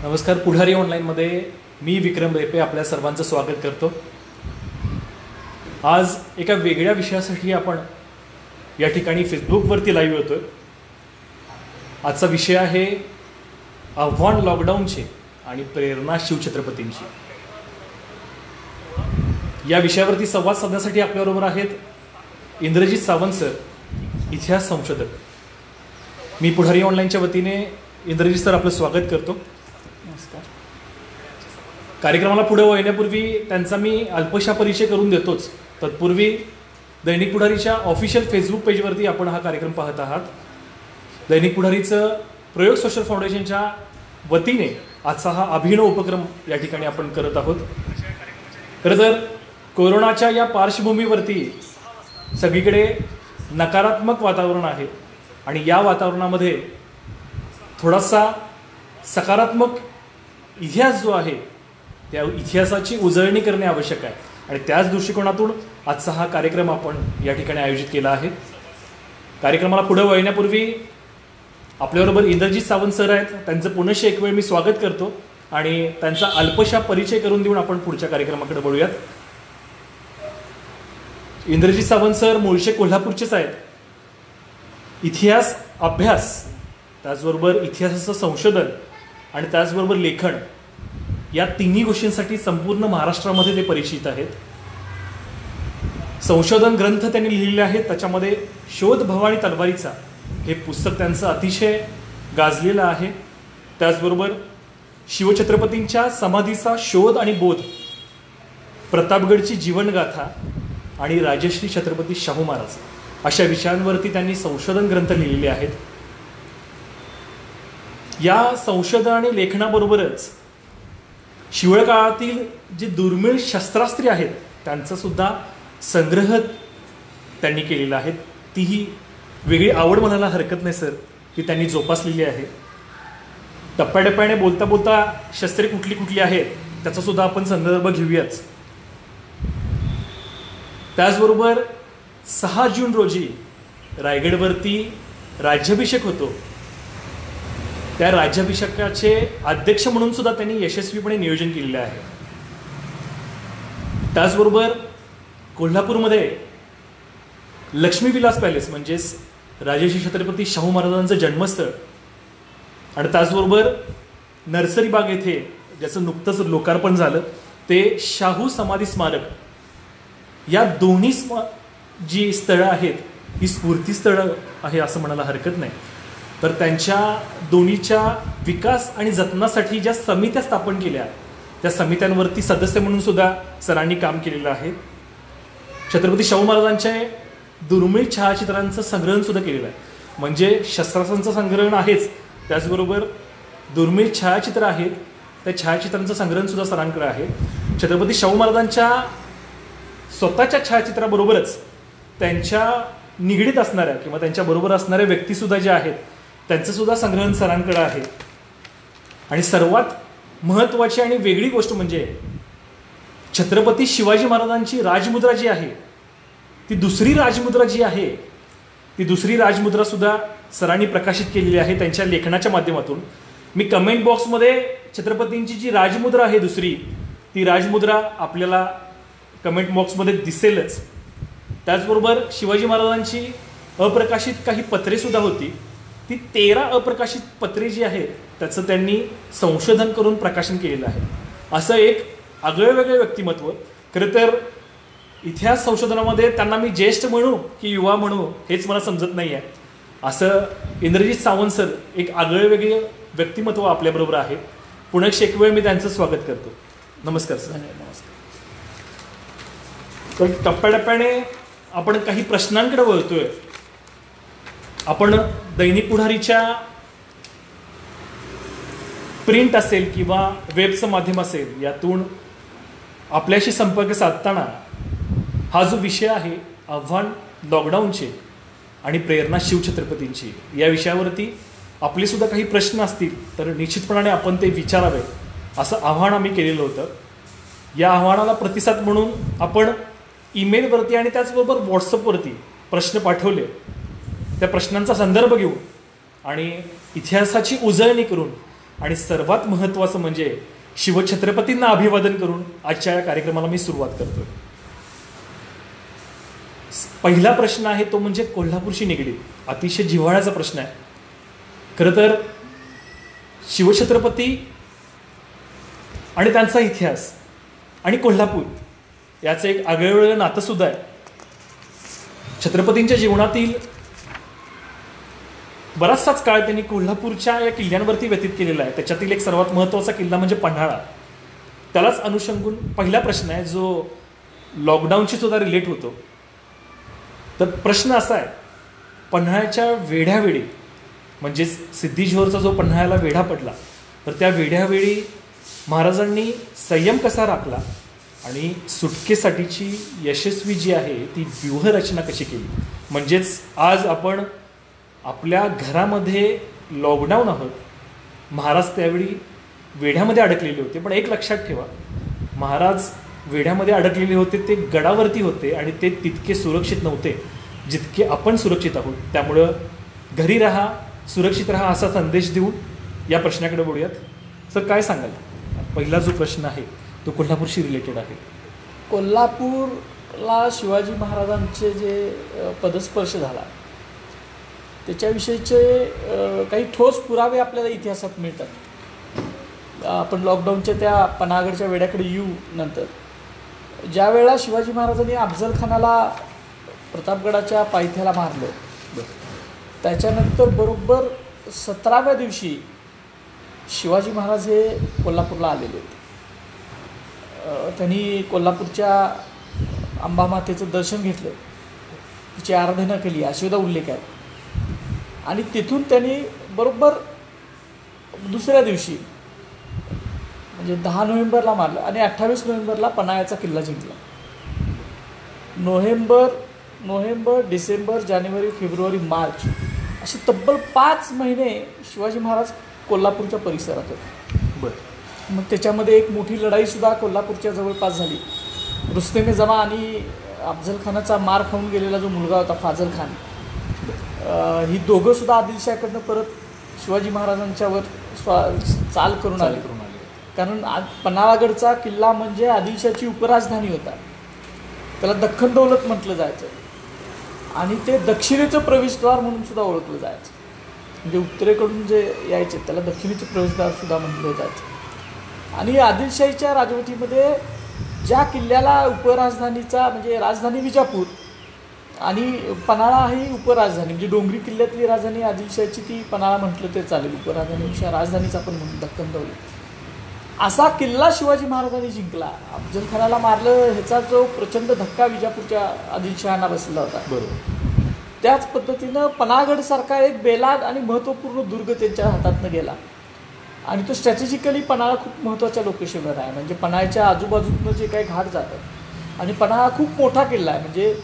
नमस्कार. पुढारी ऑनलाईनमध्ये मी विक्रम रेपे आपल्या सर्वांचं स्वागत करतो. आज एका वेगळ्या विषयासाठी आपण या ठिकाणी फेसबुकवरती लाईव्ह होतोय. आजचा विषय आहे आव्हान लॉकडाऊनचे आणि प्रेरणा शिवछत्रपतींची. या विषयावरती संवाद साधण्यासाठी आपल्याबरोबर आहेत इंद्रजित सावंत सर, इतिहास संशोधक. मी पुढारी ऑनलाईनच्या वतीने इंद्रजित सर आपलं स्वागत करतो. नमस्कार. कार्यक्रमाला पुढे वळण्यापूर्वी त्यांचा मी अल्पशा परिचय करून देतोच. तत्पूर्वी दैनिक पुढारीच्या ऑफिशियल फेसबुक पेजवरती आपण हा कार्यक्रम पाहत आहात. दैनिक पुढारीचं प्रयोग सोशल फाउंडेशनच्या वतीने आजचा हा अभिनव उपक्रम या ठिकाणी आपण करत आहोत. खरं तर कोरोनाच्या या पार्श्वभूमीवरती सगळीकडे नकारात्मक वातावरण आहे आणि या वातावरणामध्ये थोडासा सकारात्मक इतिहास जो आहे त्या इतिहासाची उजळणी करणे आवश्यक आहे आणि त्याच दृष्टिकोनातून आजचा हा कार्यक्रम आपण या ठिकाणी आयोजित केला आहे. कार्यक्रमाला पुढे वळण्यापूर्वी आपल्याबरोबर इंद्रजित सावंत सर आहेत. त्यांचं पुनश्च एक वेळ मी स्वागत करतो आणि त्यांचा अल्पशा परिचय करून देऊन आपण पुढच्या कार्यक्रमाकडे वळूयात. इंद्रजित सावंत सर मूळचे कोल्हापूरचेच आहेत. इतिहास अभ्यास, त्याचबरोबर इतिहासाचं संशोधन आणि त्याचबरोबर लेखन या तिन्ही गोष्टींसाठी संपूर्ण महाराष्ट्रामध्ये ते परिचित आहेत. संशोधन ग्रंथ त्यांनी लिहिलेले आहेत. त्याच्यामध्ये शोध भवानी तलवारीचा हे पुस्तक त्यांचं अतिशय गाजलेलं आहे. त्याचबरोबर शिवछत्रपतींच्या समाधीचा शोध आणि बोध, प्रतापगडची जीवनगाथा आणि राजश्री छत्रपती शाहू महाराज अशा विषयांवरती त्यांनी संशोधन ग्रंथ लिहिलेले आहेत. या संशोधन आणि लेखनाबरोबरच शिवळ काळातील जी दुर्मिळ शस्त्रास्त्रे आहेत त्यांचा सुद्धा संग्रह त्यांनी केलेला आहे. तीही वेगळी आवड म्हणायला हरकत नाही सर, की त्यांनी जोपासलेली आहे. टप्प्याटप्प्याने बोलता बोलता शस्त्रे कुठली कुठली आहेत त्याचा सुद्धा आपण संदर्भ घेऊयाच. त्याचबरोबर 6 जून रोजी रायगडवरती राज्याभिषेक होतो. त्या राज्याभिषेकाचे अध्यक्ष म्हणून सुद्धा त्यांनी यशस्वीपणे नियोजन केलेले आहे. त्याचबरोबर कोल्हापूरमध्ये लक्ष्मीविलास पॅलेस म्हणजेच राजश्री छत्रपती शाहू महाराजांचं जन्मस्थळ आणि त्याचबरोबर नर्सरी बाग येथे ज्याचं नुकतंच लोकार्पण झालं ते शाहू समाधी स्मारक, या दोन्ही जी स्थळं आहेत ही स्फूर्तीस्थळं आहे असं म्हणायला हरकत नाही. तर त्यांच्या दोन्हीच्या विकास आणि जतनासाठी ज्या समित्या स्थापन केल्या त्या समित्यांवरती सदस्य म्हणून सुद्धा सरांनी काम केलेलं आहे. छत्रपती शाहू महाराजांच्या दुर्मिळ छायाचित्रांचं संग्रहण सुद्धा केलेलं आहे. म्हणजे शस्त्रास्त्रांचं संग्रहण आहेच, त्याचबरोबर दुर्मिळ छायाचित्र आहेत, त्या छायाचित्रांचं संग्रहण सुद्धा सरांकडे आहे. छत्रपती शाहू महाराजांच्या स्वतःच्या छायाचित्राबरोबरच त्यांच्या निगडीत असणाऱ्या किंवा त्यांच्याबरोबर असणाऱ्या व्यक्तीसुद्धा ज्या आहेत त्यांचं सुद्धा संग्रहण सरांकडे आहे. आणि सर्वात महत्त्वाची आणि वेगळी गोष्ट म्हणजे छत्रपती शिवाजी महाराजांची राजमुद्रा जी आहे ती दुसरी राजमुद्रा जी आहे ती दुसरी राजमुद्रा सुद्धा सरांनी प्रकाशित केलेली आहे त्यांच्या लेखनाच्या माध्यमातून. मी कमेंट बॉक्समध्ये छत्रपतींची जी राजमुद्रा आहे दुसरी ती राजमुद्रा आपल्याला कमेंट बॉक्समध्ये दिसेलच. त्याचबरोबर शिवाजी महाराजांची अप्रकाशित काही पत्रे सुद्धा होती. ती 13 अप्रकाशित पत्रे जी आहेत त्याचं त्यांनी संशोधन करून प्रकाशन केलेलं आहे. असं एक आगळंवेगळं व्यक्तिमत्व. खरं तर इतिहास संशोधनामध्ये त्यांना मी ज्येष्ठ म्हणू की युवा म्हणू हेच मला समजत नाही आहे. असं इंद्रजित सावंत सर एक आगळंवेगळं व्यक्तिमत्व आपल्याबरोबर आहे. पुन्हा एक वेळ मी त्यांचं स्वागत करतो. नमस्कार सर. नमस्कार. तर टप्प्याटप्प्याने आपण काही प्रश्नांकडे वळतोय. आपण दैनिक पुढारीच्या प्रिंट असेल किंवा वेबचं माध्यम असेल यातून आपल्याशी संपर्क साधताना हा जो विषय आहे आव्हान लॉकडाऊनचे आणि प्रेरणा शिवछत्रपतींची या विषयावरती आपले सुद्धा काही प्रश्न असतील तर निश्चितपणाने आपण ते विचारावे असं आव्हान आम्ही केलेलं होतं. या आव्हानाला प्रतिसाद म्हणून आपण ईमेलवरती आणि त्याचबरोबर व्हॉट्सअपवरती प्रश्न पाठवले. त्या प्रश्नांचा संदर्भ घेऊन आणि इतिहासाची उजळणी करून आणि सर्वात महत्त्वाचं म्हणजे शिवछत्रपतींना अभिवादन करून आजच्या या कार्यक्रमाला मी सुरुवात करतोय. पहिला प्रश्न आहे तो म्हणजे कोल्हापूरशी निगडीत, अतिशय जिव्हाळ्याचा प्रश्न आहे. खरं तर शिवछत्रपती आणि त्यांचा इतिहास आणि कोल्हापूर याचं एक आगळेवेगळं नातं सुद्धा आहे. छत्रपतींच्या जीवनातील बराचसाच काळ त्यांनी कोल्हापूरच्या या किल्ल्यांवरती व्यतीत केलेला आहे. त्याच्यातील एक सर्वात महत्त्वाचा किल्ला म्हणजे पन्हाळा. त्यालाच अनुषंगून पहिला प्रश्न आहे जो लॉकडाऊनशी सुद्धा रिलेट होतो. तर प्रश्न असा आहे, पन्हाळ्याच्या वेढ्यावेळी म्हणजेच सिद्धीश्वरचा जो पन्हाळ्याला वेढा पडला, तर त्या वेढ्यावेळी महाराजांनी संयम कसा राखला आणि सुटकेसाठीची यशस्वी जी आहे ती व्यूहरचना कशी केली. म्हणजेच आज आपण आपल्या घरामध्ये लॉकडाऊन आहोत, महाराज त्यावेळी वेढ्यामध्ये अडकलेले होते. पण एक लक्षात ठेवा, महाराज वेढ्यामध्ये अडकलेले होते ते गडावरती होते आणि ते तितके सुरक्षित नव्हते जितके आपण सुरक्षित आहोत. त्यामुळं घरी राहा, सुरक्षित राहा असा संदेश देऊन या प्रश्नाकडे बोलूयात. सर, काय सांगाल? पहिला जो प्रश्न आहे तो कोल्हापूरशी रिलेटेड आहे. कोल्हापूरला शिवाजी महाराजांचे जे पदस्पर्श झाला त्याच्याविषयीचे काही ठोस पुरावे आपल्याला इतिहासात मिळतात. आपण लॉकडाऊनच्या त्या पन्हागडच्या वेड्याकडे येऊ नंतर. ज्या वेळेला शिवाजी महाराजांनी अफजल खानाला प्रतापगडाच्या पायथ्याला मारलं, त्याच्यानंतर बरोबर 17व्या दिवशी शिवाजी महाराज हे कोल्हापूरला आलेले होते. त्यांनी कोल्हापूरच्या अंबामातेचं दर्शन घेतलं, तिची आराधना केली अशी सुद्धा उल्लेख आहे. आणि तिथून त्यांनी बरोबर दुसऱ्या दिवशी म्हणजे 10 नोव्हेंबरला मारलं आणि 28 नोव्हेंबरला पन्हाळ्याचा किल्ला जिंकला. नोव्हेंबर, डिसेंबर, जानेवारी, फेब्रुवारी, मार्च असे तब्बल 5 महिने शिवाजी महाराज कोल्हापूरच्या परिसरात होते. बरं. मग त्याच्यामध्ये एक मोठी लढाईसुद्धा कोल्हापूरच्या जवळपास झाली. रुस्तमे जमा आणि अफजल खानाचा मार खाऊन गेलेला जो मुलगा होता फाजल खान, ही दोघंसुद्धा आदिलशाहीकडनं परत शिवाजी महाराजांच्यावर चाल करून आले. कारण पन्हाळागडचा किल्ला म्हणजे आदिलशाहीची उपराजधानी होता. त्याला दख्खन दौलत म्हटलं जायचं आणि ते दक्षिणेचं प्रवेशद्वार म्हणून सुद्धा ओळखलं जायचं. म्हणजे उत्तरेकडून जे यायचे त्याला दक्षिणेचं प्रवेशद्वार सुद्धा म्हटलं जायचं. आणि आदिलशाहीच्या राजवटीमध्ये ज्या किल्ल्याला उपराजधानीचा म्हणजे राजधानी विजापूर आणि पन्हाळा ही उपराजधानी म्हणजे डोंगरी किल्ल्यातली राजधानी आदिलशाहीची ती पन्हाळा म्हटलं ते चालेल. उपराजधानीपेक्षा राजधानीचा पण म्हणून दख्खन दौलत असा किल्ला शिवाजी महाराजांनी जिंकला. अफजल खानाला मारलं ह्याचा जो प्रचंड धक्का विजापूरच्या आदिलशहांना बसला होता. बरोबर. त्याच पद्धतीनं पन्हागडसारखा एक बेलाद आणि महत्त्वपूर्ण दुर्ग त्यांच्या हातातनं गेला आणि तो स्ट्रॅटेजिकली पन्हाळा खूप महत्त्वाच्या लोकेशनवर आहे. म्हणजे पन्हाळ्याच्या आजूबाजूतनं जे काही घाट जातात आणि पन्हाळा खूप मोठा किल्ला आहे. म्हणजे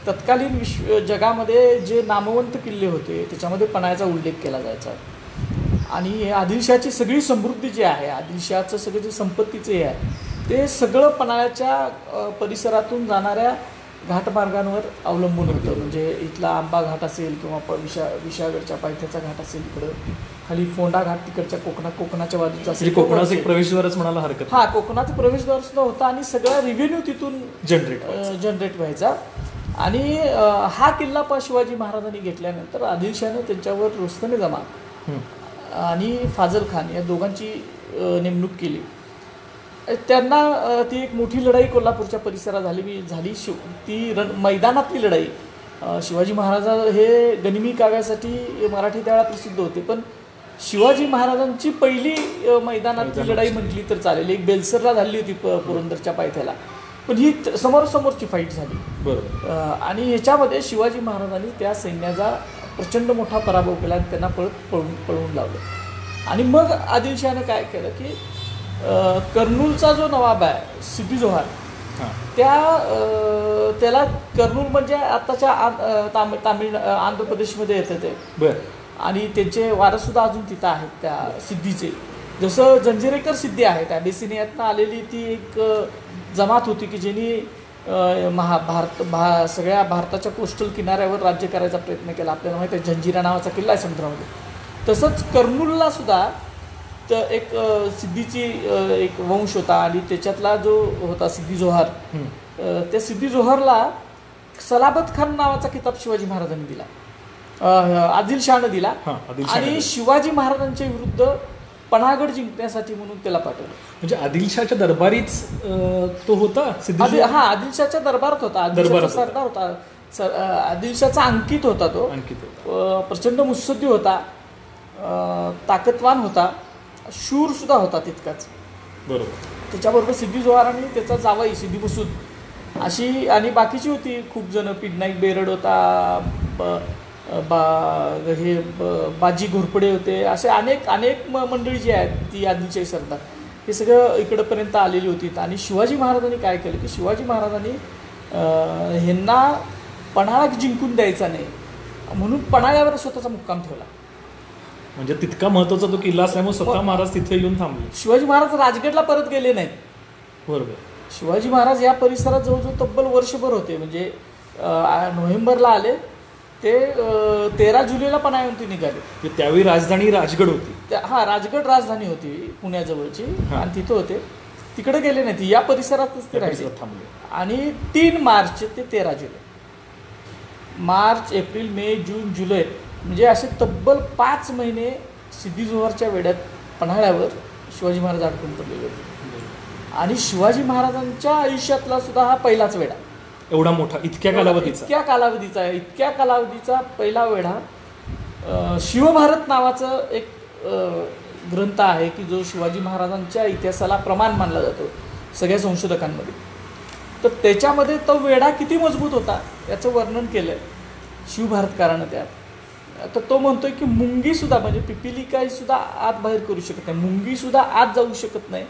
तत्कालीन जगामध्ये जे नामवंत किल्ले होते त्याच्यामध्ये पन्हाळ्याचा उल्लेख केला जायचा. आणि आदिलशाची सगळी समृद्धी जी आहे, आदिलशाचं सगळं जे संपत्तीचं हे आहे ते सगळं पन्हाळ्याच्या परिसरातून जाणाऱ्या घाटमार्गांवर अवलंबून होतं. म्हणजे इथला आंबा घाट असेल किंवा विशाळगडच्या पायथ्याचा घाट असेल, इकडं खाली फोंडा घाट तिकडच्या कोकणाच्या बाजूचा असेल. कोकणाचं एक प्रवेशद्वारच म्हणायला हरकत. हा, कोकणाचा प्रवेशद्वार सुद्धा होता आणि सगळा रिव्हेन्यू तिथून जनरेट व्हायचा. आणि हा किल्ला शिवाजी महाराजांनी घेतल्यानंतर आदिलशाने त्यांच्यावर रुस्तमे जमा आणि फाजल खान या दोघांची नेमणूक केली. त्यांना ती एक मोठी लढाई कोल्हापूरच्या परिसरात झाली. ती मैदानातली लढाई. शिवाजी महाराज हे गनिमी काव्यासाठी मराठी त्यावेळा प्रसिद्ध होते, पण शिवाजी महाराजांची पहिली मैदानातली लढाई म्हटली तर चालेल. एक बेलसरला झाली होती पुरंदरच्या पायथ्याला, पण ही समोरासमोरची फाईट झाली. बरोबर. आणि ह्याच्यामध्ये शिवाजी महाराजांनी त्या सैन्याचा प्रचंड मोठा पराभव केला आणि त्यांना पळवून लावलं. आणि मग आदिलशहानं काय केलं की कर्नूलचा जो नवाब आहे सिद्दी जोहार, त्याला कर्नूल म्हणजे आताच्या आंध्र प्रदेशमध्ये येतं ते. बरं. आणि त्यांचे वारससुद्धा अजून तिथं आहेत त्या सिद्धीचे. जसं जंजिरेकर सिद्धी आहेत, ॲबिसिनियातनं आलेली ती एक जमात होती की ज्यांनी सगळ्या भारताच्या कोस्टल किनाऱ्यावर राज्य करायचा प्रयत्न केला. आपल्याला माहिती आहे जंजिरा नावाचा किल्ला आहे समुद्रामध्ये. तसंच कर्नूलला सुद्धा तर एक सिद्धीची एक वंश होता आणि त्याच्यातला जो होता सिद्धी जोहर, त्या सिद्धी जोहरला सलाबत खान नावाचा किताब शिवाजी महाराजांनी दिला, आदिलशहानं दिला आणि शिवाजी महाराजांच्या विरुद्ध पन्हागड जिंकण्यासाठी म्हणून त्याला पाठवलं. म्हणजे आदिलशहाच्या दरबारीच तो होता. हा, आदिलशहाच्या दरबारात होता, आदिलशहाचा सरदार होता, आदिलशहाचा अंकित होता. तो प्रचंड मुत्सद्दी होता, ताकदवान होता, शूर सुद्धा होता तितकाच. बरोबर. त्याच्याबरोबर सिद्धी जोहर आणि त्याचा जावई सिद्धी मसूद अशी आणि बाकीची होती खूप जण. पिडनाईक बेरड होता, बाजी घोरपडे होते, असे अनेक अनेक मंडळी जी आहेत ती आदिलशाही सरदार हे सगळं इकडंपर्यंत आलेली होती. आणि शिवाजी महाराजांनी काय केलं की शिवाजी महाराजांनी ह्यांना पन्हाळा जिंकून द्यायचा नाही म्हणून पन्हाळ्यावर स्वतःचा मुक्काम ठेवला. म्हणजे तितका महत्वाचा तो किल्ला असल्यामुळे स्वतः महाराज तिथे येऊन थांबले. शिवाजी महाराज राजगडला परत गेले नाहीत. बरोबर. शिवाजी महाराज या परिसरात जवळजवळ तब्बल वर्षभर होते. म्हणजे नोव्हेंबरला आले ते 13 जुलैला पन्हाळ्यावरती निघाले. त्यावेळी राजधानी राजगड होती. हा, राजगड राजधानी होती पुण्याजवळची आणि तिथं होते. तिकडे गेले नाही, या परिसरातच ते राहिले थांबले. आणि 3 मार्च ते 13 जुलै, मार्च, एप्रिल, मे, जून, जुलै म्हणजे असे तब्बल 5 महिने सिद्धी जोहरच्या वेड्यात पन्हाळ्यावर शिवाजी महाराज अडकून पडलेले होते. आणि शिवाजी महाराजांच्या आयुष्यातला सुद्धा हा पहिलाच वेढा, एवढा मोठा, इतक्या कालावधीचा पहिला वेढा. शिवभारत नावाचं एक ग्रंथ आहे की जो शिवाजी महाराजांच्या इतिहासाला प्रमाण मानला जातो सगळ्या संशोधकांमध्ये. तर त्याच्यामध्ये तो वेढा किती मजबूत होता याचं वर्णन केलं आहे शिवभारतकारानं त्यात. तर तो म्हणतोय की मुंगीसुद्धा म्हणजे पिपिलिका सुद्धा आत बाहेर करू शकत नाही, मुंगीसुद्धा आत जाऊ शकत नाही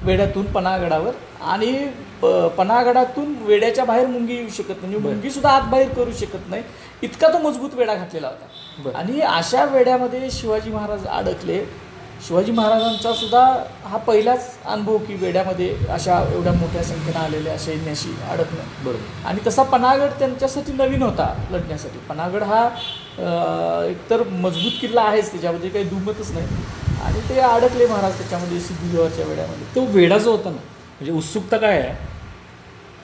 वेड्यातून पन्हागडावर, आणि पन्हागडातून वेड्याच्या बाहेर मुंगी येऊ शकत नाही, मुंगीसुद्धा आत बाहेर करू शकत नाही, इतका तो मजबूत वेढा घातलेला होता. आणि अशा वेड्यामध्ये शिवाजी महाराज अडकले. शिवाजी महाराजांचा सुद्धा हा पहिलाच अनुभव की वेड्यामध्ये अशा एवढ्या मोठ्या संख्येनं आलेल्या सैन्याशी अडकणं. बरोबर. आणि तसा पन्हागड त्यांच्यासाठी नवीन होता लढण्यासाठी. पन्हागड हा एकतर मजबूत किल्ला आहेच, त्याच्यामध्ये काही दुमतच नाही. आणि ते अडकले महाराज त्याच्यामध्ये सिद्धी जोहरच्या वेड्यामध्ये. तो वेढा जो होता ना, म्हणजे उत्सुकता काय आहे,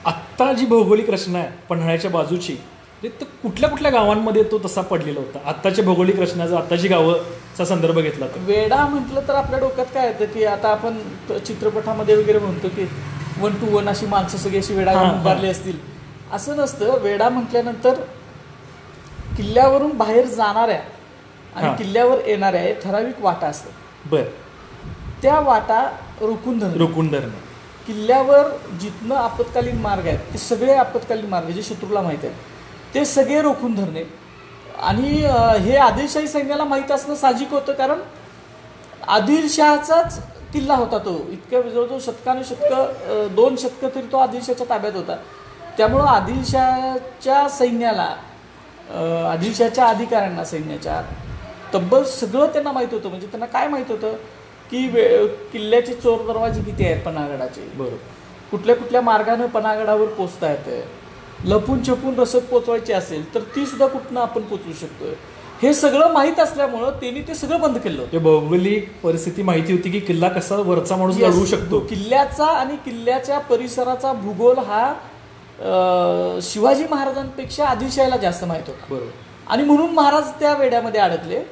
आत्ता जी भौगोलिक रचना आहे पन्हाळ्याच्या बाजूची, तो कुठल्या कुठल्या गावांमध्ये तो तसा पडलेला होता. आत्ताच्या भौगोलिक रचनाचा, आत्ताची गावाचा संदर्भ घेतला तर वेढा म्हटलं तर आपल्या डोक्यात काय येतं की आता आपण चित्रपटामध्ये वगैरे म्हणतो की 1 to 1 अशी माणसं सगळी अशी वेढा उभारली असतील, असं नसतं. वेढा म्हटल्यानंतर किल्ल्यावरून बाहेर जाणाऱ्या आणि किल्ल्यावर येणाऱ्या हे ठराविक वाटा असतात. बर. त्या वाटा रोखून धरणं. किल्ल्यावर जिथनं आपत्कालीन मार्ग आहेत ते सगळे आपत्कालीन मार्ग जे शत्रूला माहीत आहेत ते सगळे रोखून धरणे. आणि हे आदिलशाही सैन्याला माहीत असणं साहजिक होतं, कारण आदिलशहाचाच किल्ला होता तो. इतक्या जवळजवळ शतकानुशतकं 2 शतकं तरी तो आदिलशाच्या ताब्यात होता. त्यामुळं आदिलशहाच्या सैन्याला, आदिलशहाच्या अधिकाऱ्यांना सैन्याच्या तब्बल सगळं त्यांना माहीत होतं. म्हणजे त्यांना काय माहीत होतं की किल्ल्याचे चोर दरवाजे किती आहेत पन्हागडाचे, बरोबर, कुठल्या कुठल्या मार्गानं पन्हागडावर पोचता येतं, लपून छपून रसद पोचवायची असेल तर ती सुद्धा कुठनं आपण पोचवू शकतोय, हे सगळं माहीत असल्यामुळं त्यांनी ते सगळं बंद केलं होतं. भौगोलिक परिस्थिती माहिती होती की किल्ला कसा वरचा माणूस लढवू शकतो. किल्ल्याचा आणि किल्ल्याच्या परिसराचा भूगोल हा शिवाजी महाराजांपेक्षा आदिलशाहीला जास्त माहीत होता. बरोबर. आणि म्हणून महाराज त्या वेड्यामध्ये अडकले.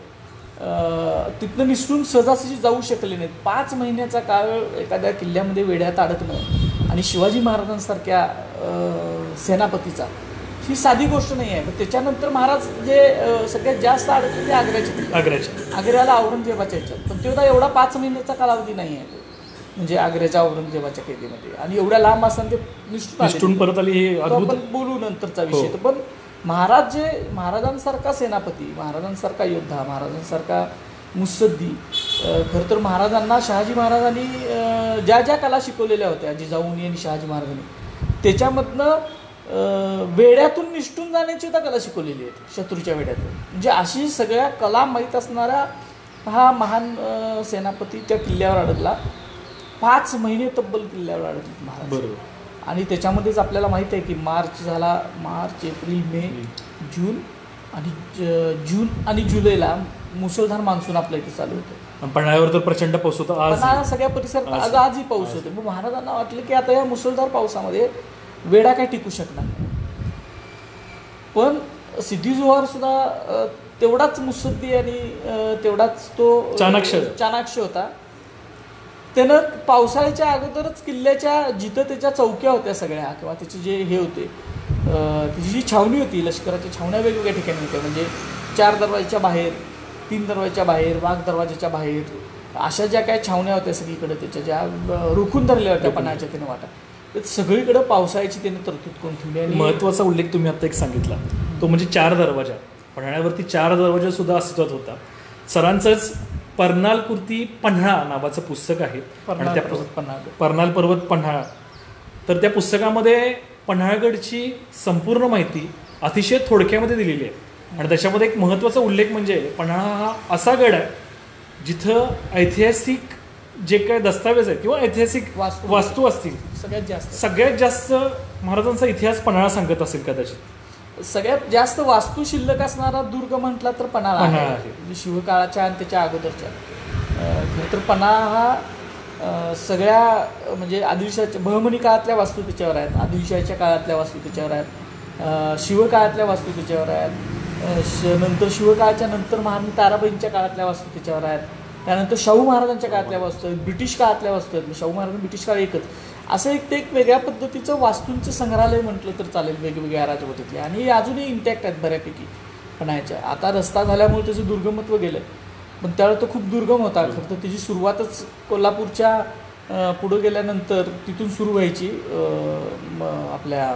तिथनं निसटून सहजासहजी जाऊ शकले नाहीत. 5 महिन्याचा काळ एखाद्या किल्ल्यामध्ये वेड्यात अडकणं आणि शिवाजी महाराजांसारख्या सेनापतीचा ही साधी गोष्ट नाही आहे. पण त्याच्यानंतर महाराज जे सगळ्यात जास्त अडकले ते आग्र्याला औरंगजेबाच्या ह्याच्यात. पण तेवढा एवढा 5 महिन्याचा कालावधी नाही आहे म्हणजे आग्र्याच्या औरंगजेबाच्या कैदेमध्ये. आणि एवढ्या लांब असताना ते निष्ठून परत आले. हे आपण बोलू नंतरचा विषय. तर पण महाराजांसारखा सेनापती, महाराजांसारखा योद्धा, महाराजांसारखा मुत्सद्दी, खरं तर महाराजांना शहाजी महाराजांनी ज्या ज्या कला शिकवलेल्या होत्या जिजाऊनी आणि शहाजी महाराजांनी, त्याच्यामधनं वेड्यातून निष्ठून जाण्याची सुद्धा कला शिकवलेली आहे शत्रूच्या वेड्यातून. म्हणजे अशी सगळ्या कला माहीत असणारा हा महान सेनापती त्या किल्ल्यावर अडकला. 5 महिने तब्बल किल्ल्यावर अडकले महाराज. बरोबर. आणि त्याच्यामध्येच आपल्याला माहीत आहे की मार्च झाला, मार्च, एप्रिल, मे, जून आणि जुलैला मुसळधार मान्सून आपल्या इथे चालू होतं. आणि पन्हाळ्यावर तर प्रचंड पाऊस होता आज. पन्हाळा सगळ्या परिसरात आजही पाऊस होते. मग महाराजांना वाटलं की आता या मुसळधार पावसामध्ये वेढा काय टिकू शकणार नाही. पण सिद्धी जोहर सुद्धा तेवढाच मुत्सद्दी आणि तेवढाच तो चाणाक्ष होता. त्यानं पावसाळ्याच्या अगोदरच किल्ल्याच्या जिथं त्याच्या चौक्या होत्या सगळ्या किंवा त्याचे जे हे होते त्याची जी छावणी होती, लष्कराच्या छावण्या वेगवेगळ्या ठिकाणी होत्या. म्हणजे 4 दरवाजाच्या बाहेर, 3 दरवाजाच्या बाहेर, वाघ दरवाजाच्या बाहेर, अशा ज्या काही छावण्या होत्या सगळीकडे त्याच्या ज्या रोखून धरल्या होत्या पन्हाळ्याच्या त्यानं वाटा, तर सगळीकडे पावसाळ्याची त्याने तरतूद करून ठेवली. आणि महत्त्वाचा उल्लेख तुम्ही आता एक सांगितला तो म्हणजे 4 दरवाजा. पन्हाळ्यावरती 4 दरवाजा सुद्धा अस्तित्वात होता. सरांचंच परनालकृती पन्हाळा नावाचं पुस्तक आहे. परनाल पर्वत पन्हाळा. तर त्या पुस्तकामध्ये पन्हाळगडची संपूर्ण माहिती अतिशय थोडक्यामध्ये दिलेली आहे. आणि त्याच्यामध्ये एक महत्त्वाचा उल्लेख म्हणजे पन्हाळा हा असा गड आहे जिथं ऐतिहासिक जे काय दस्तावेज आहेत किंवा ऐतिहासिक वास्तू असतील सगळ्यात जास्त महाराजांचा इतिहास पन्हाळा सांगत असेल कदाचित. सगळ्यात जास्त वास्तू शिल्लक असणारा दुर्ग म्हटला तर पन्हाळा आहे. शिवकाळाच्या आणि त्याच्या अगोदरच्या. खरं तर पन्हाळा हा सगळ्या म्हणजे आदिलशाहीच्या बहमनी काळातल्या वास्तू त्याच्यावर आहेत, आदिलशाहीच्या काळातल्या वास्तू त्याच्यावर आहेत, शिवकाळातल्या वास्तू त्याच्यावर आहेत, नंतर शिवकाळाच्या नंतर महाराणी ताराबाईंच्या काळातल्या वास्तू त्याच्यावर आहेत, त्यानंतर शाहू महाराजांच्या काळातल्या वास्तू आहेत, ब्रिटिश काळातल्या वास्तू आहेत. शाहू महाराज ब्रिटिश काळ एकच असं एक वेगळ्या पद्धतीचं वास्तूंचं संग्रहालय म्हटलं तर चालेल वेगवेगळ्या राजवटीतले. आणि अजूनही इंटॅक्ट आहेत बऱ्यापैकी पन्हाळ्याच्या. आता रस्ता झाल्यामुळे त्याचं दुर्गमत्व गेलं, पण त्यावेळेला तो खूप दुर्गम होता. खरं तर त्याची सुरुवातच कोल्हापूरच्या पुढं गेल्यानंतर तिथून सुरू व्हायची. आपल्या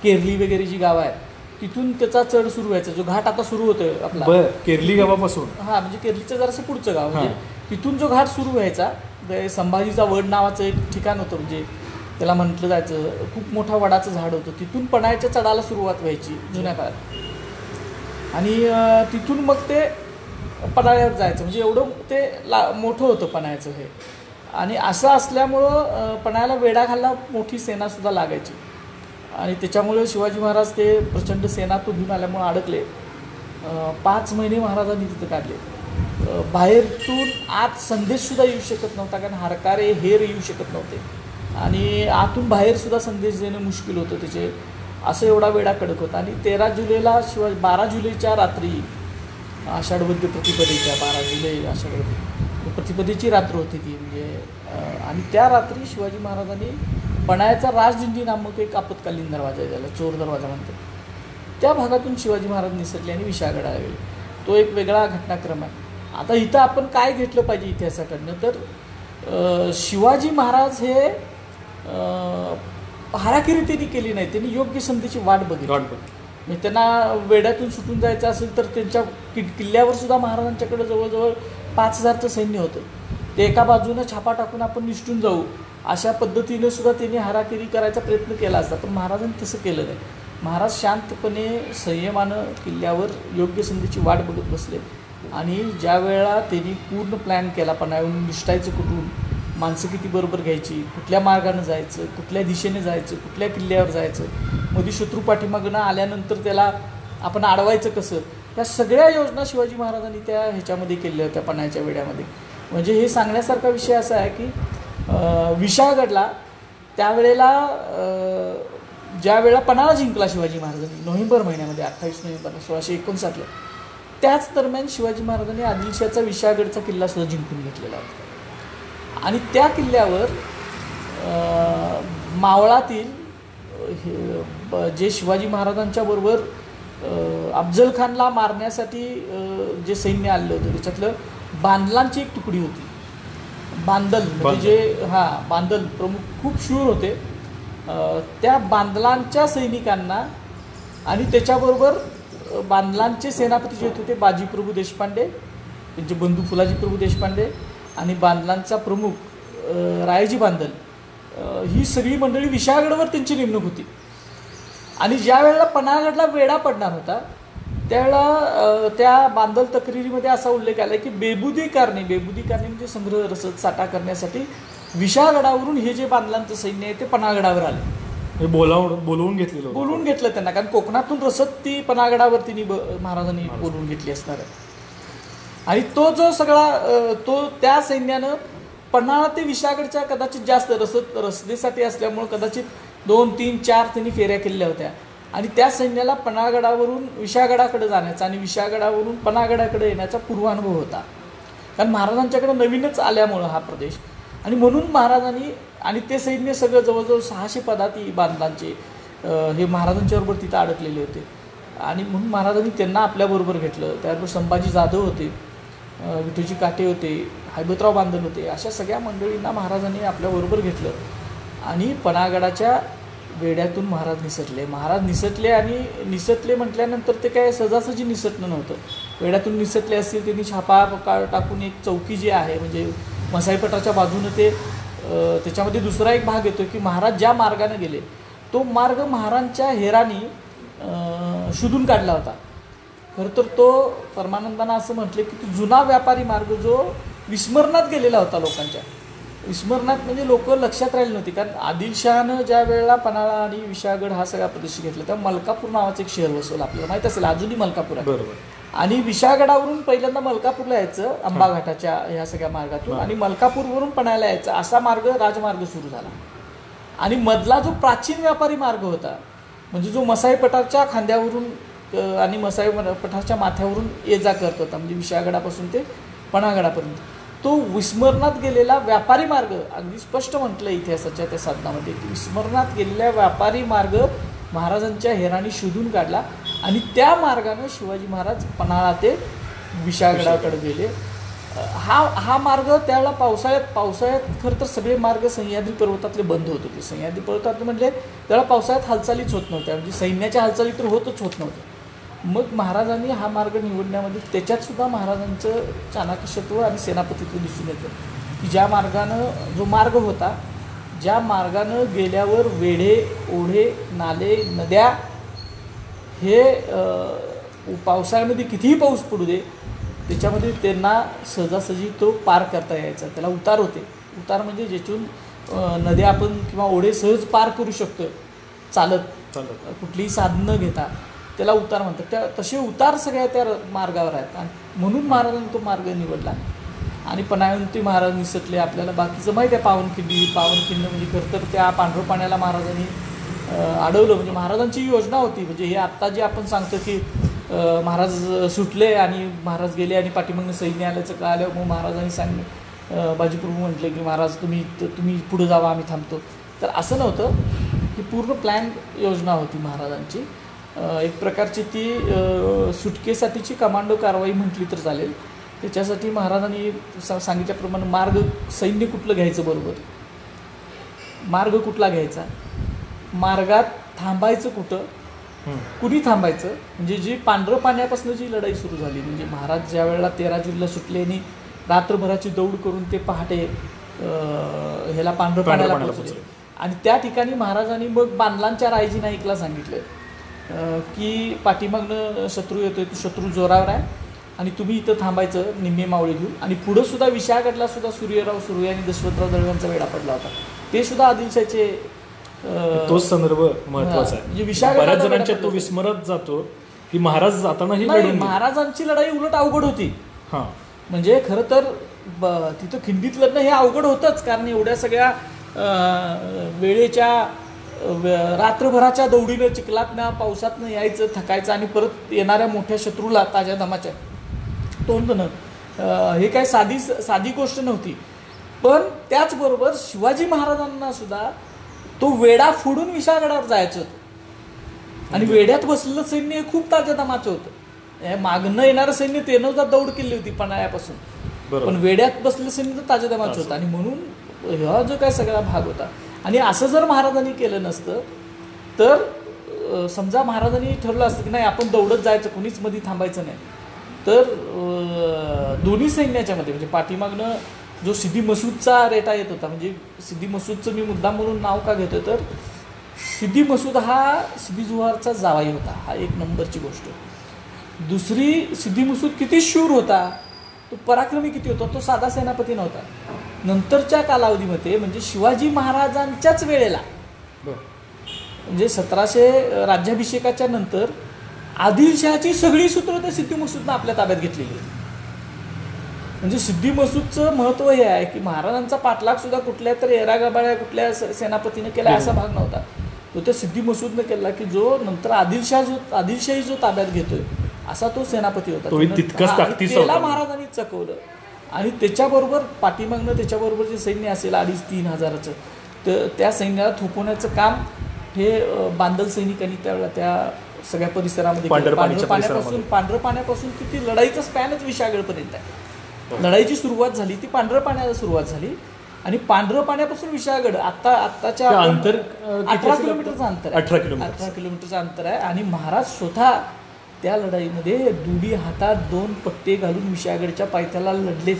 केरली वगैरे जी गावं आहेत तिथून त्याचा चढ सुरू व्हायचा. जो घाट आता सुरू होतोय आपला केरली गावापासून, म्हणजे केरलीचं जरासं पुढचं गाव, म्हणजे तिथून जो घाट सुरू व्हायचा, संभाजीचा वड नावाचं एक ठिकाण होतं, म्हणजे त्याला म्हटलं जायचं खूप मोठा वडाचं झाड होतं. तिथून पन्हाळ्याच्या चढायला सुरुवात व्हायची जुन्या काळात. आणि तिथून मग ते पन्हाळ्यावर जायचं. म्हणजे एवढं ते मोठं होतं पन्हाळ्याचं हे. आणि असं असल्यामुळं पन्हाळ्याला वेढा घालला मोठी सेनासुद्धा लागायची. आणि त्याच्यामुळे शिवाजी महाराज ते प्रचंड सेना तो घेऊन आल्यामुळे अडकले. 5 महिने महाराजांनी तिथं काढले. बाहेरतून आत संदेशसुद्धा येऊ शकत नव्हता, कारण हरकारे हेर येऊ शकत नव्हते. आणि आतून बाहेरसुद्धा संदेश देणं मुश्किल होतं त्याचे. असं एवढा वेळा कडक होता. आणि 13 जुलैला 12 जुलैच्या रात्री आषाढवद्य प्रतिपदेच्या 12 जुलै आषाढवद्य प्रतिपदेची रात्र होती ती. म्हणजे आणि त्या रात्री शिवाजी महाराजांनी पन्हाळ्याचा राजदिंडी नामक एक आपत्कालीन दरवाजा आहे, ज्याला चोर दरवाजा म्हणतात, त्या भागातून शिवाजी महाराज निसटले आणि विशाळगडाला गेले. तो एक वेगळा घटनाक्रम आहे. आता इथं आपण काय घेतलं पाहिजे इतिहासाकडनं, तर शिवाजी महाराज हे हाराकिरी त्यांनी केली नाही, त्यांनी योग्य संधीची वाट बघितली. म्हणजे त्यांना वेड्यातून सुटून जायचं असेल तर त्यांच्या किल्ल्यावर सुद्धा महाराजांच्याकडे जवळजवळ 5000चं सैन्य होतं. ते एका बाजूनं छापा टाकून आपण निसटून जाऊ अशा पद्धतीने सुद्धा त्यांनी हाराकिरी करायचा प्रयत्न केला असता, पण महाराजांनी तसं केलं नाही. महाराज शांतपणे संयमानं किल्ल्यावर योग्य संधीची वाट बघत बसले. आणि ज्या वेळेला त्यांनी पूर्ण प्लॅन केला पन्हाळ्याहून निसटायचं कुठून, माणसं किती बरोबर घ्यायची, कुठल्या मार्गानं जायचं, कुठल्या दिशेने जायचं, कुठल्या किल्ल्यावर जायचं, मध्ये शत्रू पाठीमागनं आल्यानंतर त्याला आपण अडवायचं कसं, या सगळ्या योजना शिवाजी महाराजांनी त्या ह्याच्यामध्ये केल्या होत्या पन्हाळ्याच्या वेढ्यामध्ये. म्हणजे हे सांगण्यासारखा विषय असा आहे की विशाळगडला त्यावेळेला ज्या वेळेला पन्हाळा जिंकला शिवाजी महाराजांनी नोव्हेंबर महिन्यामध्ये 28 नोव्हेंबर 1659, त्याच दरम्यान शिवाजी महाराजांनी आदिलशाचा विशाळगडचा किल्ला सुद्धा जिंकून घेतलेला होता. आणि त्या किल्ल्यावर मावळातील जे शिवाजी महाराजांच्या बरोबर अफजल खानला मारण्यासाठी जे सैन्य आलेलं होतं त्याच्यातलं बांदलांची एक तुकडी होती. बांदल म्हणजे जे बांदल प्रमुख खूप शूर होते. त्या बांदलांच्या सैनिकांना आणि त्याच्याबरोबर बांदलांचे सेनापती जे होते ते बाजीप्रभू देशपांडे, त्यांचे बंधू फुलाजीप्रभू देशपांडे आणि बांदलांचा प्रमुख रायाजी बांदल, ही सगळी मंडळी विशाळगडवर त्यांची नेमणूक होती. आणि ज्या वेळेला पन्हाळगडला वेढा पडणार होता त्यावेळेला त्या बांदल तक्रारीमध्ये असा उल्लेख आला की बेबुदी कारणे म्हणजे संग्रह रसद साठा करण्यासाठी विशाळगडावरून हे जे बांदलांचं सैन्य आहे ते पन्हाळगडावर आले. बोलवून घेतलं त्यांना, कारण कोकणातून रसद ती पन्हाळगडावर महाराजांनी बोलवून घेतली असणार आहे. आणि तो जो सगळा तो त्या सैन्यानं पन्हाळा ते विशाळगडच्या कदाचित जास्त रस्तेसाठी असल्यामुळं कदाचित 2, 3, 4 त्यांनी फेऱ्या केलेल्या होत्या. आणि त्या सैन्याला पन्हाळगडावरून विशाळगडाकडे जाण्याचा आणि विशाळगडावरून पन्हाळगडाकडे येण्याचा पूर्वानुभव होता. कारण महाराजांच्याकडे नवीनच आल्यामुळं हा प्रदेश, आणि म्हणून महाराजांनी आणि ते सैन्य सगळं जवळजवळ 600 पदाती बांधलांचे हे महाराजांच्याबरोबर तिथं अडकलेले होते. आणि म्हणून महाराजांनी त्यांना आपल्याबरोबर घेतलं. त्याबरोबर संभाजी जाधव होते, विठोजी काटे होते, हैबतराव बांधल होते, अशा सगळ्या मंडळींना महाराजांनी आपल्याबरोबर घेतलं. आणि पन्हाळगडाच्या वेड्यातून महाराज निसटले. महाराज निसटले, आणि निसटले म्हटल्यानंतर ते काय सहजासहजी निसटणं नव्हतं. वेड्यातून निसटले असतील त्यांनी छापा टाकून एक चौकी जी आहे म्हणजे मसाईपटाच्या बाजूनं ते त्याच्यामध्ये दुसरा एक भाग येतो की महाराज ज्या मार्गाने गेले तो मार्ग महाराजांच्या हेरानी शोधून काढला होता. खरं तर तो परमानंदांना असं म्हटले की तो जुना व्यापारी मार्ग जो विस्मरणात गेलेला होता लोकांच्या. विस्मरणात म्हणजे लोक लक्षात राहिले नव्हती. कारण आदिलशहानं ज्या वेळेला पन्हाळा आणि विशाळगड हा सगळा प्रदेश घेतला तेव्हा मलकापूर नावाचं एक शहर वसवलं. आपल्याला माहीत असेल अजूनही मलकापूर आहे. बरोबर. आणि विशाळगडावरून पहिल्यांदा मलकापूरला यायचं आंबा घाटाच्या ह्या सगळ्या मार्गातून, आणि मलकापूरवरून पन्हाळ्याला यायचं असा मार्ग राजमार्ग सुरू झाला. आणि मधला जो प्राचीन व्यापारी मार्ग होता म्हणजे जो मसाईपठारच्या खांद्यावरून आणि मसाईपठारच्या माथ्यावरून ये जा करत होता म्हणजे विशाळगडापासून ते पन्हाळगडापर्यंत, तो विस्मरणात गेलेला व्यापारी मार्ग अगदी स्पष्ट म्हटलं इतिहासाच्या त्या साधनामध्ये की विस्मरणात गेलेला व्यापारी मार्ग महाराजांच्या हेराने शोधून काढला. आणि त्या मार्गानं शिवाजी महाराज पन्हाळा ते विशाळगडाकडे गेले. हा मार्ग त्यावेळेला पावसाळ्यात खरं तर सगळे मार्ग सह्याद्री पर्वतातले बंद होत होते. सह्याद्री पर्वतातले म्हणजे त्यावेळेला पावसाळ्यात हालचालीच होत नव्हत्या, म्हणजे सैन्याच्या हालचाली तर होतच होत नव्हत्या. मग महाराजांनी हा मार्ग निवडण्यामध्ये त्याच्यातसुद्धा महाराजांचं चाणाक्षत्व आणि सेनापतित्व दिसून येतं की ज्या मार्गानं जो मार्ग होता ज्या मार्गानं गेल्यावर वेढे, ओढे, नाले, नद्या हे पावसाळ्यामध्ये कितीही पाऊस पडू दे त्याच्यामध्ये त्यांना सहजासहजी तो पार करता यायचा. त्याला उतार होते. उतार म्हणजे ज्यातून नद्या आपण किंवा ओढे सहज पार करू शकतो चालत कुठलीही साधनं घेता, त्याला उतार म्हणतात. तसे उतार सगळ्या त्या मार्गावर आहेत आणि म्हणून महाराजांनी तो मार्ग निवडला. आणि पन्हाळ्याहून महाराज निसटले. आपल्याला बाकीचं माहीत आहे पावनखिंड म्हणजे खरं तर त्या पांढरं पाण्याला महाराजांनी अडवलं. म्हणजे महाराजांची योजना होती. म्हणजे हे आत्ता जे आपण सांगतो की महाराज सुटले आणि महाराज गेले आणि पाठीमागनं सैन्य आल्याचं कळालं मग महाराजांनी बाजीप्रभू म्हटले की महाराज तुम्ही पुढे जावा आम्ही थांबतो. तर असं नव्हतं. ही पूर्ण प्लॅन योजना होती महाराजांची. एक प्रकारची ती सुटकेसाठीची कमांडो कारवाई म्हटली तर चालेल. त्याच्यासाठी महाराजांनी सांगितल्याप्रमाणे सैन्य कुठलं घ्यायचं बरोबर, मार्ग कुठला घ्यायचा, मार्गात थांबायचं कुठं, कुणी थांबायचं. म्हणजे जी पांढरं पाण्यापासून जी लढाई सुरू झाली म्हणजे महाराज ज्या वेळेला 13 जूनला सुटले आणि रात्रभराची दौड करून ते पहाटे ह्याला पांढरं पाण्याला पोहोचले. आणि त्या ठिकाणी महाराजांनी मग बांधलांच्या रायजी नाईकला सांगितलं की पाठीमागनं शत्रू येतोय, तो शत्रू जोरावर आहे आणि तुम्ही इथं थांबायचं निम्मे मावळे घेऊन. आणि पुढं सुद्धा विशाळगडला सुद्धा सूर्यराव सुर्वे आणि दशरथराव दळव्यांचा वेढा पडला होता. ते सुद्धा आदिलशाहीचे तोच संदर्भ महत्वाचा आहे. म्हणजे बऱ्याच जणांच्या तो विस्मरत जातो की महाराज जातानाही महाराजांची लढाई उलट अवघड होती. म्हणजे खरं तर तिथं खिंडीत लढणं हे अवघड होतंच. कारण एवढ्या सगळ्या वेळेच्या रात्रभराच्या दौडीनं चिखलातनं पावसातनं यायचं, थकायचं आणि परत येणाऱ्या मोठ्या शत्रूला ताज्या दमाच्या तोंडनं हे काय साधी गोष्ट नव्हती. पण त्याचबरोबर शिवाजी महाराजांना सुद्धा तो वेढा फोडून विशाळगडावर जायचं होतं. आणि वेढ्यात बसलेलं सैन्य हे खूप ताज्या दमाचं होतं. मागणं येणारं सैन्य त्यानं सुद्धा दौड केली होती पन्हाळ्यापासून, पण वेढ्यात बसलेलं सैन्य तर ताज्या दमाचं होतं. आणि म्हणून हा जो काय सगळा भाग होता. आणि असं जर महाराजांनी केलं नसतं तर समजा महाराजांनी ठरलं असतं की नाही आपण दौडत जायचं, कुणीच मध्ये थांबायचं नाही, तर दोन्ही सैन्याच्या मध्ये म्हणजे पाठीमागनं जो सिद्दी मसूदचा रेटा येत होता. म्हणजे सिद्दी मसूदचं मी मुद्दाम म्हणून नाव का घेतो तर सिद्दी मसूद हा सिद्दी जुहारचा जावाई होता. हा एक नंबरची गोष्ट. दुसरी सिद्दी मसूद किती शूर होता, तो पराक्रमी किती होता, तो साधा सेनापती नव्हता. नंतरच्या कालावधीमध्ये म्हणजे शिवाजी महाराजांच्याच वेळेला म्हणजे 1700 राज्याभिषेकाच्या नंतर आदिलशहाची सगळी सूत्र त्या सिद्दी मसूदनं आपल्या ताब्यात घेतलेली. म्हणजे सिद्धी मसूदचं महत्त्व हे आहे की महाराजांचा पाठलाग सुद्धा कुठल्या तरी एरागाबाळ्या कुठल्या सेनापतीनं केला असा भाग नव्हता. तो त्या सिद्धी मसूदनं केला की जो नंतर आदिलशाही जो ताब्यात घेतोय असा तो सेनापती होता. त्याला महाराजांनी चकवलं आणि त्याच्याबरोबर पाठीमागनं त्याच्याबरोबर जे सैन्य असेल 2,500-3 हजाराचं तर त्या सैन्याला थोपवण्याचं काम हे बांदल सैनिकांनी त्यावेळेला त्या सगळ्या परिसरामध्ये पांढरं पाण्यापासून किती लढाईचा स्पॅनच विशाळगडपर्यंत आहे. लढाईची सुरुवात झाली ती पांढरं पाण्याला सुरुवात झाली आणि पांढरं पाण्यापासून विशाळगड आत्ताच्या अंतर 18 किलोमीटरचं अंतर आहे. 18 किलोमीटरचं अंतर आहे आणि महाराज स्वतः त्या लढाईमध्ये दुडी हातात 2 पट्टे घालून विशाळगडच्या पायथ्याला लढले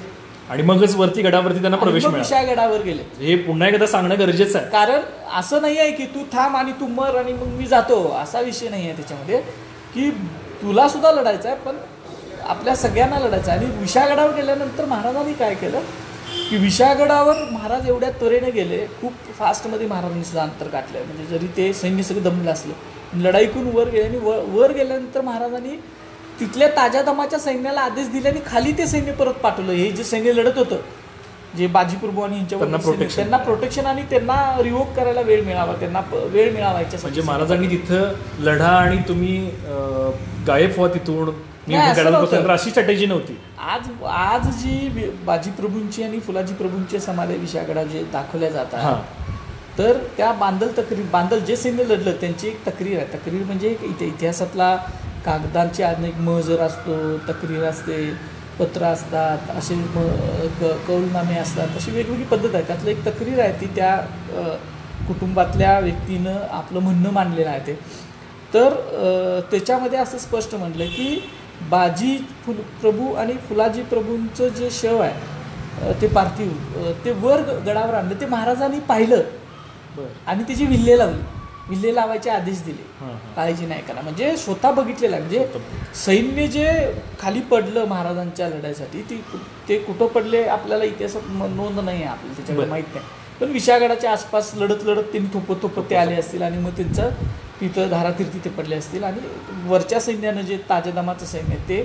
आणि मगच वरती गडावरती त्यांना प्रवेश मिळाला. विशाळगडावर गेले. हे पुन्हा एकदा सांगणं गरजेचं आहे, कारण असं नाही आहे की तू थांब आणि तू मर आणि मग मी जातो असा विषय नाही आहे त्याच्यामध्ये, की तुला सुद्धा लढायचं आहे पण आपल्या सगळ्यांना लढायचं आहे. आणि विशाळगडावर गेल्यानंतर महाराजांनी काय केलं की विशाळगडावर महाराज एवढ्या त्वरेने गेले, खूप फास्टमध्ये महाराजांनी सुद्धा अंतर गाठलं. म्हणजे जरी ते सैन्य सगळं दमलं असलं लढाईकून वर गेले आणि वर गेल्यानंतर महाराजांनी तिथल्या ताज्या दमाच्या सैन्याला आदेश दिले आणि खाली ते सैन्य परत पाठवलं. हे जे सैन्य लढत होतं जे बाजीप्रभू आणि यांच्यावर त्यांना प्रोटेक्शन आणि त्यांना रिवोक करायला वेळ मिळावा, त्यांना वेळ मिळावा याच्यासाठी. म्हणजे महाराजांनी तिथं लढा आणि तुम्ही गायब व्हा तिथून अशी स्ट्रॅटेजी नव्हती. आज जी बाजीप्रभूंची आणि फुलाजी प्रभूंची समाधी विशाळगडावर जे दाखवल्या जातात तर त्या बांदल जे सैन्य लढलं त्यांची एक तक्रीर आहे. तक्रीर म्हणजे इतिहासातला कागदांची अनेक महजर असतो, तक्रीर असते, पत्र असतात, असे कौलनामे असतात, अशी वेगवेगळी पद्धत आहे. त्यातलं एक तक्रीर आहे ती त्या कुटुंबातल्या व्यक्तीनं आपलं म्हणणं मांडलेलं आहे ते. तर त्याच्यामध्ये असं स्पष्ट म्हटलं की बाजी प्रभू आणि फुलाजी प्रभूंचं जे शव आहे ते पार्थिव ते वर गडावर आणलं. ते महाराजांनी पाहिलं आणि त्याची विल्हे लावायचे आदेश दिले, काळजी नाही करा. म्हणजे स्वतः बघितलेलं आहे. म्हणजे सैन्य जे खाली पडलं महाराजांच्या लढाईसाठी ते कुठं पडले आपल्याला इतिहासात नोंद नाही आहे, आपल्याला त्याच्याकडे माहीत नाही. पण विशाळगडाच्या आसपास लढत त्यांनी थोपत ते आले असतील आणि मग त्यांचं तिथं धारातीर्थी ते पडले असतील. आणि वरच्या सैन्यानं जे ताज्या दमाचं सैन्य ते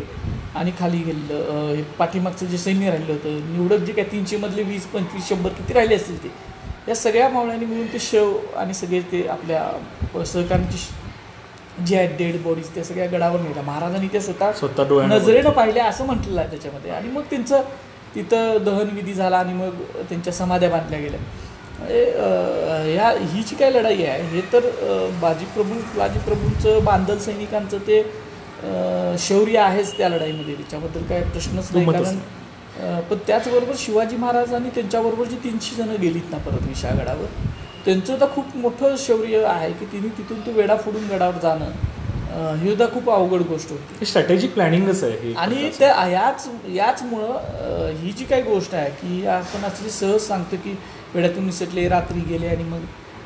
आणि खाली गेलं पाठीमागचं जे सैन्य राहिलं होतं निवडक जे काय 300 मधले 20, 25, 100 किती राहिले असतील ते या सगळ्या मावळ्यांनी मिळून ते शव आणि सगळे ते आपल्या सहकाऱ्यांची जे आहेत डेड बॉडीज त्या सगळ्या गडावर नेल्या. महाराजांनी ते स्वतः नजरेनं पाहिल्या असं म्हटलेलं आहे त्याच्यामध्ये. आणि मग त्यांचं तिथं दहनविधी झाला आणि मग त्यांच्या समाध्या बांधल्या गेल्या. ही जी काय लढाई आहे हे तर बाजीप्रभूंचं बांदल सैनिकांचं ते शौर्य आहेच त्या लढाईमध्ये, त्याच्याबद्दल काय प्रश्नच नाही. कारण पण त्याचबरोबर शिवाजी महाराज आणि त्यांच्याबरोबर जी 300 जणं गेलीत ना परत विशाळगडावर त्यांचं तर खूप मोठं शौर्य आहे की तिने तिथून ते वेढा फोडून गडावर जाणं ही सुद्धा खूप अवघड गोष्ट होती. स्ट्रॅटेजिक प्लॅनिंगच आहे. आणि त्या याचमुळं ही जी काही गोष्ट आहे की आपण असं सहज सांगतो की वेड्यातून निसटले रात्री गेले आणि मग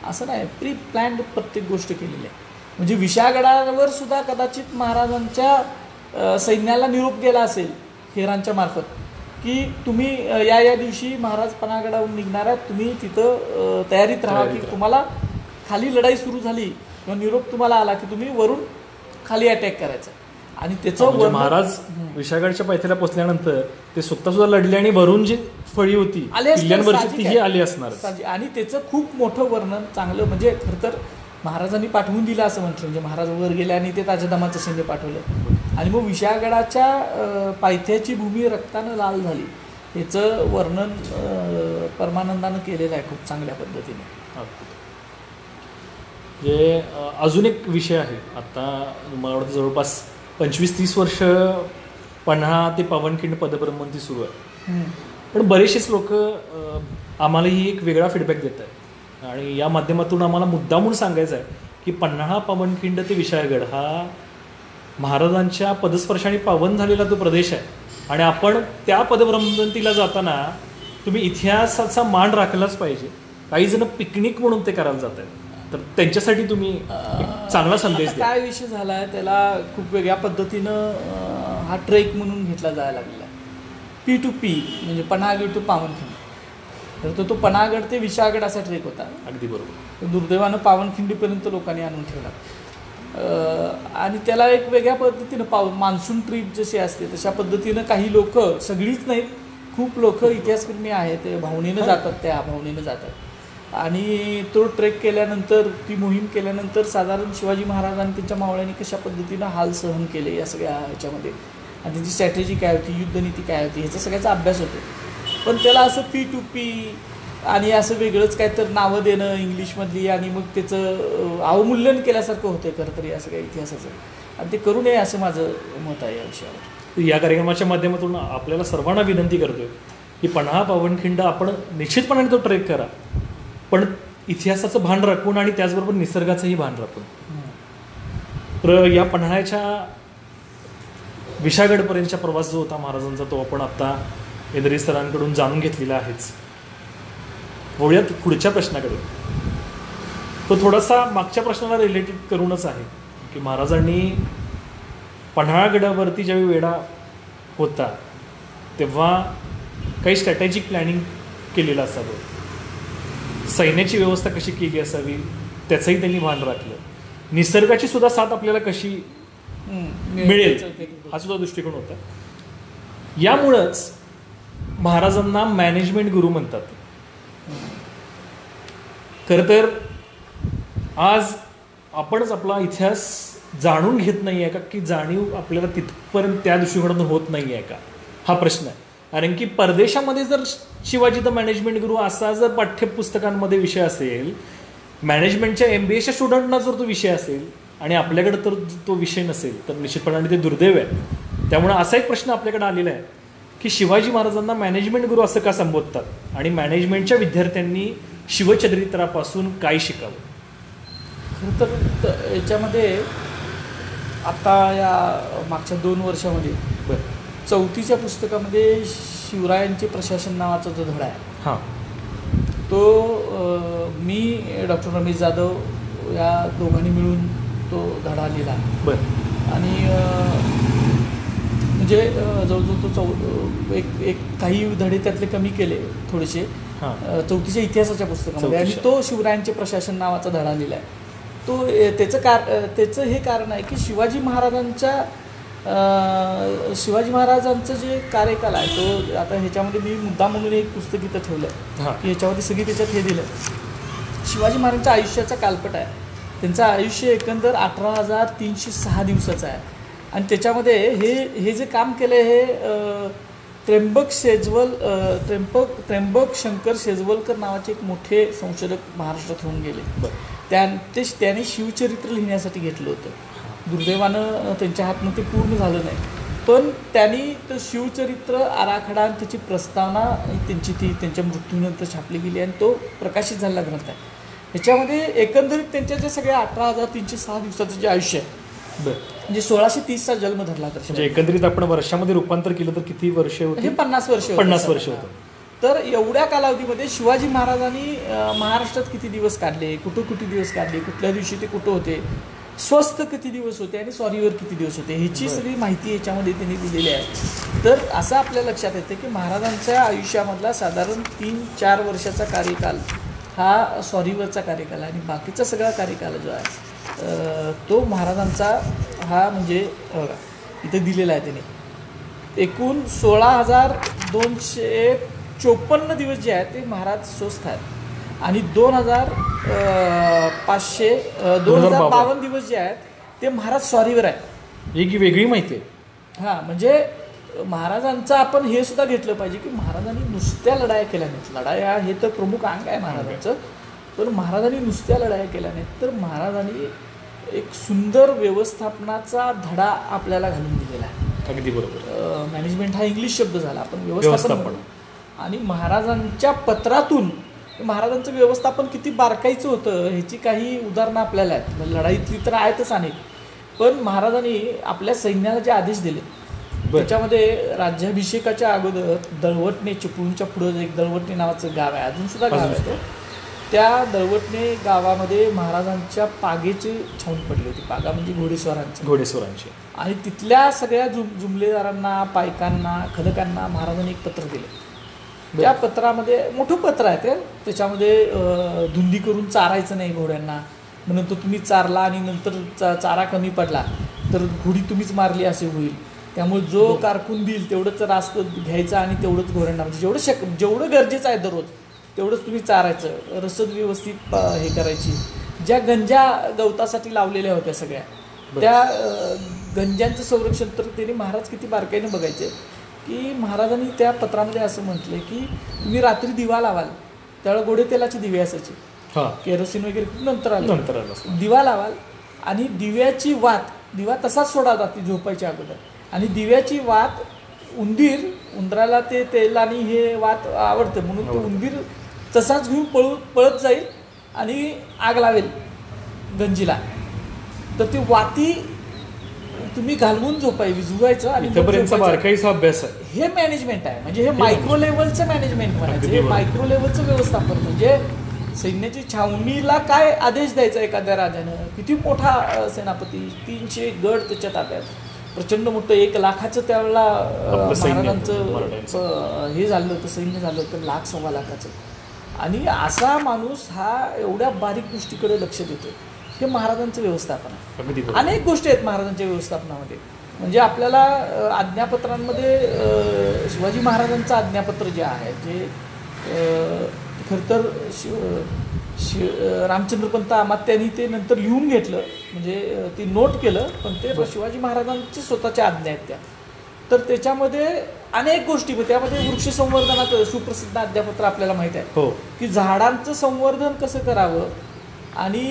असं नाही, प्री प्लॅन्ड प्रत्येक गोष्ट केलेली आहे. म्हणजे विशाळगडावर सुद्धा कदाचित महाराजांच्या सैन्याला निरोप गेला असेल हेरांच्या मार्फत की तुम्ही या दिवशी महाराज पन्हाळगडावरून निघणार आहेत, तुम्ही तिथं तयारीत राहा की तुम्हाला खाली लढाई सुरू झाली किंवा निरोप तुम्हाला आला की तुम्ही वरून खाली अटॅक करायचा. आणि त्याचं महाराज विशाळगडच्या पायथ्याला पोहोचल्यानंतर ते स्वतः सुद्धा लढले आणि वरून जी फळी होती किल्ल्यांवरची ती आली असणार. आणि त्याचं खूप मोठं वर्णन चांगलं म्हणजे खरं तर महाराजांनी पाठवून दिलं असं म्हटलं. म्हणजे महाराज वर गेले आणि ते ताज्या दमाचं सैन्य पाठवलं आणि मग विशाळगडाच्या पायथ्याची भूमी रक्तानं लाल झाली याचं वर्णन परमानंदानं केलेलं आहे खूप चांगल्या पद्धतीने. म्हणजे अजून एक विषय आहे. आता मला वाटतं जवळपास 25-30 वर्ष पन्हाळा ते पावनखिंड पदभ्रमंती सुरू आहे. पण बरेचसेच लोक आम्हालाही एक वेगळा फीडबॅक देत आहेत आणि या माध्यमातून आम्हाला मुद्दामून सांगायचं आहे की पन्हाळा पावनखिंड ते विशाळगड हा महाराजांच्या पदस्पर्शाने पावन झालेला तो प्रदेश आहे आणि आपण त्या पदभ्रमंतीला जाताना तुम्ही इतिहासाचा मान राखलाच पाहिजे. काही जण पिकनिक म्हणून ते करायला जात आहेत तर त्यांच्यासाठी तुम्ही चांगला संदेश द्या. काय विषय झाला आहे त्याला खूप वेगळ्या पद्धतीनं हा ट्रेक म्हणून घेतला जायला लागलेला आहे. P2P म्हणजे पन्हाळगड टू पावनखिंड. तर तो पन्हाळगड ते विशाळगड असा ट्रेक होता. अगदी बरोबर. दुर्दैवानं पावनखिंडीपर्यंत लोकांनी आणून ठेवला आणि त्याला एक वेगळ्या पद्धतीनं मान्सून ट्रीप जशी असते तशा पद्धतीनं काही लोक सगळीच नाहीत खूप लोक इतिहासप्रेमी आहेत, भावनेनं जातात, त्या भावनेनं जातात. आणि तो ट्रेक केल्यानंतर, ती मोहीम केल्यानंतर साधारण शिवाजी महाराजांनी त्यांच्या मावळ्यांनी कशा पद्धतीनं हाल सहन केले या सगळ्या ह्याच्यामध्ये, आणि त्यांची स्ट्रॅटेजी काय होती, युद्धनीती काय होती, ह्याचा सगळ्याचा अभ्यास होतो. पण त्याला असं P2P आणि असं वेगळंच काय तर नावं देणं इंग्लिशमधली, आणि मग त्याचं अवमूल्यन केल्यासारखं होतं खरं तर या सगळ्या इतिहासाचं, आणि ते करू नये असं माझं मत आहे या विषयावर. या कार्यक्रमाच्या माध्यमातून आपल्याला सर्वांना विनंती करतोय की पन्हाळा पावनखिंड आपण निश्चितपणे तो ट्रेक करा, पण इतिहासाचं भान राखून आणि त्याचबरोबर निसर्गाचंही भान राखून. तर या पन्हाळ्याच्या विशागडपर्यंतचा प्रवास जो होता महाराजांचा, तो आपण आता इंद्रिय सरांकडून जाणून घेतलेला आहेच. वळूयात पुढच्या प्रश्नाकडे. तो थोडासा मागच्या प्रश्नाला रिलेटेड करूनच आहे की महाराजांनी पन्हाळगडावरती ज्यावेळी वेढा होता तेव्हा काही स्ट्रॅटेजिक प्लॅनिंग केलेलं असावं, सैन्याची व्यवस्था कशी केली असावी त्याचंही त्यांनी भान राखलं, निसर्गाची सुद्धा साथ आपल्याला कशी मिळेल हा सुद्धा दृष्टिकोन होता. यामुळंच महाराजांना मॅनेजमेंट गुरु म्हणतात. खरं तर आज आपणच आपला इतिहास जाणून घेत नाही आहे का, की जाणीव आपल्याला तिथपर्यंत त्या दृष्टिकोनातून होत नाही आहे का, हा प्रश्न आहे. कारण की परदेशामध्ये जर शिवाजी द मॅनेजमेंट गुरु असा जर पाठ्यपुस्तकांमध्ये विषय असेल, मॅनेजमेंटच्या MBAच्या स्टुडंटना जर तो विषय असेल आणि आपल्याकडे तर तो विषय नसेल, तर निश्चितपणाने ते दुर्दैव आहे. त्यामुळे असा एक प्रश्न आपल्याकडे आलेला आहे की शिवाजी महाराजांना मॅनेजमेंट गुरु असं का संबोधतात, आणि मॅनेजमेंटच्या विद्यार्थ्यांनी शिवचरित्रापासून काय शिकावं. खरं तर याच्यामध्ये आता या मागच्या 2 वर्षामध्ये 4थीच्या पुस्तकामध्ये शिवरायांचे प्रशासन नावाचा जो धडा आहे, हां, तो मी डॉक्टर रमेश जाधव या दोघांनी मिळून तो धडा लिहिला. बरं. आणि म्हणजे जवळजवळ तो एक काही धडे त्यातले कमी केले थोडेसे 4थीच्या इतिहासाच्या पुस्तकामध्ये, आणि तो शिवरायांचे प्रशासन नावाचा धडा लिहिला आहे. तो त्याचं हे कारण आहे की शिवाजी महाराजांचं जे कार्यकाल आहे तो, आता ह्याच्यामध्ये मी मुद्दा म्हणून एक पुस्तक इथं ठेवलं आहे की ह्याच्यामध्ये सगळी त्याच्यात हे दिलं, शिवाजी महाराजांच्या आयुष्याचा कालपट आहे. त्यांचं आयुष्य एकंदर 18,306 दिवसाचं आहे, आणि त्याच्यामध्ये हे जे काम केलं हे त्र्यंबक शंकर शेजवलकर नावाचे एक मोठे संशोधक महाराष्ट्रात होऊन गेले. त्याने शिवचरित्र लिहिण्यासाठी घेतलं होतं. दुर्दैवानं त्यांच्या हातनं ते पूर्ण झालं नाही, पण त्यांनी तर शिवचरित्र आराखडा आणि त्याची प्रस्तावना त्यांच्या मृत्यूनंतर छापली गेली, आणि तो प्रकाशित झालेला ग्रंथ आहे. ह्याच्यामध्ये एकंदरीत त्यांच्या जे सगळ्या 18,306 दिवसाचं जे आयुष्य आहे, म्हणजे 1630चा जन्म धरला तर, म्हणजे एकंदरीत आपण वर्षामध्ये रूपांतर केलं तर किती वर्ष होते? 50 वर्ष होतं. तर एवढ्या कालावधीमध्ये शिवाजी महाराजांनी महाराष्ट्रात किती दिवस काढले, कुठे दिवस काढले, कुठल्या दिवशी ते कुठं होते, स्वस्थ किती दिवस होते आणि स्वारीवर किती दिवस होते, ह्याची सगळी माहिती याच्यामध्ये त्यांनी दिलेली आहे. तर असं आपल्या लक्षात येतं की महाराजांच्या आयुष्यामधला साधारण 3-4 वर्षाचा कार्यकाल हा स्वारीवरचा कार्यकाल आहे, आणि बाकीचा सगळा कार्यकाल जो आहे तो महाराजांचा हा म्हणजे बघा इथे दिलेला आहे. त्याने एकूण 16,254 दिवस जे आहेत ते महाराज स्वस्थ आहेत, आणि 2052 दिवस जे आहेत ते महाराज स्वारीवर आहेत. एक वेगळी माहिती आहे. हां, म्हणजे महाराजांचं आपण हे सुद्धा घेतलं पाहिजे की महाराजांनी नुसत्या लढाया केल्या नाहीत. लढाया हे तर प्रमुख अंग आहे महाराजांचं, पण महाराजांनी नुसत्या लढाया केल्या नाहीत, तर महाराजांनी एक सुंदर व्यवस्थापनाचा धडा आपल्याला घालून दिलेला आहे. अगदी बरोबर. मॅनेजमेंट हा इंग्लिश शब्द झाला, आपण व्यवस्थापन. आणि महाराजांच्या पत्रातून महाराजांचं व्यवस्थापन किती बारकाईचं होतं ह्याची काही उदाहरणं आपल्याला आहेत. लढाईतली तर आहेतच अनेक, पण महाराजांनी आपल्या सैन्याला जे आदेश दिले त्याच्यामध्ये राज्याभिषेकाच्या अगोदर दळवटणे, चिपळूणच्या पुढं एक दळवटणे नावाचं गाव आहे, अजून सुद्धा गाव आहे. त्या दळवटणे गावामध्ये महाराजांच्या पागेची छावणी पडली होती. पागा म्हणजे घोडेस्वारांची. आणि तिथल्या सगळ्या जुमलेदारांना, पायकांना, खलकांना महाराजांनी एक पत्र दिले. त्या पत्रामध्ये मोठं पत्र आहे ते, त्याच्यामध्ये धुंदी करून चारायचं नाही घोड्यांना, म्हणून तो तुम्ही चारला आणि नंतर चारा कमी पडला तर घोडी तुम्हीच मारली असे होईल. त्यामुळे जो कारकून देईल तेवढंच रास्त घ्यायचं आणि तेवढंच घोरंडा, म्हणजे जेवढं गरजेचं आहे दररोज तेवढंच तुम्ही चारायचं, रसद व्यवस्थित हे करायची. ज्या गंजा गवतासाठी लावलेल्या होत्या सगळ्या त्या गंजांचं संरक्षण तर त्यांनी महाराज किती बारकाईने बघायचे की महाराजांनी त्या पत्रामध्ये असं म्हटलं की तुम्ही रात्री दिवा लावाल, त्यावेळेला गोडे तेलाची दिवे असायची, केरोसिन वगैरे खूप नंतर आलं, दिवा लावाल आणि दिव्याची वात, दिवा तसाच सोडावा रात्री झोपायच्या अगोदर, आणि दिव्याची वात उंदराला ते तेल आणि हे वात आवडतं म्हणून तो उंदीर तसाच घेऊन पळत जाईल आणि आग लावेल गंजीला, तर ती वाती तुम्ही घालवून विझवायचं आणि बारकाईचा अभ्यास आहे. हे मॅनेजमेंट आहे, म्हणजे हे मायक्रो लेव्हलचं मॅनेजमेंट म्हणायचं, हे मायक्रो लेव्हलचं व्यवस्थापन. म्हणजे सैन्याची छावणीला काय आदेश द्यायचा एखाद्या राजानं, किती मोठा सेनापती, 300 गड त्याच्या ताब्यात, प्रचंड मोठं 1 लाखाचं त्यावेळेला महाराजांचं हे झालं होतं, सैन्य झालं होतं 1,00,000-1.25 लाखाचं. आणि असा माणूस हा एवढ्या बारीक गोष्टीकडे लक्ष देतो, हे महाराजांचं व्यवस्थापन आहे. अनेक गोष्टी आहेत महाराजांच्या व्यवस्थापनामध्ये. म्हणजे आपल्याला आज्ञापत्रांमध्ये शिवाजी महाराजांचं आज्ञापत्र जे आहे, जे खरं तर रामचंद्रपंत अमात्यांनी ते नंतर लिहून घेतलं, म्हणजे ते नोट केलं, पण ते शिवाजी महाराजांचे स्वतःच्या आज्ञा आहेत त्या. तर त्याच्यामध्ये अनेक गोष्टी, त्यामध्ये वृक्ष संवर्धनाचं सुप्रसिद्ध आज्ञापत्र आपल्याला माहीत आहे की झाडांचं संवर्धन कसं करावं आणि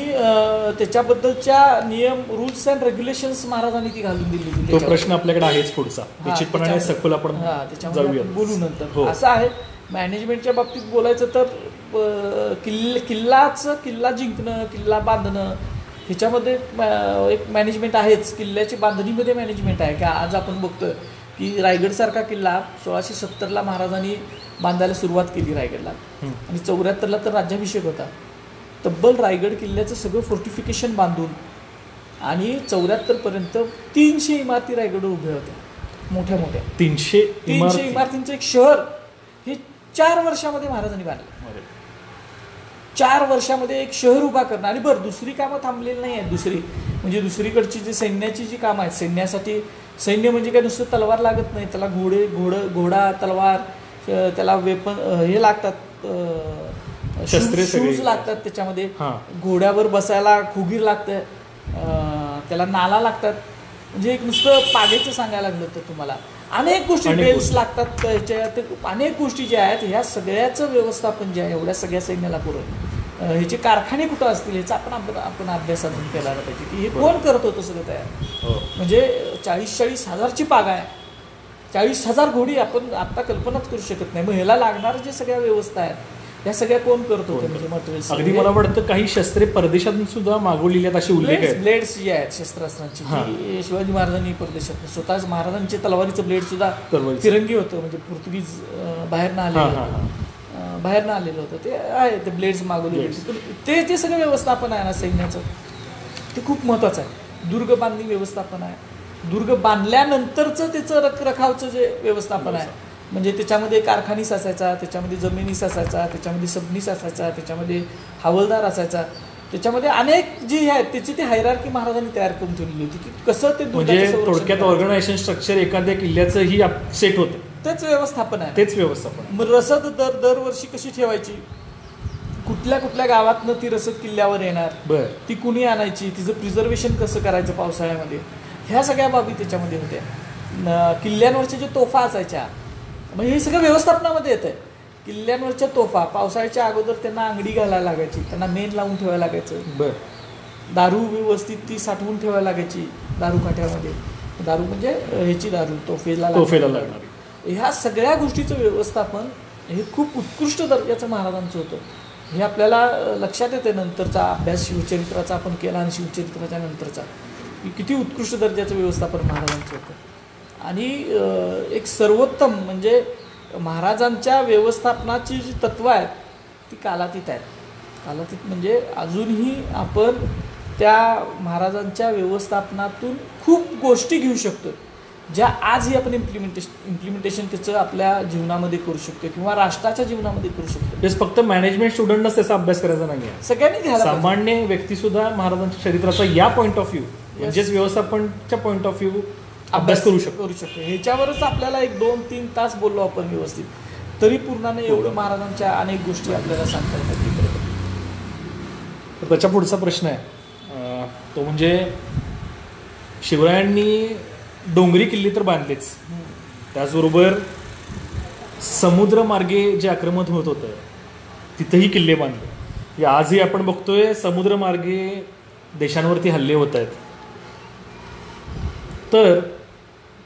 त्याच्याबद्दलच्या नियम, रूल्स अँड रेग्युलेशन्स महाराजांनी ती घालून दिली. तो प्रश्न आपल्याकडे आहेच पुढचा, निश्चितपणे सखोल आपण त्याच्यामध्ये बोलू नंतर. असं आहे मॅनेजमेंटच्या बाबतीत बोलायचं तर किल्ला जिंकणं, किल्ला बांधणं, ह्याच्यामध्ये एक मॅनेजमेंट आहेच. किल्ल्याची बांधणीमध्ये मॅनेजमेंट आहे. की आज आपण बघतोय की रायगडसारखा किल्ला 1670ला महाराजांनी बांधायला सुरुवात केली रायगडला, आणि 74ला तर राज्याभिषेक होता. तब्बल रायगड किल्ल्याचं सगळं फोर्टिफिकेशन बांधून आणि 74पर्यंत 300 इमारती रायगडवर उभ्या होत्या, मोठ्या मोठ्या 300 इमारतींचं एक शहर हे 4 वर्षामध्ये महाराजांनी बांधलं. 4 वर्षामध्ये एक शहर उभा करणं. आणि बरं, दुसरी कामं थांबलेली नाही आहेत. म्हणजे दुसरीकडची जी सैन्याची जी कामं आहेत, सैन्यासाठी सैन्य म्हणजे काय नुसतं तलवार लागत नाही, त्याला घोडा, तलवार, त्याला वेपन हे लागतात, शूज लागतात, त्याच्यामध्ये घोड्यावर बसायला खुगीर लागतं, त्याला नाला लागतात. म्हणजे एक नुसतं पागेचं सांगायला लागलं तर तुम्हाला अनेक गोष्टी, बेल्स लागतात, त्याच्यात अनेक गोष्टी ज्या आहेत, ह्या सगळ्याचं व्यवस्थापन जे आहे एवढ्या सगळ्या सैन्याला पुरवलं. ह्याचे कारखाने कुठं असतील ह्याचा आपण अभ्यास अजून केला पाहिजे की हे कोण करत होतं सगळं तयार. म्हणजे 40-40 हजारची पाग आहे, 40,000 घोडी आपण आता कल्पनाच करू शकत नाही. मग ह्याला लागणाऱ्या ज्या सगळ्या व्यवस्था आहेत ह्या सगळ्या कोण करत होते. म्हणजे मटेरियल्स अगदी मला वाटतं काही शस्त्रे परदेशातून सुद्धा मागवलेली आहेत असे उल्लेख आहेत. ब्लेड्स जे आहेत शस्त्रास्त्रांची, शिवाजी महाराजांनी परदेशात स्वतःच महाराजांचे तलवारीचं ब्लेड सुद्धा तिरंगी होतं, म्हणजे पोर्तुगीज बाहेरनं आलेलं होतं, ते आहे ते ब्लेड्स मागवलेले. ते सगळं व्यवस्थापन आहे ना सैन्याचं, ते खूप महत्त्वाचं आहे. दुर्ग बांधणी व्यवस्थापन आहे, दुर्ग बांधल्यानंतरचं त्याचं रखरखावचं जे व्यवस्थापन आहे, म्हणजे त्याच्यामध्ये कारखानीस असायचा, त्याच्यामध्ये जमिनीस असायचा, त्याच्यामध्ये सबनीस असायचा, त्याच्यामध्ये हवालदार असायचा, त्याच्यामध्ये अनेक जी आहेत त्याची ती हायरार्की महाराजांनी तयार करून ठेवली होती की कसं ते थोडक्यात ऑर्गनायझेशन स्ट्रक्चर एखाद्या किल्ल्याचं ही सेट होतं. तेच व्यवस्थापन आहे. तेच व्यवस्थापन. रसद दरवर्षी कशी ठेवायची, कुठल्या गावातनं ती रसद किल्ल्यावर येणार, ती कुणी आणायची, तिचं प्रिझर्वेशन कसं करायचं पावसाळ्यामध्ये, ह्या सगळ्या बाबी त्याच्यामध्ये होत्या. किल्ल्यांवरच्या ज्या तोफा असायच्या, म्हणजे हे सगळं व्यवस्थापनामध्ये येतं. किल्ल्यांवरच्या तोफा पावसाळ्याच्या अगोदर त्यांना अंगडी घालायला लागायची, त्यांना मेन लावून ठेवायला लागायचं. दारू व्यवस्थित ती साठवून ठेवायला लागायची दारू काठ्यामध्ये. दारू म्हणजे ह्याची दारू तोफेला लागणार. ह्या सगळ्या गोष्टीचं व्यवस्थापन हे खूप उत्कृष्ट दर्जाचं महाराजांचं होतं. हे आपल्याला लक्षात येते नंतरचा अभ्यास शिवचरित्राचा आपण केला आणि शिवचरित्राच्या नंतरचा की किती उत्कृष्ट दर्जाचं व्यवस्थापन महाराजांचं होतं. आणि एक सर्वोत्तम म्हणजे महाराजांच्या व्यवस्थापनाची जी तत्त्वं आहेत ती कालातीत आहेत. कालातीत म्हणजे अजूनही आपण त्या महाराजांच्या व्यवस्थापनातून खूप गोष्टी घेऊ शकतो ज्या आजही आपण इम्प्लिमेंटेशन त्याचं आपल्या जीवनामध्ये करू शकतो किंवा राष्ट्राच्या जीवनामध्ये करू शकतो. फक्त मॅनेजमेंट स्टुडंटच त्याचा अभ्यास करायचा नाही आहे, सगळ्यांनी घ्यायला. सामान्य व्यक्ती सुद्धा महाराजांच्या चरित्राचा या पॉईंट ऑफ व्ह्यू म्हणजेच व्यवस्थापनच्या पॉईंट ऑफ व्ह्यू अभ्यास करू शकतो. ह्याच्यावरच आपल्याला 1, 2, 3 तास बोललो आपण व्यवस्थित, तरी पूर्णाने एवढं महाराजांच्या अनेक गोष्टी आपल्याला सांगता येतात. तर त्याच्या पुढचा प्रश्न आहे तो म्हणजे शिवरायांनी डोंगरी किल्ले तर बांधलेच, त्याचबरोबर समुद्रमार्गे जे आक्रमण होत होतं तिथंही किल्ले बांधले. आजही आपण बघतोय समुद्रमार्गे देशांवरती हल्ले होत आहेत. तर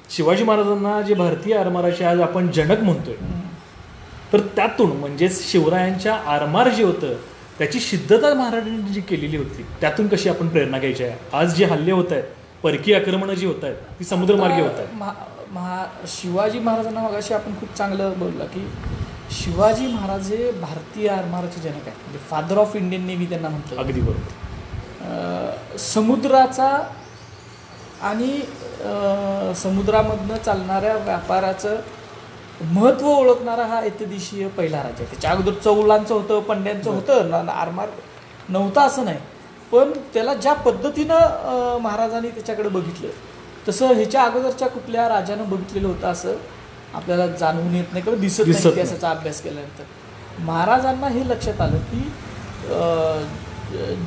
शिवाजी महाराजांना जे भारतीय आरमाराचे आज आपण जनक म्हणतोय, तर त्यातून म्हणजेच शिवरायांच्या आरमार जे होतं त्याची सिद्धता महाराजांनी जी केलेली होती त्यातून कशी आपण प्रेरणा घ्यायची आहे. आज जे हल्ले होत आहेत, परकीय आक्रमणं जी होत आहेत ती समुद्रमार्गे होत आहेत. शिवाजी महाराजांना मगाशी आपण खूप चांगलं बोलला की शिवाजी महाराज हे भारतीय आरमाराचे जनक आहेत, म्हणजे फादर ऑफ इंडियन नेव्ही त्यांना म्हटलं. अगदी बरोबर. समुद्राचा आणि समुद्रामधनं चालणाऱ्या व्यापाराचं महत्त्व ओळखणारा हा एकदेशीय पहिला राज्य. त्याच्या अगोदर चौलांचं होतं, पंड्यांचं होतं, आरमार नव्हता असं नाही, पण त्याला ज्या पद्धतीनं महाराजांनी त्याच्याकडे बघितलं तसं ह्याच्या अगोदरच्या कुठल्या राजानं बघितलेलं होतं असं आपल्याला जाणवून येत नाही किंवा दिसत नाही इतिहासाचा अभ्यास केल्यानंतर. महाराजांना हे लक्षात आलं की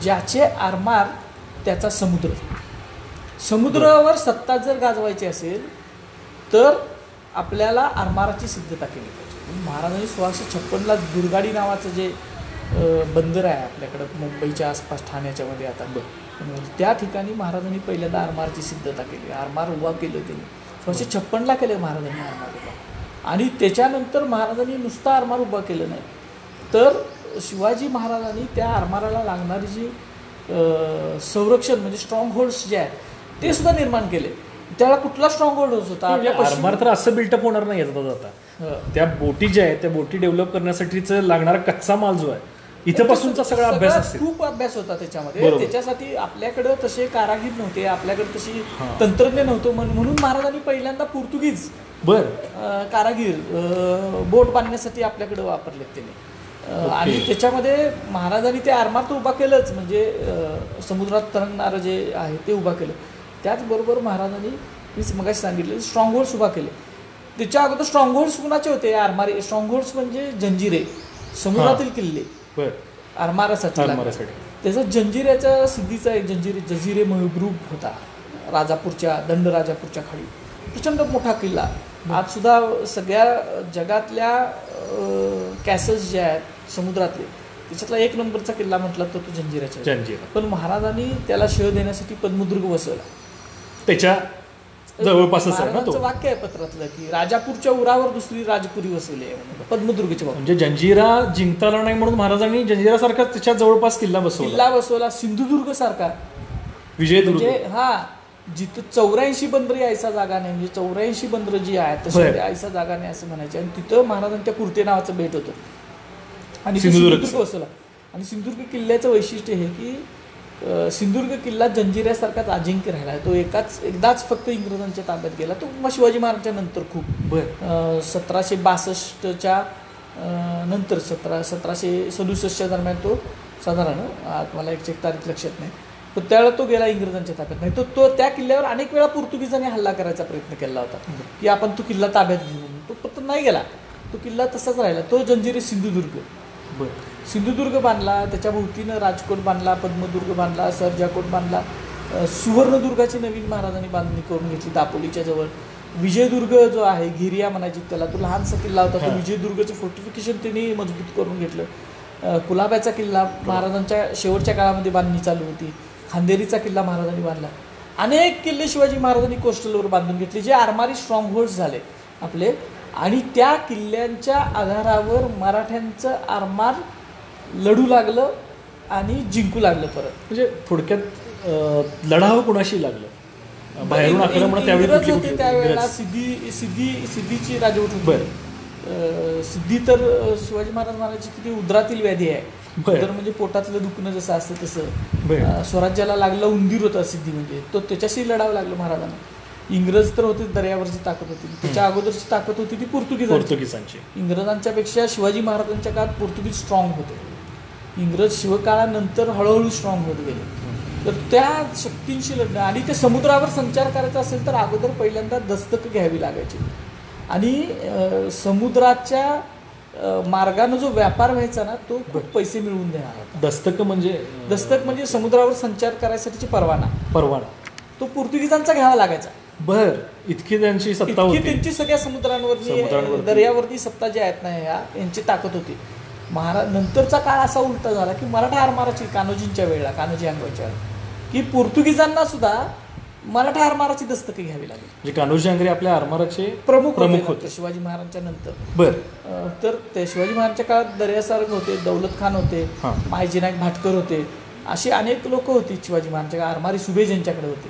ज्याचे आरमार त्याचा समुद्र, समुद्रावर सत्ता जर गाजवायची असेल तर आपल्याला आरमाराची सिद्धता केली पाहिजे. महाराजांनी 1656ला दुर्गाडी नावाचं जे बंदर आहे आपल्याकडं मुंबईच्या आसपास ठाण्याच्या मध्ये आता त्या ठिकाणी महाराजांनी पहिल्यांदा आरमारची सिद्धता केली. आरमार उभा केलं त्यांनी 1656ला केलं महाराजांनी आरमार उभा. आणि त्याच्यानंतर महाराजांनी नुसता आरमार उभा केलं नाही तर शिवाजी महाराजांनी त्या आरमाराला लागणारी जी संरक्षण म्हणजे स्ट्रॉंग होल्ड्स जे आहेत ते सुद्धा निर्माण केले. त्याला कुठला स्ट्रॉंग होल्ड होता आरमार तर असं बिल्टअप होणार नाही आता. त्या बोटी ज्या आहेत त्या बोटी डेव्हलप करण्यासाठीच लागणारा कच्चा माल जो आहे इथपासूनचा सगळा अभ्यास असतो. खूप अभ्यास होता त्याच्यामध्ये. त्याच्यासाठी आपल्याकडे तसे कारागीर नव्हते, आपल्याकडे तशी तंत्रज्ञ नव्हतं, म्हणून महाराजांनी पहिल्यांदा पोर्तुगीज कारागीर बोट बांधण्यासाठी आपल्याकडे वापरलेत त्यांनी. आणि त्याच्यामध्ये महाराजांनी ते आरमार तर उभा केलंच, म्हणजे समुद्रात तरंगणारं जे आहे ते उभा केलं. त्याचबरोबर महाराजांनी मीच मगाशी सांगितले स्ट्रॉंग होल्ड्स उभा केले. त्याच्या अगोदर स्ट्रॉंग होल्ड्स कुणाचे होते? आरमारी स्ट्रॉंग होल्ड्स म्हणजे जंजिरे, समुद्रातील किल्ले आरमारासाठी. त्याचा जंजिऱ्याच्या सिद्धीचा एक जजिरे ग्रुप होता राजापूरच्या दंडराजापूरच्या खाली. प्रचंड मोठा किल्ला. आज सुद्धा सगळ्या जगातल्या कॅसल्स जे आहेत समुद्रातले त्याच्यातला 1 नंबरचा किल्ला म्हटला तर तो जंजिरा. पण महाराजांनी त्याला शह देण्यासाठी पद्मदुर्ग वसवला. त्याच्या जवळपासच आहे ना तो. वाक्य आहे पत्रातलं की राजापूरच्या उरावर दुसरी राजपुरी वसवली आहे पद्मदुर्गच्या. म्हणजे जंजिरा जिंकता आला नाही म्हणून महाराजांनी जंजिरा सारखा त्याच्या जवळपास किल्ला बसवला. सिंधुदुर्ग सारखा, विजयदुर्ग, म्हणजे जिथं 84 बंदर यायचा जागा नाही, म्हणजे 84 बंदर जी आहेत तशी यायचा जागा नाही असं म्हणायचे. आणि तिथं महाराजांनी त्या कुर्ते नावाचं बेट होतं आणि सिंधुदुर्ग वसवला. आणि सिंधुदुर्ग किल्ल्याचं वैशिष्ट्य हे की सिंधुदुर्ग किल्ला जंजिऱ्यासारखाच अजिंक्य राहिला आहे. तो एकदाच फक्त इंग्रजांच्या ताब्यात गेला. तो मग शिवाजी महाराजांच्या नंतर खूप 1762च्या नंतर 1767च्या दरम्यान तो साधारण मला एक तारीख लक्षात नाही, पण त्यावेळेला तो गेला इंग्रजांच्या ताब्यात. नाही तर तो त्या किल्ल्यावर अनेक वेळा पोर्तुगीजांनी हल्ला करायचा प्रयत्न केला होता की आपण तो किल्ला ताब्यात घेऊ म्हणून. तो फक्त नाही गेला, तो किल्ला तसाच राहिला. तो जंजिरे सिंधुदुर्ग बांधला, त्याच्या भोवतीनं राजकोट बांधला, पद्मदुर्ग बांधला, सर्जाकोट बांधला. सुवर्णदुर्गाची नवीन महाराजांनी बांधणी करून घेतली दापोलीच्या जवळ. विजयदुर्ग जो आहे घिरिया म्हणायची त्याला, तो लहानसा किल्ला होता, तो विजयदुर्गचं फोर्टिफिकेशन त्यांनी मजबूत करून घेतलं. कुलाब्याचा किल्ला महाराजांच्या शेवटच्या काळामध्ये बांधणी चालू होती. खांदेरीचा किल्ला महाराजांनी बांधला. अनेक किल्ले शिवाजी महाराजांनी कोस्टलवर बांधून घेतले जे आरमारी स्ट्रॉंग होल्ड्स झाले आपले. आणि त्या किल्ल्यांच्या आधारावर मराठ्यांचं आरमार लढू लागलं आणि जिंकू लागलं परत. म्हणजे थोडक्यात लढावं कुणाशी लागलं, बाहेरून आक्रमण त्यावेळेला सिद्धीची राजवट होती. सिद्धी तर शिवाजी महाराज किती उदरातील व्याधी आहे. उदर म्हणजे पोटातलं दुखणं जसं असतं तसं स्वराज्याला लागलं उंदीर होता सिद्धी, म्हणजे तो त्याच्याशी लढावं लागलं महाराजांना. इंग्रज तर होते, दर्यावरची ताकद होती. त्याच्या अगोदरची ताकद होती ती पोर्तुगीजांची. इंग्रजांच्या पेक्षा शिवाजी महाराजांच्या काळात पोर्तुगीज स्ट्रॉंग होते. इंग्रज शिवकाळानंतर हळूहळू स्ट्रॉंग होत गेले. तर त्या शक्तींशी लढणं आणि ते समुद्रावर संचार करायचा असेल तर अगोदर पहिल्यांदा दस्तक घ्यावी लागायची आणि समुद्राच्या मार्गानं जो व्यापार व्हायचा ना तो खूप पैसे मिळवून देणार होता. दस्तक म्हणजे समुद्रावर संचार करायसाठीची परवाना तो पोर्तुगीजांचा घ्यावा लागायचा. बर, इतकी त्यांची सत्ता होती, त्यांची सगळ्या समुद्रांवरती दर्यावरती सत्ता जी आहेत ना यांची ताकद होती. नंतरचा काळ असा उलटा झाला की मराठा आरमाराची कान्होजींच्या वेळेला, कान्होजी आंग्रेच्या की पोर्तुगीजांना सुद्धा मराठा आरमाराची दस्तके घ्यावी लागली. म्हणजे कान्होजी आंग्रे आपल्या आरमाराचे प्रमुख होते शिवाजी महाराजांच्या नंतर. बर, तर ते शिवाजी महाराजांच्या काळात दर्यासारंग होते, दौलत खान होते, मायजी नाईक भाटकर होते, अशी अनेक लोक होती शिवाजी महाराजांच्या. आरमारी सुभेज यांच्याकडे होते.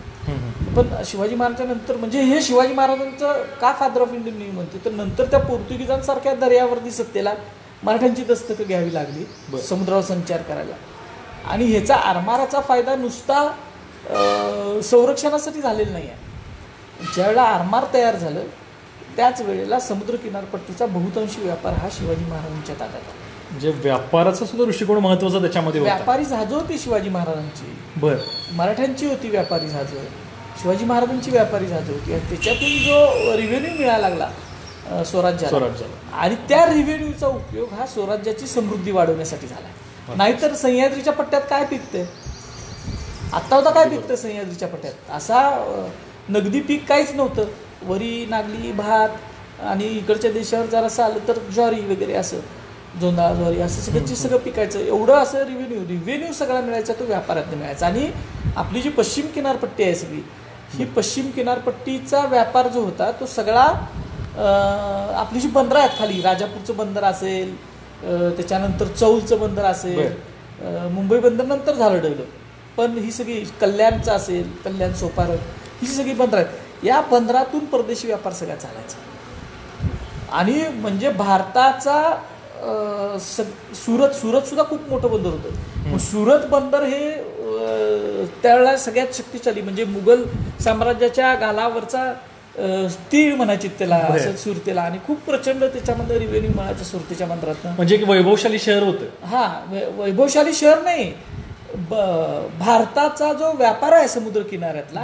पण शिवाजी महाराजांच्या नंतर हे शिवाजी महाराजांचं का फादर ऑफ इंडियन नेव्ही म्हणते तर नंतर त्या पोर्तुगीजांसारख्या दर्यावरती सत्तेला मराठ्यांची दस्तकं घ्यावी लागली समुद्रावर संचार करायला. आणि ह्याचा आरमाराचा फायदा नुसता संरक्षणासाठी झालेलं नाही आहे. ज्यावेळेला आरमार तयार झालं त्याच वेळेला समुद्र किनारपट्टीचा बहुतांशी व्यापार हा शिवाजी महाराजांच्या ताब्यात आला. म्हणजे व्यापाराचा सुद्धा दृष्टिकोन महत्वाचा त्याच्यामध्ये. व्यापारी जहाजं होती शिवाजी महाराजांची, बर, मराठ्यांची होती व्यापारी जहाजं, शिवाजी महाराजांची व्यापारी जहाजं होती. आणि त्याच्यातून जो रिव्हेन्यू मिळायला लागला स्वराज्याला आणि त्या रिव्हेन्यूचा उपयोग हा स्वराज्याची समृद्धी वाढवण्यासाठी झाला. नाहीतर सह्याद्रीच्या पट्ट्यात काय पिकते आत्ता होता, काय पिकतं सह्याद्रीच्या पट्ट्यात? असा नगदी पीक काहीच नव्हतं. वरी, नागली, भात आणि इकडच्या देशावर जरासं आलं तर ज्वारी वगैरे, असं जोंधळा, ज्वारी असं सगळं पिकायचं. एवढं असं रिव्हेन्यू सगळा मिळायचा तो व्यापारातून मिळायचा. आणि आपली जी पश्चिम किनारपट्टी आहे सगळी, ही पश्चिम किनारपट्टीचा व्यापार जो होता तो सगळा आपली जी बंदरं आहेत खाली, राजापूरचं बंदर असेल, त्याच्यानंतर चौलचं बंदर असेल, मुंबई बंदर नंतर झालं डेव्हलप, पण ही सगळी कल्याणचं असेल, कल्याण, सोपार, ही सगळी बंदरं आहेत. या बंदरातून परदेशी व्यापार सगळा चालायचा. आणि म्हणजे भारताचा सुरत सुद्धा खूप मोठं बंदर होतं. सुरत बंदर हे त्यावेळेला सगळ्यात शक्तिशाली, म्हणजे मुघल साम्राज्याच्या गालावरचा तीळ म्हणायची त्याला, असं सुरतेला. आणि खूप प्रचंड त्याच्यामध्ये रिव्हेन्यू मिळायचं सुरतेच्या बंदरातनं. म्हणजे एक वैभवशाली शहर होतं. वैभवशाली शहर नाही, भारताचा जो व्यापार आहे समुद्र किनाऱ्यातला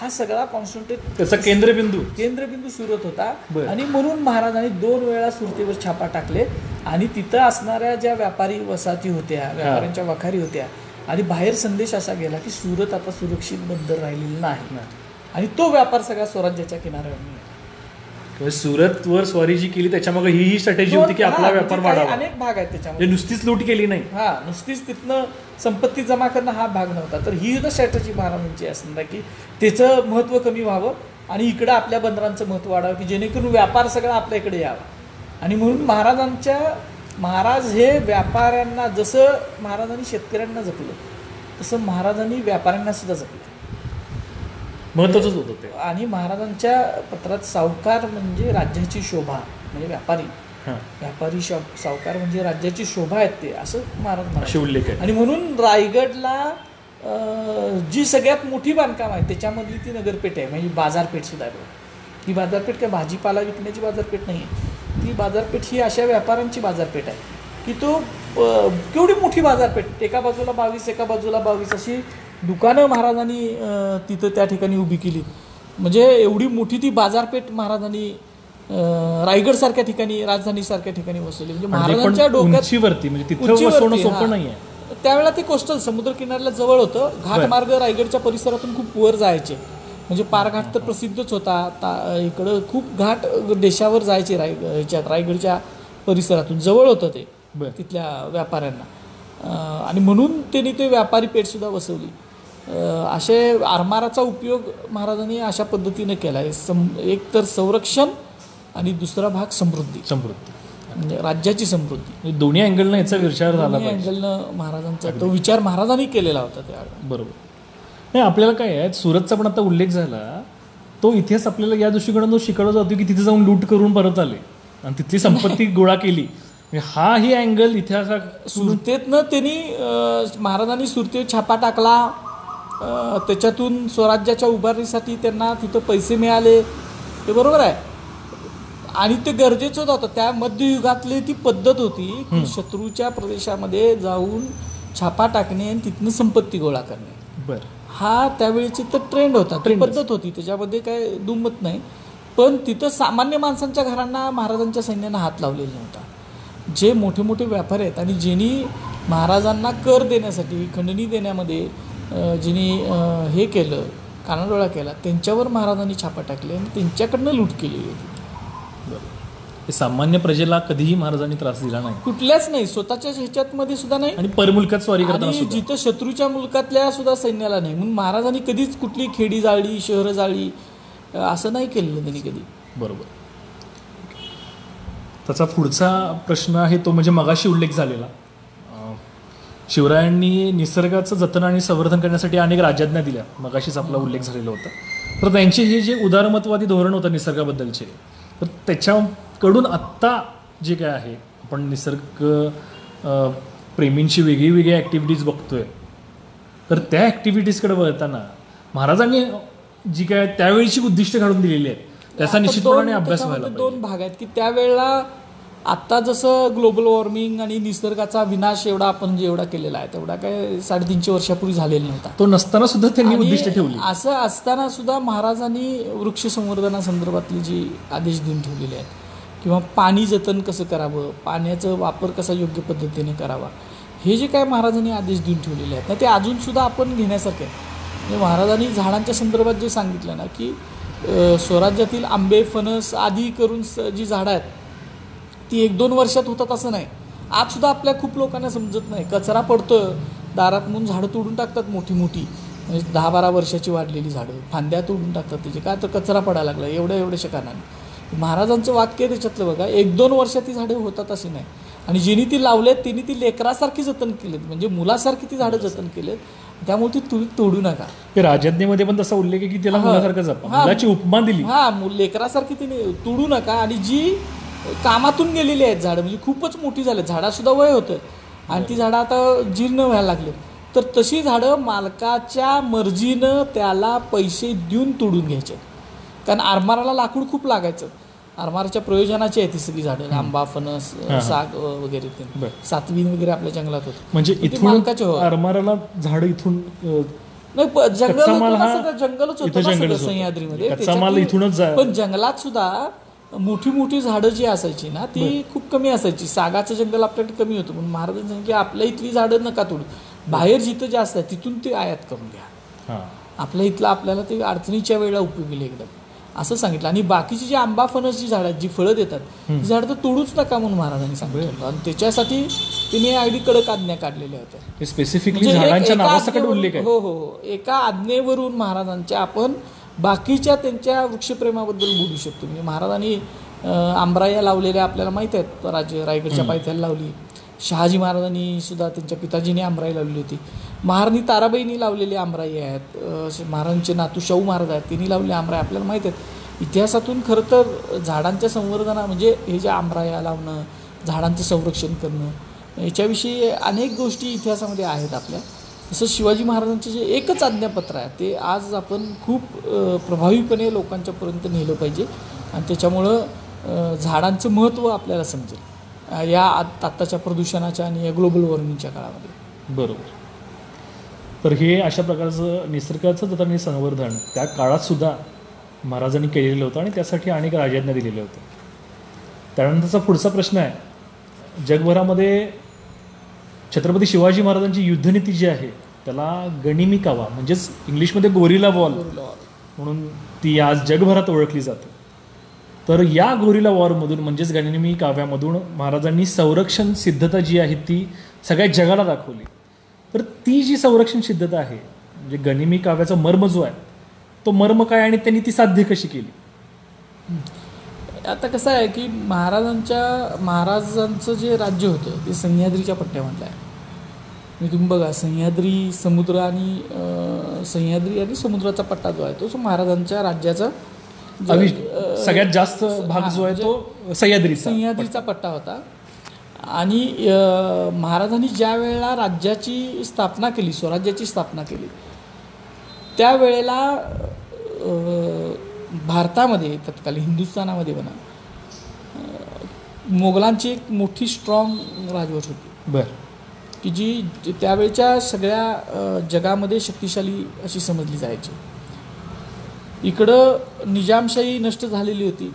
हा सगळा कॉन्सन्ट्रेट, त्याचा केंद्रबिंदू सुरत होता. आणि म्हणून महाराजांनी 2 वेळा सुरतेवर छापा टाकले आणि तिथं असणाऱ्या ज्या व्यापारी वसाहती होत्या, व्यापाऱ्यांच्या वखारी होत्या, आणि बाहेर संदेश असा गेला की सुरत आता सुरक्षित बंदर राहिलेलं नाही. आणि तो व्यापार सगळा स्वराज्याच्या किनाऱ्यावर, सुरतवर स्वारी जी केली त्याच्यामागे ही स्ट्रॅटेजी होती की आपला व्यापार वाढावा. अनेक भाग आहेत त्याच्यामध्ये, नुसतीच लूट केली नाही, नुसतीच तिथनं संपत्ती जमा करणं हा भाग नव्हता. तर ही सुद्धा स्ट्रॅटेजी महाराजांची असणार की त्याचं महत्त्व कमी व्हावं आणि इकडं आपल्या बंदरांचं महत्त्व वाढावं की जेणेकरून व्यापार सगळा आपल्याकडे यावा. आणि म्हणून महाराज हे व्यापाऱ्यांना, जसं महाराजांनी शेतकऱ्यांना जपलं तसं महाराजांनी व्यापाऱ्यांना सुद्धा जपलं. महत्वाचंच होतं ते. आणि महाराजांच्या पत्रात सावकार म्हणजे राज्याची शोभा, म्हणजे व्यापारी सावकार म्हणजे राज्याची शोभा आहेत ते, असं महाराज उल्लेख आहे. आणि म्हणून रायगडला जी सगळ्यात मोठी बांधकाम आहे त्याच्यामधली ती नगरपेठ आहे, म्हणजे बाजारपेठ सुद्धा आहे. ही बाजारपेठ काय भाजीपाला विकण्याची बाजारपेठ नाही आहे, ती बाजारपेठ ही अशा व्यापाऱ्यांची बाजारपेठ आहे की तो केवढी मोठी बाजारपेठ, एका बाजूला 22 एका बाजूला 22 अशी दुकानं महाराजांनी तिथं त्या ठिकाणी उभी केली. म्हणजे एवढी मोठी ती बाजारपेठ महाराजांनी रायगडसारख्या ठिकाणी, राजधानीसारख्या ठिकाणी वसवली. म्हणजे महाराजांच्या डोक्यात सोपं नाहीये. त्यावेळेला ते कोस्टल समुद्र किनाऱ्याला जवळ होतं. घाटमार्ग रायगडच्या परिसरातून खूप वर जायचे, म्हणजे पारघाट तर प्रसिद्धच होता. इकडं खूप घाट देशावर जायचे रायगडच्या परिसरातून, जवळ होतं ते तिथल्या व्यापाऱ्यांना. आणि म्हणून त्यांनी ते व्यापारी पेठ सुद्धा वसवली. असे आरमाराचा उपयोग महाराजांनी अशा पद्धतीने केला आहे. एक तर संरक्षण आणि दुसरा भाग समृद्धी, म्हणजे राज्याची समृद्धी. दोन्ही अँगलनं याचा विचार झाला, दोन्ही अँगलनं महाराजांचा तो विचार महाराजांनी केलेला होता त्यावेळेला. बरोबर. नाही, आपल्याला काय आहे, सुरतचा पण आता उल्लेख झाला, तो इतिहास आपल्याला या दृष्टिकोनातून शिकवला जातो की तिथे जाऊन लूट करून परत आले आणि तिथली संपत्ती गोळा केली. हा ही अँगल इतिहासात सुरतेतनं त्यांनी महाराजांनी सुरतेत छापा टाकला, त्याच्यातून स्वराज्याच्या उभारणीसाठी त्यांना तिथं पैसे मिळाले, ते बरोबर आहे. आणि ते गरजेचंच होतं. त्या मध्ययुगातली ती पद्धत होती की शत्रूच्या प्रदेशामध्ये जाऊन छापा टाकणे आणि तिथनं संपत्ती गोळा करणे. हा त्यावेळीची तर ट्रेंड होता, ती पद्धत होती, त्याच्यामध्ये काय दुमत नाही. पण तिथं सामान्य माणसांच्या घरांना महाराजांच्या सैन्यानं हात लावलेला नव्हता. जे मोठे मोठे व्यापारी आहेत आणि ज्यांनी महाराजांना कर देण्यासाठी, खंडणी देण्यामध्ये ज्यांनी हे केलं, कानाडोळा केला, त्यांच्यावर महाराजांनी छापा टाकले आणि त्यांच्याकडनं लूट केलेली होती. सामान्य प्रजेला कधीही महाराजांनी त्रास दिला नाही, कुठल्याच नाही, स्वतःच्या ह्याच्यातमध्ये सुद्धा नाही, आणि परमुलकात स्वारी करताना आणि जिथं शत्रूच्या मुलकातल्या सुद्धा सैन्याला नाही. म्हणून महाराजांनी कधीच कुठली खेडी जाळली, शहरं जाळली असं नाही केलेलं त्यांनी कधी. बरोबर. त्याचा पुढचा प्रश्न आहे तो म्हणजे मगाशी उल्लेख झालेला, शिवरायांनी निसर्गाचं जतन आणि संवर्धन करण्यासाठी अनेक राजाज्ञा दिल्या, मगाशीच आपला उल्लेख झालेला होता. तर त्यांचे हे जे उदारमतवादी धोरण होतं निसर्गाबद्दलचे, तर त्याच्याकडून आत्ता जे काय आहे, आपण निसर्ग प्रेमींची वेगळी वेगळी ॲक्टिव्हिटीज बघतोय, तर त्या ॲक्टिव्हिटीजकडे बघताना महाराजांनी जी काय त्यावेळीची उद्दिष्ट काढून दिलेली आहेत त्याचा निश्चितपणे अभ्यास व्हायला पाहिजे. दोन भाग आहेत की त्यावेळेला आत्ता जसं ग्लोबल वॉर्मिंग आणि निसर्गाचा विनाश एवढा आपण जेवढा केलेला आहे तेवढा काय 350 वर्षापूर्वी झालेला नव्हता. तो नसताना सुद्धा त्यांनी उद्दिष्ट ठेवली. असं असताना सुद्धा महाराजांनी वृक्ष संवर्धनासंदर्भातली जी आदेश देऊन ठेवलेले आहेत किंवा पाणी जतन कसं करावं, पाण्याचा वापर कसा योग्य पद्धतीने करावा, हे जे काय महाराजांनी आदेश देऊन ठेवलेले आहेत ना, ते अजूनसुद्धा आपण घेण्यासारखे आहे. म्हणजे महाराजांनी झाडांच्या संदर्भात जे सांगितलं ना की स्वराज्यातील आंबे, फणस आदी करून जी झाडं आहेत ती 1-2 वर्षात होतात असं नाही. आजसुद्धा आपल्या खूप लोकांना समजत नाही, कचरा पडतो दारात म्हणून झाडं तोडून टाकतात, मोठी मोठी म्हणजे 10-12 वर्षाची वाढलेली झाडं फांद्या तोडून टाकतात त्याचे, काय तर कचरा पडायला लागला एवढ्याशा कारणाने. महाराजांचं वाक्य त्याच्यातलं बघा, 1-2 वर्षात ती झाडं होतात अशी नाही. आणि जिनी ती लावलेत त्यांनी ती लेकरासारखी जतन केलेत, म्हणजे मुलासारखी ती झाडं जतन केलेत, त्यामुळे ती तुम्ही तोडू नका. ते राजज्ञेमध्ये पण तसा उल्लेख आहे की त्याला मुलासारखं जपा, मुलाची उपमा दिली. लेकरासारखी तिने तोडू नका. आणि जी कामातून गेलेली आहेत झाडं, म्हणजे खूपच मोठी झाली, झाडासुद्धा वय होतं आणि ती झाडं आता जीर्ण व्हायला लागले, तर तशी झाडं मालकाच्या मर्जीनं त्याला पैसे देऊन तोडून घ्यायचे. कारण आरमाराला लाकूड खूप लागायचं, आरमाराच्या प्रयोजनाची आहे ती सगळी झाडं, आंबा, फणस, साग वगैरे, सातवीन वगैरे आपल्या जंगलात होतं. म्हणजे इथून आरमाराला झाड इथून नाही, जंगलच होतं सह्याद्रीमध्ये, पण जंगलात सुद्धा मोठी मोठी झाडं जी असायची ना ती खूप कमी असायची. सागाचं जंगल आपल्याकडे कमी होतं, म्हणून महाराजांनी सांगितलं की आपल्या इथली झाडं नका तोडू, बाहेर जिथं जास्त आहे तिथून ते आयात करून घ्या, आपल्या इथलं आपल्याला ते अडचणीच्या वेळेला उपयोगी एकदम असं सांगितलं. आणि बाकीची जी आंबा, फणस जी झाडं जी फळं देतात ती झाडं तर तोडूच नका म्हणून महाराजांनी सांगितलं. आणि त्याच्यासाठी तिने अगदी कडक आज्ञा काढलेल्या होत्या, स्पेसिफिकली झाडांच्या नावासकट उल्लेख आहे. हो, एका आज्ञेवरून महाराजांच्या आपण बाकीच्या त्यांच्या वृक्षप्रेमाबद्दल बोलू शकतो. म्हणजे महाराजांनी आंबराया लावलेल्या आपल्याला माहीत आहेत, रायगडच्या पायथ्याला लावली. शहाजी महाराजांनी सुद्धा त्यांच्या पिताजीने आंबराई लावली होती. महाराणी ताराबाईंनी लावलेली आंबराई आहेत, महाराजांचे नातू शाहू महाराज आहेत त्यांनी लावलेले आंबराई आपल्याला माहीत आहेत. इतिहासातून खरं तर झाडांच्या संवर्धना म्हणजे हे जे आंबराया लावणं, झाडांचं संरक्षण करणं, याच्याविषयी अनेक गोष्टी इतिहासामध्ये आहेत आपल्या. तसं शिवाजी महाराजांचे जे एकच आज्ञापत्र आहे ते आज आपण खूप प्रभावीपणे लोकांच्यापर्यंत नेलं पाहिजे आणि त्याच्यामुळं झाडांचं महत्त्व आपल्याला समजेल या आत्ताच्या प्रदूषणाच्या आणि या ग्लोबल वॉर्मिंगच्या काळामध्ये. बरोबर. तर हे अशा प्रकारचं निसर्गाचं जतन आणि संवर्धन त्या काळात सुद्धा महाराजांनी केलेलं होतं आणि त्यासाठी अनेक राजाज्ञा दिलेल्या होत्या. त्यानंतरचा पुढचा प्रश्न आहे, जगभरामध्ये छत्रपती शिवाजी महाराजांची युद्धनीती जी आहे त्याला गनिमी कावा म्हणजेच इंग्लिशमध्ये गोरिला वॉर म्हणून ती आज जगभरात ओळखली जाते. तर या गोरिला वॉरमधून म्हणजेच गनिमी काव्यामधून महाराजांनी संरक्षण सिद्धता जी आहे ती सगळ्या जगाला दाखवली. तर ती जी संरक्षण सिद्धता आहे म्हणजे गनिमी काव्याचा मर्म जो आहे तो मर्म काय आणि त्यांनी ती साध्य कशी केली? आता कसं आहे की महाराजांचं जे राज्य होतं ते सह्याद्रीच्या पट्ट्यामधलं आहे. म्हणजे तुम्ही बघा सह्याद्री आणि समुद्राचा पट्टा जो आहे तो महाराजांच्या राज्याचा सगळ्यात जास्त भाग जो आहे तो सह्याद्रीचा पट्टा होता. आणि महाराजांनी ज्या वेळेला राज्याची स्थापना केली, स्वराज्याची स्थापना केली, त्यावेळेला भारतामध्ये तत्कालीन हिंदुस्थानामध्ये म्हणा मोगलांची एक मोठी स्ट्रॉंग राजवट होती. बरं. की जी त्यावेळच्या सगळ्या जगामध्ये शक्तिशाली अशी समजली जायची. इकडं निजामशाही नष्ट झालेली होती,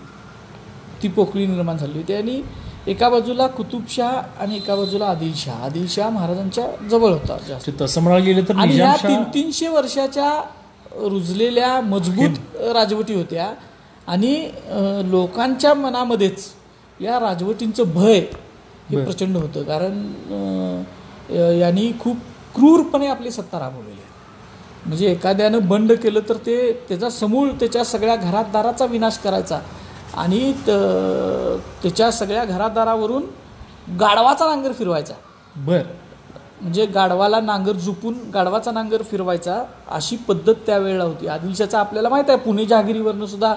ती पोकळी निर्माण झाली होती आणि एका बाजूला कुतुबशाह आणि एका बाजूला आदिलशाह. आदिलशाह महाराजांच्या जवळ होता जास्त. तसं म्हणायला गेलं तर आणि ह्या निजामशाह 300 वर्षाच्या रुजलेल्या मजबूत राजवटी होत्या आणि लोकांच्या मनामध्येच या राजवटींचं भय हे प्रचंड होतं. कारण यांनी खूप क्रूरपणे आपली सत्ता राबवलेली आहे. म्हणजे एखाद्यानं बंड केलं तर त्याचा समूळ त्याच्या सगळ्या घरादाराचा विनाश करायचा आणि त्याच्या सगळ्या घरादारावरून गाढवाचा नांगर फिरवायचा. म्हणजे गाढवाला नांगर झुपून गाढवाचा नांगर फिरवायचा अशी पद्धत त्यावेळेला होती. आदिलशाचा आपल्याला माहीत आहे, पुणे जहागिरीवरनं सुद्धा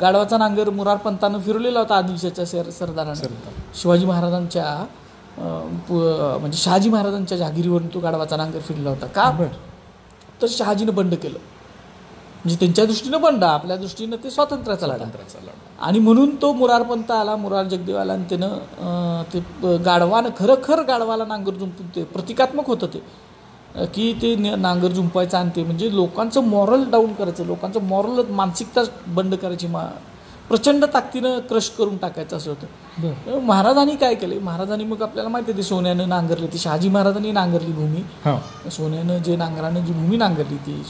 गाढवाचा नांगर मुरारपंतानं फिरवलेला होता आदिलशाच्या सरदारानं. शिवाजी महाराजांच्या म्हणजे शहाजी महाराजांच्या जहागिरीवरून तो गाढवाचा नांगर फिरला होता. का? तर शहाजीनं बंड केलं. म्हणजे त्यांच्या दृष्टीनं बंड, आपल्या दृष्टीनं ते स्वातंत्र्याचा लढा. आणि म्हणून तो मुरारपंत आला, मुरार जगदेव आला आणि त्यानं ते गाढवानं खरं गाढवाला नांगर जुंपून ते प्रतिकात्मक होतं ते की ते नांगर जुंपायचं आणि ते म्हणजे लोकांचं मॉरल डाऊन करायचं, लोकांचं मॉरल मानसिकता बंड करायची, प्रचंड ताकदीनं क्रश करून टाकायचं असं होतं. महाराजांनी काय केलं, महाराजांनी मग आपल्याला माहिती आहे ते सोन्यानं नांगरले, ती शहाजी महाराजांनी नांगरली भूमी. सोन्यानं जे नांगरानं जी भूमी नांगरली ती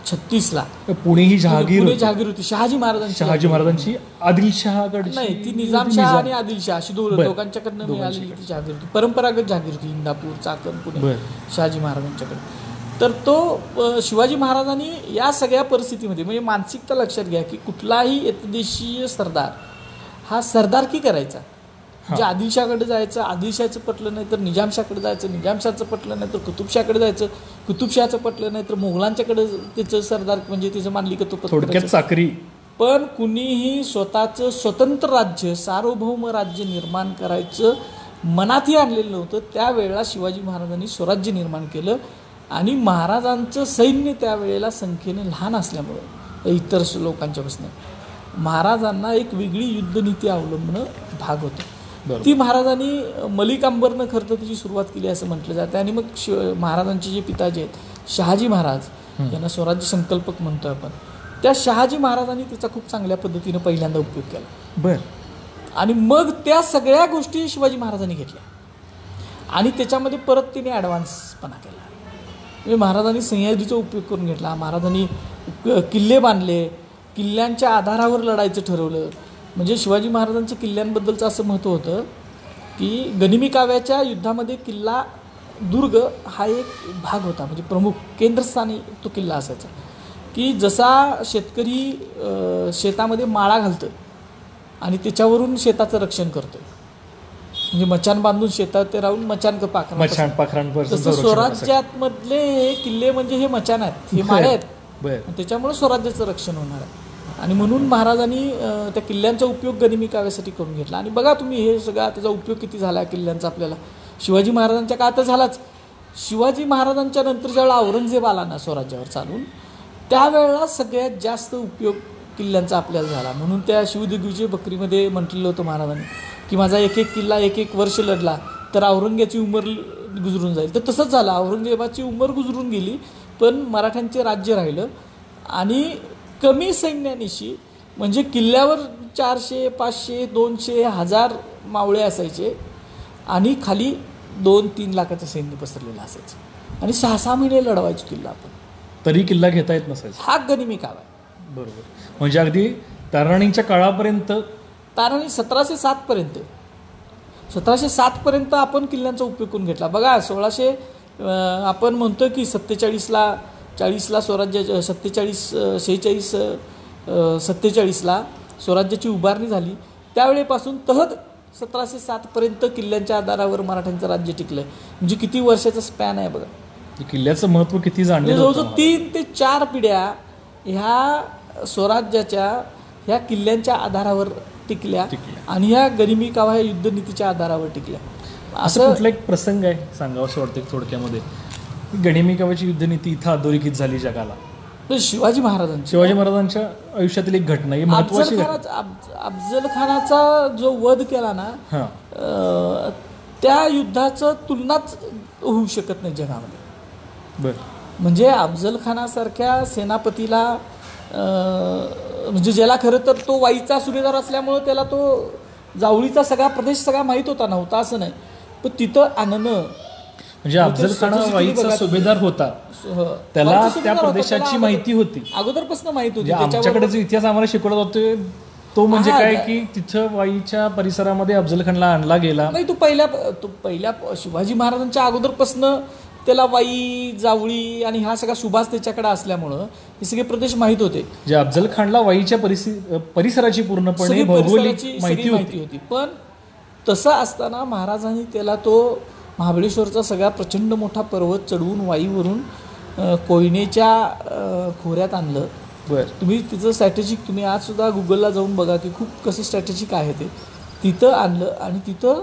36ला पुणे ही जहागीर होती शहाजी महाराजांची. आदिलशहाकडे नाही, ती निजामशाह आणि आदिलशाह अशी दोघांच्याकडनं मिळालेली ती जहागीर होती, परंपरागत जहागीर होती. इंदापूर, चाकण, पुणे शहाजी महाराजांच्याकडे. तर तो शिवाजी महाराजांनी या सगळ्या परिस्थितीमध्ये म्हणजे मानसिकता लक्षात घ्या की कुठलाही एकदेशीय सरदार हा सरदारकी करायचा. म्हणजे आदिलशाहकडे जायचं, आदिलशाहचं पटलं नाही तर निजामशाहकडे जायचं, निजामशाहचं पटलं नाही तर कुतुबशाहकडे जायचं, कुतुबशाहचं पटलं नाही तर मोगलांच्याकडे त्याचं सरदार म्हणजे त्याचं मानलिकत्व थोडक्यात चाकरी. पण कुणीही स्वतःचं स्वतंत्र राज्य, सार्वभौम राज्य निर्माण करायचं मनातही आणलेलं नव्हतं. त्यावेळेला शिवाजी महाराजांनी स्वराज्य निर्माण केलं आणि महाराजांचं सैन्य त्यावेळेला संख्येने लहान असल्यामुळं इतर लोकांच्यापासून महाराजांना एक वेगळी युद्धनीती अवलंबणं भाग होतं. ती महाराजांनी मलिक अंबरनं खरं तर तिची सुरुवात केली असं म्हटलं जातं. आणि मग महाराजांचे जे पिताजी आहेत शहाजी महाराज, यांना स्वराज्य संकल्पक म्हणतो आपण, त्या शहाजी महाराजांनी त्याचा खूप चांगल्या पद्धतीनं पहिल्यांदा उपयोग केला. आणि मग त्या सगळ्या गोष्टी शिवाजी महाराजांनी घेतल्या आणि त्याच्यामध्ये परत तिने ॲडव्हान्सपणा केला. म्हणजे महाराजांनी सह्याद्रीचा उपयोग करून घेतला, महाराजांनी किल्ले बांधले, किल्ल्यांच्या आधारावर लढायचं ठरवलं. म्हणजे शिवाजी महाराजांचं किल्ल्यांबद्दलचं असं महत्त्व होतं की गनिमी काव्याच्या युद्धामध्ये किल्ला दुर्ग हा एक भाग होता, म्हणजे प्रमुख केंद्रस्थानी तो किल्ला असायचा. की जसा शेतकरी शेतामध्ये माळा घालतं आणि त्याच्यावरून शेताचं रक्षण करतो, म्हणजे मचान बांधून शेतात ते राहून मचान पाखरांवर, तसं स्वराज्यातमधले हे किल्ले म्हणजे हे मचान आहेत, हे माळे आहेत, त्याच्यामुळे स्वराज्याचं रक्षण होणार आहे. आणि म्हणून महाराजांनी त्या किल्ल्यांचा उपयोग गनिमी काव्यासाठी करून घेतला. आणि बघा तुम्ही हे सगळा त्याचा उपयोग किती झाला किल्ल्यांचा आपल्याला. शिवाजी महाराजांच्या काळात झालाच. शिवाजी महाराजांच्या नंतर ज्यावेळेला औरंगजेब आला ना स्वराज्यावर चालून, त्यावेळेला सगळ्यात जास्त उपयोग किल्ल्यांचा आपल्याला झाला. म्हणून त्या शिवदिग्विजय बकरीमध्ये म्हटलेलं होतं महाराजांनी की माझा एक एक किल्ला एक एक वर्ष लढला तर औरंगजेबाची उमर गुजरून जाईल. तर तसंच झालं, औरंगजेबाची उमर गुजरून गेली पण मराठ्यांचे राज्य राहिलं. आणि कमी सैन्यानिशी म्हणजे किल्ल्यावर 400, 500, 200, 1000 मावळे असायचे आणि खाली 2-3 लाखाचं सैन्य पसरलेलं असायचं आणि 6-6 महिने लढवायचे किल्ला आपण, तरी किल्ला घेता येत नसायचा. हा गनिमी काव्य आहे. बरोबर. म्हणजे अगदी ताराणीच्या काळापर्यंत, ताराणी 1707 पर्यंत आपण किल्ल्यांचा उपयोग करून घेतला. बघा 1600 आपण म्हणतो की 40ला स्वराज्य 47ला स्वराज्याची उभारणी झाली. त्यावेळेपासून तहत 1707 पर्यंत किल्ल्यांच्या आधारावर मराठ्यांचं राज्य टिकलं. म्हणजे किती वर्षाचा स्पॅन आहे बघा. किल्ल्याचं महत्त्व किती जाणलं. जवळजवळ 3 ते 4 पिढ्या ह्या स्वराज्याच्या ह्या किल्ल्यांच्या आधारावर टिकल्या आणि ह्या गनिमी कावा ह्या युद्धनीतीच्या आधारावर टिकल्या. असं कुठला एक प्रसंग आहे सांगावं असं वाटतं थोडक्यामध्ये. गनिमी काव्याची युद्धनीती इथं अधोरेखित झाली जगाला. शिवाजी महाराजांच्या आयुष्यातील एक घटना ही महत्त्वाची. अफजल खानाचा जो वध केला ना, त्या युद्धाचं तुलनाच होऊ शकत नाही जगामध्ये. बरं. म्हणजे अफजल खानासारख्या सेनापतीला म्हणजे ज्याला खरं तर तो वाईचा सुभेदार असल्यामुळं त्याला तो जावळीचा सगळा प्रदेश सगळा माहीत नव्हता असं नाही, पण तिथं आणणं म्हणजे अफजल खान वाईचा सुभेदार होता, त्याला त्या प्रदेशाची माहिती होती, अगोदरपासून माहित होती. आमच्याकडे जो इतिहास आम्हाला शिकवला जातो तो म्हणजे काय की तिथं वाईच्या परिसरामध्ये अफजल खानला आणला गेला नाही. तो पहिल्या शिवाजी महाराजांच्या अगोदरपासून त्याला वाई जावळी आणि हा सगळा सुभाष त्याच्याकडे असल्यामुळं हे सगळे प्रदेश माहित होते. जे अफजल खानला वाईच्या परिसराची पूर्णपणे भौगोलिक माहिती होती. पण तसं असताना महाराजांनी त्याला तो महाबळेश्वरचा सगळा प्रचंड मोठा पर्वत चढवून वाईवरून कोयनेच्या खोऱ्यात आणलं. तुम्ही तिचं स्ट्रॅटेजिक तुम्ही आज सुद्धा गुगलला जाऊन बघा की खूप कसं स्ट्रॅटेजिक आहे ते. तिथं आणलं आणि तिथं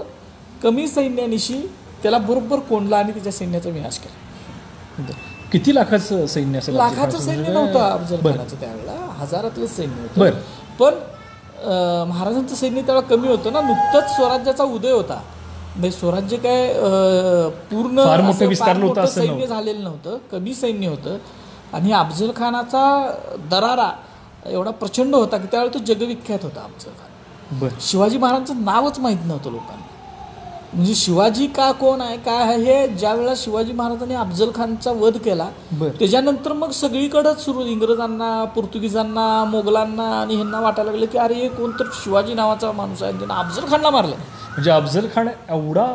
कमी सैन्यानिशी त्याला बरोबर कोंडलं आणि त्याच्या सैन्याचा विनाश केला. किती लाखाचं सैन्य असेल? लाखाचं सैन्य नव्हतं अफजल खानाचं त्यावेळेला, हजारातलं सैन्य होतं. पण महाराजांचं सैन्य त्यावेळेला कमी होतं ना, नुकतंच स्वराज्याचा उदय होता. म्हणजे स्वराज्य काय पूर्ण सैन्य झालेलं नव्हतं, कमी सैन्य होतं. आणि अफजल खानाचा दरारा एवढा प्रचंड होता की त्यावेळेला तो जगविख्यात होता अफजल खान. शिवाजी महाराजांचं नावच माहीत नव्हतं लोकांना. म्हणजे शिवाजी का कोण आहे काय आहे हे ज्या वेळेला शिवाजी महाराजांनी अफजल खानचा वध केला त्याच्यानंतर मग सगळीकडेच सुरू, इंग्रजांना, पोर्तुगीजांना, मोगलांना आणि ह्यांना वाटायला लागलं की अरे कोणतर शिवाजी नावाचा माणूस आहे ज्यानं अफजल खानला मारलं. म्हणजे अफजल खान एवढा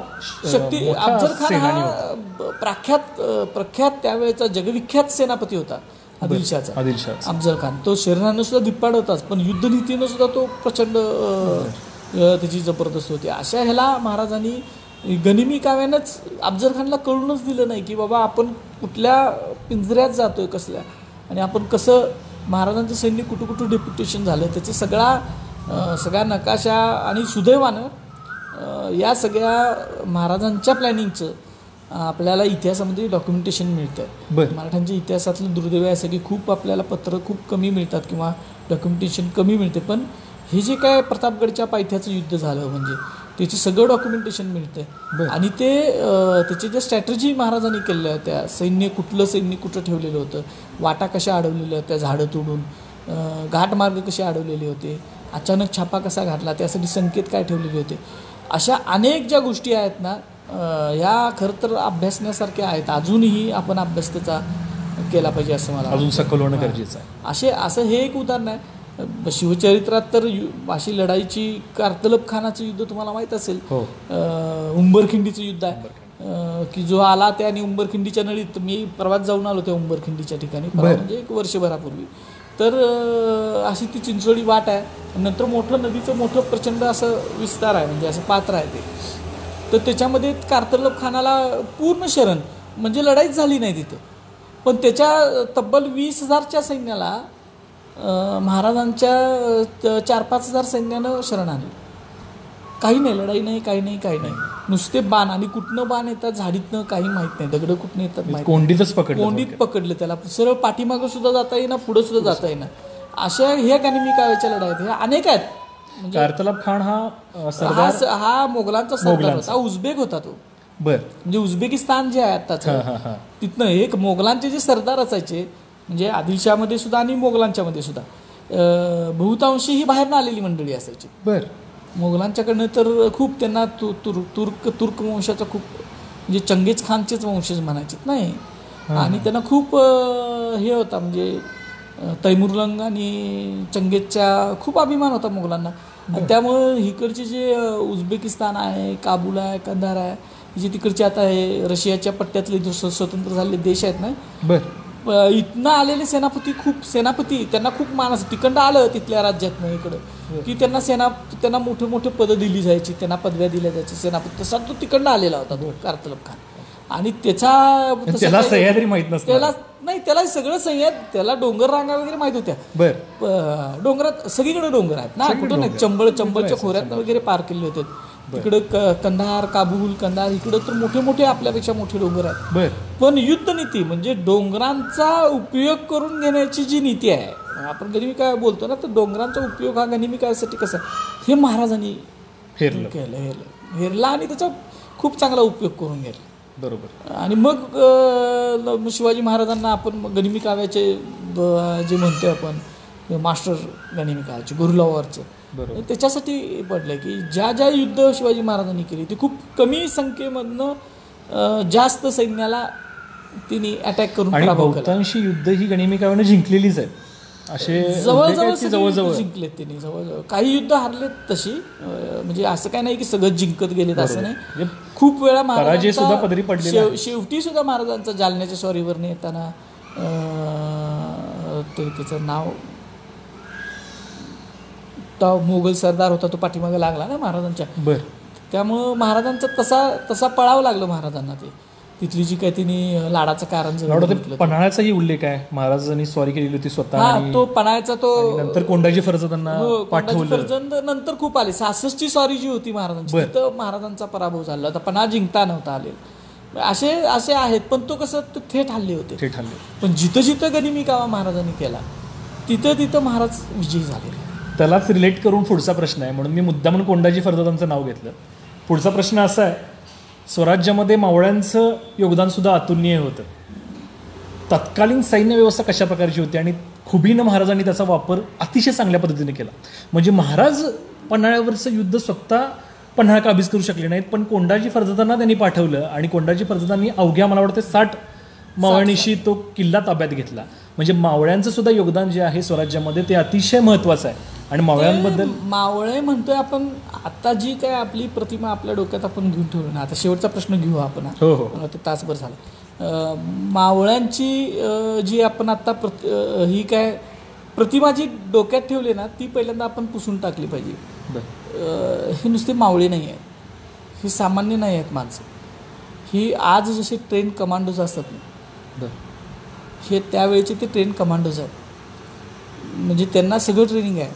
शक्ती, अफजल खान हा प्रख्यात त्यावेळेचा जगविख्यात सेनापती होता आदिलशाचा. अफजल खान तो शरीरानं सुद्धा धिप्पाड होताच, पण युद्धनीतीनं सुद्धा तो प्रचंड त्याची जबरदस्त होती. अशा ह्याला महाराजांनी गनिमी काव्यानंच अफजल खानला कळूनच दिलं नाही की बाबा आपण कुठल्या पिंजऱ्यात जातोय कसल्या, आणि आपण कसं महाराजांचं सैन्य कुठं कुठं डेप्युटेशन झालं त्याचं सगळा नकाशा. आणि सुदैवानं या सगळ्या महाराजांच्या प्लॅनिंगचं आपल्याला इतिहासामध्ये डॉक्युमेंटेशन मिळतं. मराठ्यांच्या इतिहासातलं दुर्दैव आहे असं की खूप आपल्याला पत्र खूप कमी मिळतात किंवा डॉक्युमेंटेशन कमी मिळते. पण हे जे काय प्रतापगडच्या पायथ्याचं युद्ध झालं म्हणजे त्याची सगळं डॉक्युमेंटेशन मिळतं. आणि ते त्याचे जे स्ट्रॅटर्जी महाराजांनी केलेल्या होत्या, कुठलं सैन्य कुठं ठेवलेलं होतं, वाटा कशा अडवलेल्या होत्या झाडं तोडून, घाटमार्ग कसे अडवलेले होते, अचानक छापा कसा घातला, त्यासाठी संकेत काय ठेवलेले होते, अशा अनेक ज्या गोष्टी आहेत ना ह्या खरं तर अभ्यासण्यासारख्या आहेत. अजूनही आपण अभ्यास त्याचा केला पाहिजे असं मला अजून सखोल होणं गरजेचं आहे. असं हे एक उदाहरण आहे. शिवचरित्रात तर अशी लढाईची कारतलब खानाचं युद्ध तुम्हाला माहीत असेल, उंबरखिंडीचं युद्ध आहे की जो आला त्याने उंबरखिंडीच्या नळीत, मी प्रवास जाऊन आलो त्या उंबरखिंडीच्या ठिकाणी म्हणजे 1 वर्षभरापूर्वी. तर अशी ती चिंचोळी वाट आहे, नंतर मोठं नदीचं मोठं प्रचंड असं विस्तार आहे, म्हणजे असं पात्र आहे ते. तर त्याच्यामध्ये कारतलब खानाला पूर्ण शरण म्हणजे लढाईच झाली नाही तिथं, पण त्याच्या तब्बल 20,000च्या सैन्याला महाराजांच्या 4-5 हजार सैन्यानं शरण आणलं. काही नाही, लढाई नाही, काही नाही, नुसते बाण. आणि कुठनं बाण येतात झाडीतनं काही माहीत नाही, दगड कुठनं येतात कोंडीत पकडलं त्याला. सरळ पाठीमागं सुद्धा जाता येईना, पुढं सुद्धा जाता येईना. अशा ह्या गनिमी काव्याच्या लढाई आहेत, ह्या अनेक आहेत. म्हणजे कारतलब खान हा मोगलांचा सरदार होता, उझबेक होता तो. म्हणजे उझबेकिस्तान जे आहे आताचं तिथनं एक मोगलांचे जे सरदार असायचे म्हणजे आदिलशामध्ये सुद्धा आणि मोगलांच्या मध्ये सुद्धा बहुतांशी ही बाहेरनं आलेली मंडळी असायची. मोगलांच्याकडनं तर खूप त्यांना तुर्क वंशाचा खूप म्हणजे चंगेज खानचेच वंशज म्हणायचे नाही. आणि त्यांना खूप हे होता म्हणजे तैमुरलंग आणि चंगेजचा खूप अभिमान होता मोगलांना. त्यामुळं इकडचे जे उझबेकिस्तान आहे, काबूल आहे, कंधार आहे, जे तिकडचे आता हे रशियाच्या पट्ट्यातले स्वतंत्र झालेले देश आहेत ना, इथनं आलेले सेनापती त्यांना खूप मान असं तिकडं आलं तिथल्या राज्यातनं इकडं की त्यांना मोठे मोठे पदं दिली जायची, त्यांना पदव्या दिल्या जायच्या सेनापती. तसा तो तिकडनं आलेला होता तो कारतलब खान. आणि त्याला सह्याद्री माहित नसतं, त्याला सगळं सह्याद, त्याला डोंगर रांगा वगैरे माहित होत्या. डोंगरात सगळीकडे डोंगर आहेत ना, कुठं नाही, चंबळच्या खोऱ्यात वगैरे पार केले होते. तिकडं कंधार, काबूल, कंधार इकडं तर मोठे मोठे आपल्यापेक्षा मोठे डोंगर आहेत. पण युद्धनीती म्हणजे डोंगरांचा उपयोग करून घेण्याची जी नीती आहे, आपण गनिमी काय बोलतो ना, तर डोंगरांचा उपयोग हा गनिमी कायासाठी कसा हे महाराजांनी हेरला. आणि त्याचा खूप चांगला उपयोग करून घेतला. बरोबर. आणि मग शिवाजी महाराजांना आपण गनिमी काव्याचे जे म्हणतोय आपण मास्टर गनिमी काव्याचे गुरुलावरचं, बरोबर, त्याच्यासाठी पडलं की ज्या ज्या युद्ध शिवाजी महाराजांनी केली ती खूप कमी संख्येमधनं जास्त सैन्याला तिने अटॅक करून आणि पराभव केला. बहुतांशी युद्ध ही गनिमी काव्याने जिंकलेलीच आहेत. असे जवळजवळ जिंकलेत त्यांनी, जवळजवळ. काही युद्ध हारलेत तशी, म्हणजे असं काय नाही की सगळं जिंकत गेलेत असं नाही. खूप वेळा पराजय सुद्धा पदरी पडलेला शेवटी सुद्धा महाराजांचा जालन्याच्या स्वारीवरने येताना त्याचं नाव तो मोगल सरदार होता तो पाठीमागे लागला ना महाराजांच्या. बर. त्यामुळं महाराजांचा तसा पळावं लागलं महाराजांना. ते तिथली जी काय तिने लाडाचं कारण पन्हाळ्याचाही उल्लेख आहे, महाराजांनी स्वारी केलेली होती स्वतः. तो पन्हाळ्याचा तो नंतर कोंडाजी फर्जंदांना पाठवलं. नंतर खूप आले. 66ची स्वारी जी होती महाराजांची, तिथं महाराजांचा पराभव झाला होता, पन्हाळा जिंकता नव्हता आलेला. असे आहेत. पण तो कसं थेट हल्ले होते, थेट हल्ले. पण जिथं जिथं गनिमी कावा महाराजांनी केला तिथं तिथं महाराज विजयी झाले. त्यालाच रिलेट करून पुढचा प्रश्न आहे, म्हणून मी मुद्दामून कोंडाजी फर्जंदांचं नाव घेतलं. पुढचा प्रश्न असा आहे, स्वराज्यामध्ये मावळ्यांचं योगदान सुद्धा अतुलनीय होतं. तत्कालीन सैन्य व्यवस्था कशा प्रकारची होती आणि खुबीनं महाराजांनी त्याचा वापर अतिशय चांगल्या पद्धतीने केला. म्हणजे महाराज पन्हाळ्यावरचं युद्ध स्वतः पन्हाळा काबीज करू शकले नाहीत, पण कोंडाजी फर्जंदांना त्यांनी पाठवलं आणि कोंडाजी फर्जंदांनी अवघ्या मला वाटतं 60 मावळ्यांशी तो किल्ला ताब्यात घेतला. म्हणजे मावळ्यांचं सुद्धा योगदान जे आहे स्वराज्यामध्ये ते अतिशय महत्त्वाचं आहे. आणि मावळ्यांबद्दल मावळे म्हणतोय आपण आता जी काय आपली प्रतिमा आपल्या डोक्यात आपण घेऊन ठेवली ना. आता शेवटचा प्रश्न घेऊ आपण. हो, ते तासभर झालं. मावळ्यांची जी आपण आता ही काय प्रतिमा जी डोक्यात ठेवली ना ती पहिल्यांदा आपण पुसून टाकली पाहिजे. ही नुसती मावळे नाही आहेत, ही सामान्य नाही आहेत माणसं. ही आज जसे ट्रेन कमांडोज असतात ना, हे त्यावेळेचे ते ट्रेन कमांडोज आहेत. म्हणजे त्यांना सगळं ट्रेनिंग आहे.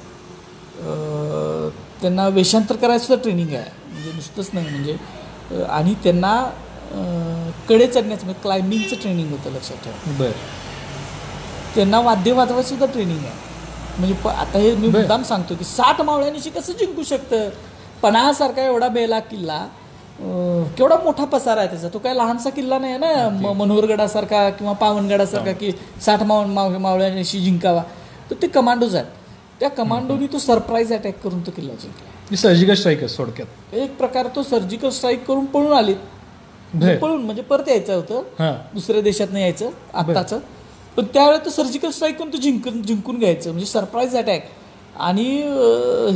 त्यांना वेषांतर करायचं सुद्धा ट्रेनिंग आहे, म्हणजे नुसतंच नाही. म्हणजे आणि त्यांना कडे चढण्याचं म्हणजे क्लाइम्बिंगचं ट्रेनिंग होतं, लक्षात ठेवा. बरं. त्यांना वाद्य वाजवायचं सुद्धा ट्रेनिंग आहे. म्हणजे आता हे मी मुद्दाम सांगतो की 60 मावळ्यांशी कसं जिंकू शकतं. पन्हाळासारखा एवढा बेला किल्ला, केवढा मोठा पसारा आहे त्याचा. तो काय लहानसा किल्ला नाही आहे ना, मनोहरगडासारखा किंवा पावनगडासारखा की 60 मावळ्यांशी जिंकावा. तर ते कमांडोज आहेत. त्या कमांडोनी तो सरप्राईज अटॅक करून तो किल्ला जिंकला. सर्जिकल स्ट्राईक थोडक्यात एक प्रकार. तो सर्जिकल स्ट्राईक करून पळून आले. पळून म्हणजे परत यायचं होतं, दुसऱ्या देशात नाही यायचं आत्ताचं. पण त्यावेळेस तो सर्जिकल स्ट्राईक करून तो जिंकून घ्यायचं, म्हणजे सरप्राईज अटॅक. आणि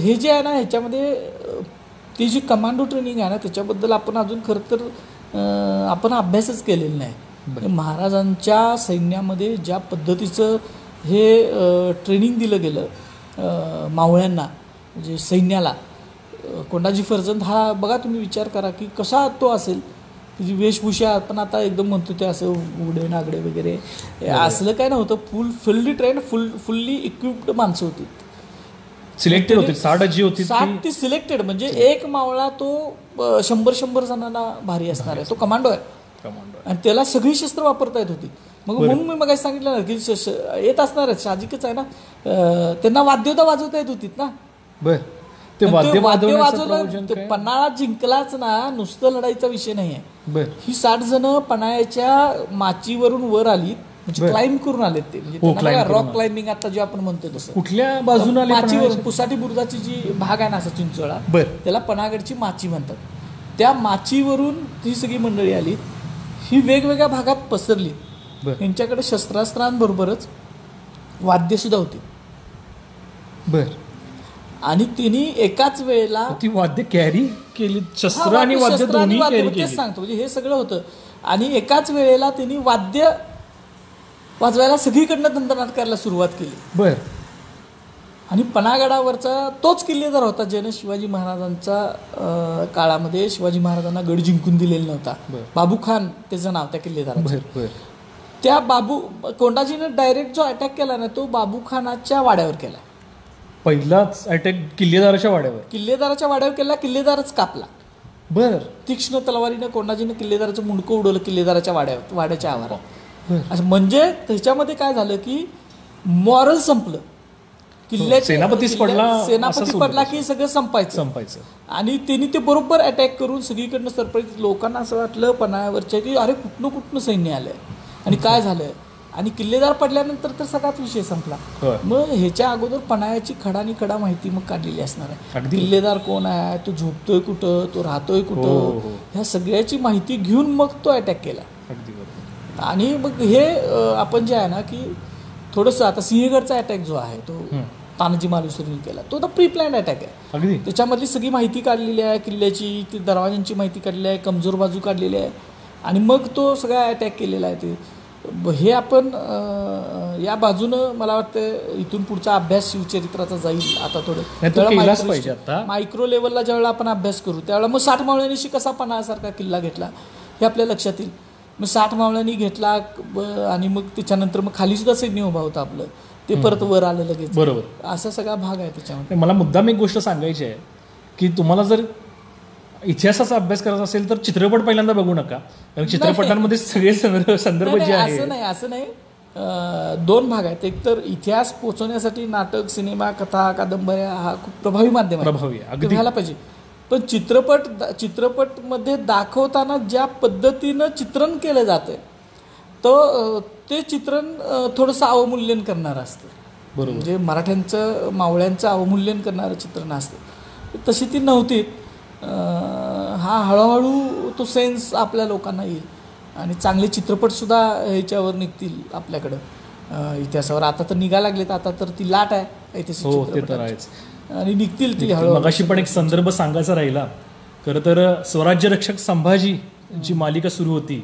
हे जे आहे ना ह्याच्यामध्ये ती जी कमांडो ट्रेनिंग आहे ना त्याच्याबद्दल आपण अजून खरं तर आपण अभ्यासच केलेला नाही. महाराजांच्या सैन्यामध्ये ज्या पद्धतीचं हे ट्रेनिंग दिलं गेलं मावळ्यांना, म्हणजे सैन्याला. कोंडाजी फर्जंद हा बघा तुम्ही विचार करा की कसा तो असेल. त्याची वेशभूषा आपण आता एकदम म्हणतो ते असं उडे नागडे वगैरे असलं काय नव्हतं. फुल्ली ट्रेंड फुल्ली इक्विप्ड माणसं होती, सिलेक्टेड होती. 60 ती सिलेक्टेड. म्हणजे एक मावळा तो 100 जणांना भारी असणार आहे. तो कमांडो आहे आणि त्याला सगळी शस्त्र वापरता येत होती. मग म्हणून मी मग सांगितलं ना की येत असणार आहे, साहजिकच आहे ना. त्यांना वाद्योदा वाजवता येत होती ना. ते वाद्य वाजवलं. पन्हाळा जिंकलाच ना, नुसतं लढाईचा विषय नाही आहे. ही 60 जण पन्हाळ्याच्या माचीवरून वर आली, म्हणजे क्लाइंब करून आलेत ते. म्हणजे रॉक क्लाइंबिंग आता जे आपण म्हणतो तसं. कुठल्या बाजूला माचीवरून पुसाटी बुरुजाची जी भाग आहे ना असा चिंचोळा, त्याला पन्हागडची माची म्हणतात. त्या माचीवरून ती सगळी मंडळी आली. ही वेगवेगळ्या भागात पसरली. यांच्याकडे शस्त्रास्त्रांबरोबरच वाद्य सुद्धा होती. आणि तिने एकाच वेळेला ती वाद्य कॅरी केली, शस्त्र आणि वाद्य दोन्ही कॅरी केली. सांगतो म्हणजे हे सगळं होतं. आणि एकाच वेळेला तिने वाद्य वाजवायला सगळीकडनं दंडनाट करायला सुरुवात केली. आणि पन्हागडावरचा तोच किल्लेदार होता ज्याने शिवाजी महाराजांच्या काळामध्ये शिवाजी महाराजांना गड जिंकून दिलेला नव्हता. बाबू खान त्याचं नाव त्या किल्लेदाराचं. त्या कोंडाजीनं डायरेक्ट जो अटॅक केला ना तो बाबू खानाच्या वाड्यावर केला. पहिलाच अटॅक किल्लेदाराच्या वाड्यावर केला. किल्लेदारच कापला. तीक्ष्ण तलवारीनं कोंडाजीनं किल्लेदाराचं मुंडकं उडवलं किल्लेदाराच्या वाड्याच्या आवारात. म्हणजे त्याच्यामध्ये काय झालं की मॉरल संपलं सेनापतीच पडला, सेनापती पडला की सगळं संपायचं. आणि त्यांनी ते बरोबर अटॅक करून सगळीकडनं सरप्राईज. लोकांना असं वाटलं पन्हाळ्यावरच्या की अरे कुठनं सैन्य आलंय आणि काय झालंय. आणि किल्लेदार पडल्यानंतर तर सगळाच विषय संपला. मग ह्याच्या अगोदर पन्हाळ्याची खडानी खडा माहिती मग काढलेली असणार आहे. किल्लेदार कोण आहे, तो झोपतोय कुठं, तो राहतोय कुठं, ह्या सगळ्याची माहिती घेऊन मग तो अटॅक केला. आणि मग हे आपण जे आहे ना की थोडंसं आता सिंहगडचा अटॅक जो आहे तो तानाजी मालुसरेंनी केला, तो तर प्री प्लॅन अटॅक आहे. त्याच्यामधली सगळी माहिती काढलेली आहे, किल्ल्याची, ती दरवाजांची माहिती काढलेली आहे, कमजोर बाजू काढलेली आहे आणि मग तो सगळा अटॅक केलेला आहे. ते हे आपण या बाजूनं मला वाटतं इथून पुढचा अभ्यास शिवचरित्राचा जाईल. आता थोडं मायक्रो लेवलला ज्यावेळेला आपण अभ्यास करू त्यावेळेला मग 60 मावळ्यांनी कसा पन्हाळ्यासारखा किल्ला घेतला हे आपल्या लक्षात येईल. मग 60 मावळ्यांनी घेतला आणि मग त्याच्यानंतर मग खाली सुद्धा सैन्य उभा होता आपलं, ते परत वर आलं लगेच. बरोबर, असा सगळा भाग आहे त्याच्यामध्ये. मला मुद्दाम एक गोष्ट सांगायची आहे की तुम्हाला जर इतिहासाचा अभ्यास करायचा असेल तर चित्रपट पहिल्यांदा बघू नका, कारण चित्रपटांमध्ये सगळे संदर्भ जे आहे. असं नाही. 2 भाग आहेत. एक तर इतिहास पोचवण्यासाठी नाटक, सिनेमा, कथा, कादंबऱ्या हा खूप प्रभावी माध्यम आहे, घ्यायला पाहिजे. पण चित्रपटमध्ये दाखवताना ज्या पद्धतीनं चित्रण केलं जातं तर ते चित्रण थोडंसं अवमूल्यन करणारं असतं. बरोबर, म्हणजे मराठ्यांचं, मावळ्यांचं अवमूल्यन करणारं चित्रण असतं. तशी ती नव्हती. हा हळूहळू तो सेन्स आपल्या लोकांना येईल आणि चांगले चित्रपटसुद्धा ह्याच्यावर निघतील आपल्याकडं इतिहासावर. आता तर निघायला लागलेत, आता तर ती लाट आहे ऐतिहासिक चित्रपट आणि निघतील ती हळूहळू. मगाशी पण एक संदर्भ सांगायचा राहिला खरं तर, स्वराज्य रक्षक संभाजी जी मालिका सुरू होती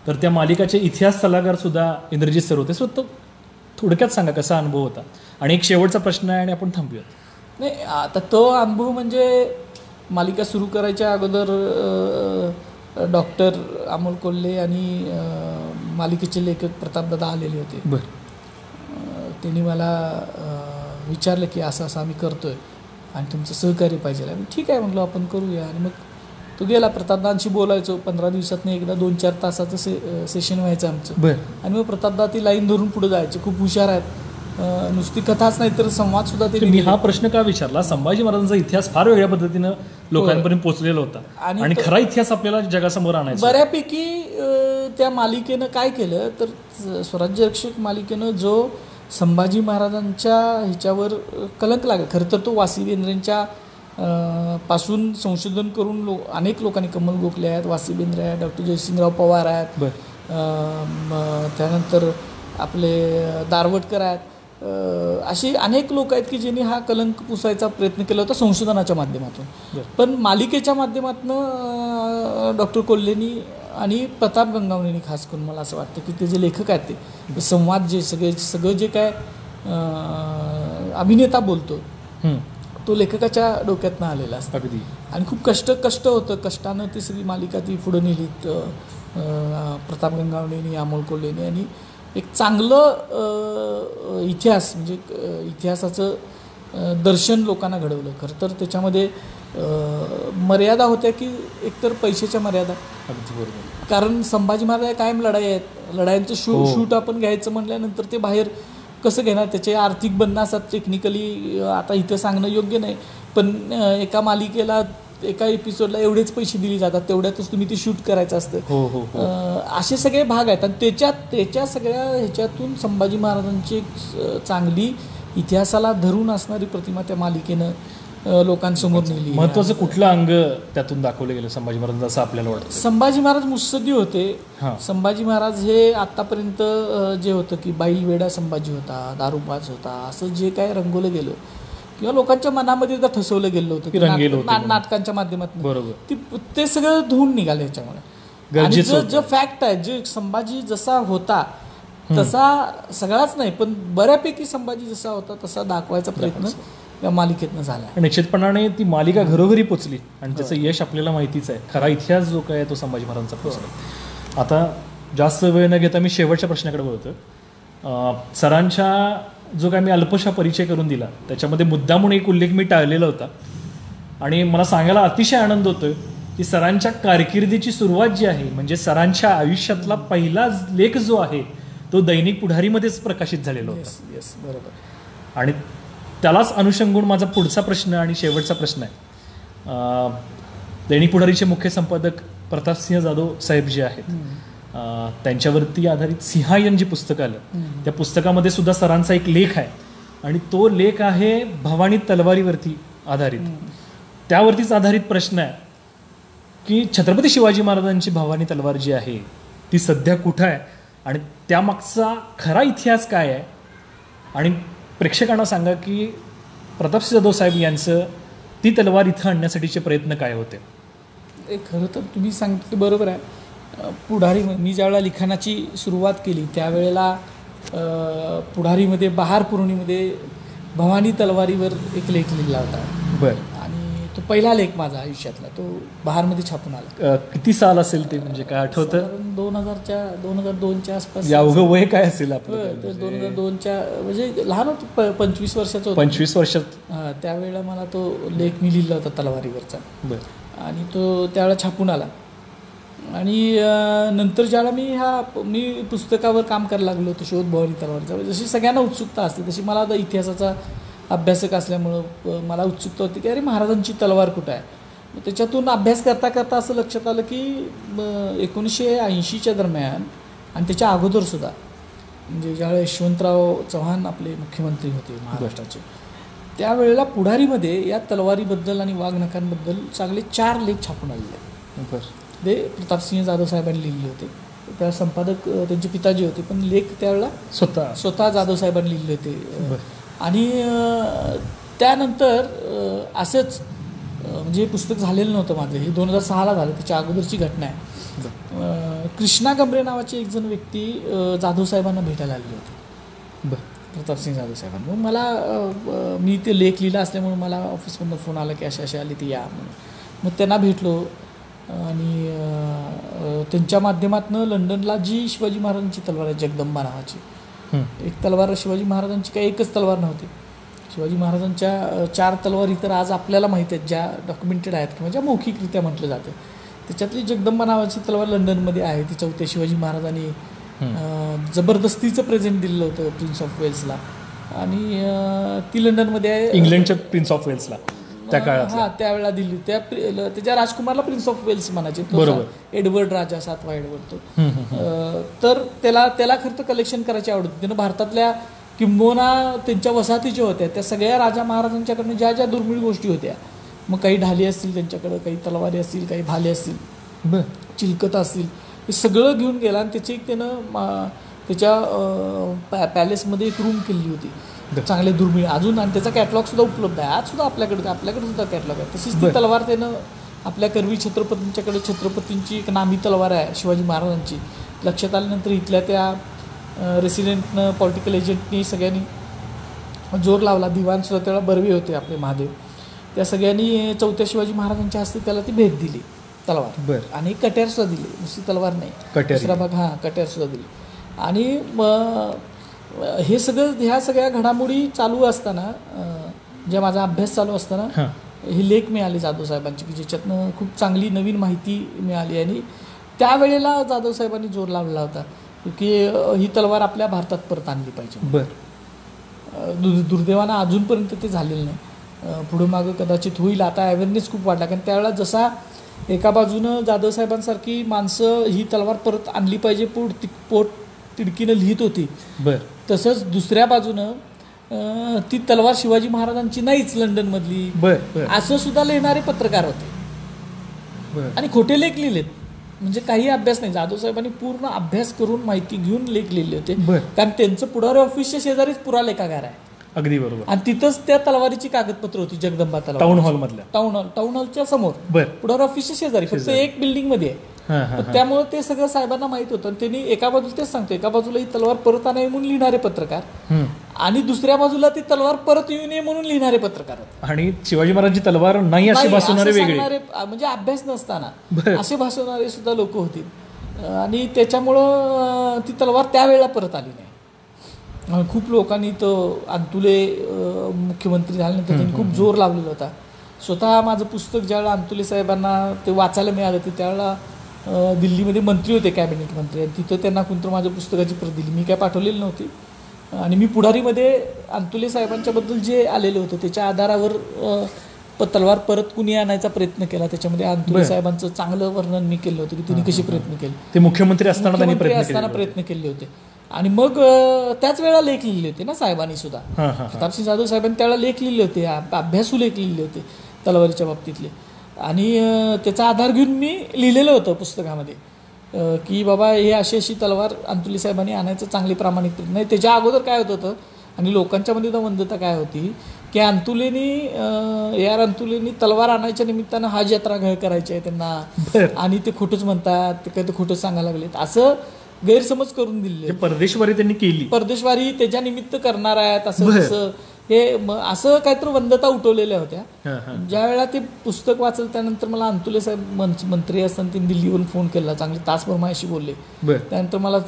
तर त्या मालिकाचे इतिहास सल्लागार सुद्धा इंद्रजित सर होते. सो थोडक्यात सांगा कसा अनुभव होता. आणि एक शेवटचा प्रश्न आहे आणि आपण थांबूयात. नाही, आता तो अनुभव म्हणजे मालिका सुरू करायच्या अगोदर डॉक्टर अमोल कोल्हे आणि मालिकेचे लेखक प्रतापदादा आलेले होते. त्यांनी मला विचारलं की असं असं आम्ही करतोय आणि तुमचं सहकार्य पाहिजे. आणि ठीक आहे म्हटलं, आपण करूया. आणि मग तो गेला, प्रतापदादांशी बोलायचो 15 दिवसातनं एकदा 2-4 तासाचं सेशन व्हायचं आमचं. आणि मग प्रतापदा ती लाईन धरून पुढे जायचे. खूप हुशार आहेत, नुसती कथाच नाही तर संवाद सुद्धा. ते मी हा प्रश्न का विचारला, संभाजी महाराजांचा इतिहास फार वेगळ्या पद्धतीनं लोकांपर्यंत पोहोचलेला होता आणि खरा इतिहास आपल्याला जगासमोर आणायचा. बऱ्यापैकी त्या मालिकेनं काय केलं तर स्वराज्य रक्षक मालिकेनं जो संभाजी महाराजांच्या ह्याच्यावर कलंक लागला. खरं तर तो वासी बेंद्रेंच्या पासून संशोधन करून अनेक लोकांनी, कमल गोखले आहेत, वासी बेंद्रे आहेत, डॉक्टर जयसिंगराव पवार आहेत, त्यानंतर आपले दारवटकर आहेत, अशी अनेक लोक आहेत की ज्यांनी हा कलंक पुसायचा प्रयत्न केला होता संशोधनाच्या माध्यमातून. पण मालिकेच्या माध्यमातून डॉक्टर कोल्हेनी आणि प्रताप गंगावणेंनी खास करून मला असं वाटतं की ते जे लेखक आहेत ते संवाद जे सगळं जे काय अभिनेता बोलतो तो लेखकाच्या डोक्यातनं आलेला असतं. आणि खूप कष्ट होतं, कष्टानं ती सगळी मालिका ती पुढे नेलीत प्रताप गंगावणेंनी, अमोल कोल्हेनी. आणि एक चांगलं इतिहास म्हणजे इतिहासाचं दर्शन लोकांना घडवलं. खरं तर त्याच्यामध्ये मर्यादा होत्या की एकतर पैशाच्या मर्यादा, कारण संभाजी महाराज कायम लढाई आहेत, लढायांचं शूट आपण घ्यायचं म्हटल्यानंतर ते बाहेर कसं घेणार, त्याचे आर्थिक बंधनं असतात. टेक्निकली आता इथं सांगणं योग्य नाही, पण एका मालिकेला एका एपिसोडला एवढेच पैसे दिले जातात, तेवढ्यातच तुम्ही ते शूट करायचं असतं. असे सगळे भाग आहेत. आणि त्याच्या सगळ्या ह्याच्यातून संभाजी महाराजांची एक चांगली इतिहासाला धरून असणारी प्रतिमा त्या मालिकेनं लोकांसमोर नेली. महत्वाचं कुठलं अंग त्यातून दाखवलं गेलं संभाजी महाराजांचं असं आपल्याला वाटतं? संभाजी महाराज मुत्सद्दी होते. संभाजी महाराज हे आतापर्यंत जे होतं की बैलवेडा संभाजी होता, दारूबाज होता, असं जे काय रंगवलं गेलं किंवा लोकांच्या मनामध्ये ठसवलं गेलं होतं नाटकांच्या माध्यमातून, ते सगळं धुवून निघालं याच्यामुळे. आणि जो फॅक्ट आहे, जे संभाजी जसा होता तसा सगळाच नाही पण बऱ्यापैकी संभाजी जसा होता तसा दाखवायचा प्रयत्न या मालिकेतनं झाला. निश्चितपणाने ती मालिका घरोघरी पोचली आणि त्याचं यश आपल्याला माहितीच आहे. खरा इतिहास जो काय तो संभाजी महाराजांचा पोचला. आता जास्त वेळ न घेता मी शेवटच्या प्रश्नाकडे बोलतो. सरांच्या जो काय मी अल्पशा परिचय करून दिला त्याच्यामध्ये मुद्दामून एक उल्लेख मी टाळलेला होता आणि मला सांगायला अतिशय आनंद होतोय की सरांच्या कारकिर्दीची सुरुवात जी आहे म्हणजे सरांच्या आयुष्यातला पहिला लेख जो आहे तो दैनिक पुढारीमध्येच प्रकाशित झालेला होता. बरोबर. आणि त्यालाच अनुषंगून माझा पुढचा प्रश्न आणि शेवटचा प्रश्न आहे. दैनिक पुढारीचे मुख्य संपादक प्रतापसिंह जाधव साहेब जे आहेत, त्यांच्यावरती आधारित सिंहायन जे पुस्तक आलं, त्या पुस्तकामध्ये सुद्धा सरांचा एक लेख आहे आणि तो लेख आहे भवानी तलवारीवरती आधारित. त्यावरतीच आधारित प्रश्न आहे की छत्रपती शिवाजी महाराजांची भवानी तलवार जी आहे ती सध्या कुठं आहे आणि त्यामागचा खरा इतिहास काय आहे, आणि प्रेक्षकांना सांगा की प्रतापसिंह जाधव साहेब यांचं ती तलवार इथं आणण्यासाठीचे प्रयत्न काय होते. खरं तर तुम्ही सांगता ते बरोबर आहे. पुढारी मी ज्यावेळेला लिखाणाची सुरुवात केली त्यावेळेला पुढारीमध्ये बहार पूर्णिमेमध्ये भवानी तलवारीवर एक लेख लिहिला होता. बरं. आणि तो पहिला लेख माझा आयुष्यातला, तो बहारमध्ये छापून आला. किती साल असेल ते, म्हणजे काय आठवतं? 2002च्या आसपास. या अवघं वय काय असेल आपलं? 2002च्या म्हणजे लहान होतो, 25 वर्षाचं होतं. 25 वर्षात. त्यावेळेला मला तो लेख मी लिहिला होता तलवारीवरचा. बरं. आणि तो त्यावेळेला छापून आला. आणि नंतर ज्यावेळेला मी पुस्तकावर काम करायला लागलो होतो, शोध भवानी तलवारीचा. जशी सगळ्यांना उत्सुकता असते तशी मला आता इतिहासाचा अभ्यासक असल्यामुळं मला उत्सुकता होती की अरे महाराजांची तलवार कुठं आहे. मग त्याच्यातून अभ्यास करता करता असं लक्षात आलं की 1980च्या दरम्यान आणि त्याच्या अगोदरसुद्धा, म्हणजे ज्यावेळेस यशवंतराव चव्हाण आपले मुख्यमंत्री होते महाराष्ट्राचे, त्यावेळेला पुढारीमध्ये या तलवारीबद्दल आणि वाघनखांबद्दल चांगले 4 लेख छापून आलेले. ते प्रतापसिंह जाधव साहेबांनी लिहिले होते. त्या संपादक त्यांचे पिताजी होते, पण लेख त्यावेळेला स्वतः जाधव साहेबांनी लिहिले होते. आणि त्यानंतर असंच म्हणजे हे पुस्तक झालेलं नव्हतं माझं, हे 2006ला झालं, त्याच्या अगोदरची घटना आहे. कृष्णा गंभरे नावाची एक जण व्यक्ती जाधव साहेबांना भेटायला आलेली होती, प्रतापसिंह जाधव साहेबांना. मग मला मी ते लेख लिहिला असल्यामुळे मला ऑफिसमधून फोन आला की असे आली ती या म्हणून. मग त्यांना भेटलो आणि त्यांच्या माध्यमातून लंडनला जी शिवाजी महाराजांची तलवार आहे जगदंबा नावाची, एक तलवार शिवाजी महाराजांची काही एकच तलवार नव्हती. शिवाजी महाराजांच्या 4 तलवारी तर आज आपल्याला माहीत आहेत, ज्या डॉक्युमेंटेड आहेत किंवा ज्या मौखिकरित्या म्हटलं जातं. त्याच्यातली जगदंबा नावाची तलवार लंडनमध्ये आहे. ती 4थ्या शिवाजी महाराजांनी जबरदस्तीचं प्रेझेंट दिलेलं होतं प्रिन्स ऑफ वेल्सला, आणि ती लंडनमध्ये आहे, इंग्लंडच्या प्रिन्स ऑफ वेल्सला त्या काळात. त्यावेळेला दिली. त्याच्या राजकुमारला प्रिन्स ऑफ वेल्स म्हणायचे, एडवर्ड राजा, 7वा एडवर्ड तो. तर त्याला खरं तर कलेक्शन करायची आवडत होती. त्यानं भारतातल्या किंबोना त्यांच्या वसाहती ज्या होत्या त्या सगळ्या राजा महाराजांच्याकडनं ज्या ज्या दुर्मिळ गोष्टी होत्या, मग काही ढाली असतील त्यांच्याकडं, काही तलवारी असतील, काही भाले असतील, चिलकत असतील, हे सगळं घेऊन गेला. आणि त्याची एक त्यानं त्याच्या पॅलेसमध्ये एक रूम केली होती चांगले दुर्मिळ अजून, आणि त्याचा कॅटलॉग सुद्धा उपलब्ध आहे आज सुद्धा आपल्याकडे सुद्धा कॅटलॉग आहे. तशीच ती तलवार त्यानं आपल्या करवी छत्रपतींच्याकडे, छत्रपतींची एक नामी तलवार आहे शिवाजी महाराजांची. लक्षात आल्यानंतर इथल्या त्या रेसिडेंटनं, पॉलिटिकल एजंटनी सगळ्यांनी जोर लावला. दिवाणसुद्धा त्याला बर्वे होते आपले महादेव, त्या सगळ्यांनी 4थ्या शिवाजी महाराजांच्या हस्ते त्याला ती भेट दिली तलवार. आणि कट्यारसुद्धा दिली, नुसती तलवार नाही, दुसरा भाग कट्यारसुद्धा दिली. आणि हे सगळं, ह्या सगळ्या घडामोडी चालू असताना, ज्या माझा अभ्यास चालू असताना हे लेख मिळाले जाधव साहेबांचे की ज्याच्यातनं खूप चांगली नवीन माहिती मिळाली. आणि त्यावेळेला जाधव साहेबांनी जोर लावला होता की ही तलवार आपल्या भारतात परत आणली पाहिजे. दुर्दैवानं अजूनपर्यंत ते झालेलं नाही. पुढं मागं कदाचित होईल. आता अवेअरनेस खूप वाढला, कारण त्यावेळेला जसा एका बाजूनं जाधव साहेबांसारखी माणसं ही तलवार परत आणली पाहिजे पोट तिडकीनं लिहित होती, तसंच दुसऱ्या बाजूनं ती तलवार शिवाजी महाराजांची नाहीच लंडनमधली, असं सुद्धा लिहिणारे पत्रकार होते आणि खोटे लेख लिहिलेत. म्हणजे काही अभ्यास नाही. जाधव साहेबांनी पूर्ण अभ्यास करून माहिती घेऊन लेख लिहिले होते, कारण त्यांचं पुढारी ऑफिसच्या शेजारीच पुरा लेखागार आहे. अगदी बरोबर. आणि तिथंच त्या तलवारीची कागदपत्र होती जगदंबा तलवार, टाउन हॉल मधल्या, टाउन हॉलच्या समोर, पुढारी ऑफिसच्या शेजारी, फक्त एक बिल्डिंग मध्ये आहे. त्यामुळे ते सगळं साहेबांना माहित होतं. आणि त्यांनी एका बाजूला तेच सांगतो, एका बाजूला ही तलवार परत आणावी म्हणून लिहिणारे पत्रकार, आणि दुसऱ्या बाजूला ती तलवार परत येऊ नये म्हणून लिहिणारे पत्रकार, आणि शिवाजी महाराजांची तलवार नाही असे भासवणारे वेगळे, म्हणजे अभ्यास नसताना असे भासवणारे सुद्धा लोक होते. आणि त्याच्यामुळं ती तलवार त्यावेळेला परत आली नाही. खूप लोकांनी तो अंतुले मुख्यमंत्री झाल्यानंतर त्यांनी खूप जोर लावलेला होता. स्वतः माझं पुस्तक ज्यावेळेला अंतुले साहेबांना ते वाचायला मिळालं ते त्यावेळेला दिल्लीमध्ये मंत्री होते, कॅबिनेट मंत्री, आणि तिथं त्यांना कोणतं माझ्या पुस्तकाची प्रत दिली. मी काय पाठवलेली नव्हती, आणि मी पुढारीमध्ये अंतुले साहेबांच्याबद्दल जे आलेलं होतं त्याच्या आधारावर तलवार परत कुणी आणायचा प्रयत्न केला. त्याच्यामध्ये अंतुले साहेबांचं चांगलं वर्णन मी केलं होतं की त्यांनी कसे प्रयत्न केले. ते मुख्यमंत्री असताना प्रयत्न केले होते. आणि मग त्याच वेळा लेख लिहिले होते ना साहेबांनी सुद्धा. प्रतापसिंह जाधव साहेबांनी त्यावेळेला लेख लिहिले होते, अभ्यासू लेख लिहिले होते तलवारीच्या बाबतीतले. आणि त्याचा आधार घेऊन मी लिहिलेलं होतं पुस्तकामध्ये की बाबा हे अशी अशी तलवार अंतुले साहेबांनी आणायचं चांगली प्रामाणिक नाही. त्याच्या अगोदर काय होत होतं आणि लोकांच्या मध्ये वंदता काय होती की अंतुलेनी तलवार आणायच्या निमित्तानं हा यात्रा करायची आहे त्यांना आणि ते खोटंच म्हणतात, ते काही ते खोटंच सांगायला लागलेत असं गैरसमज करून दिले. परदेशवारी त्यांनी केली, परदेशवारी त्याच्या निमित्त करणार आहेत असं हे असं काहीतरी वंदता उठवलेल्या होत्या. ज्या वेळेला ते पुस्तक वाचलं त्यानंतर मला अंतुले साहेब मंत्री असताना त्यांनी दिल्लीवरून फोन केला, चांगले तासभर माझ्याशी बोलले. त्यानंतर मला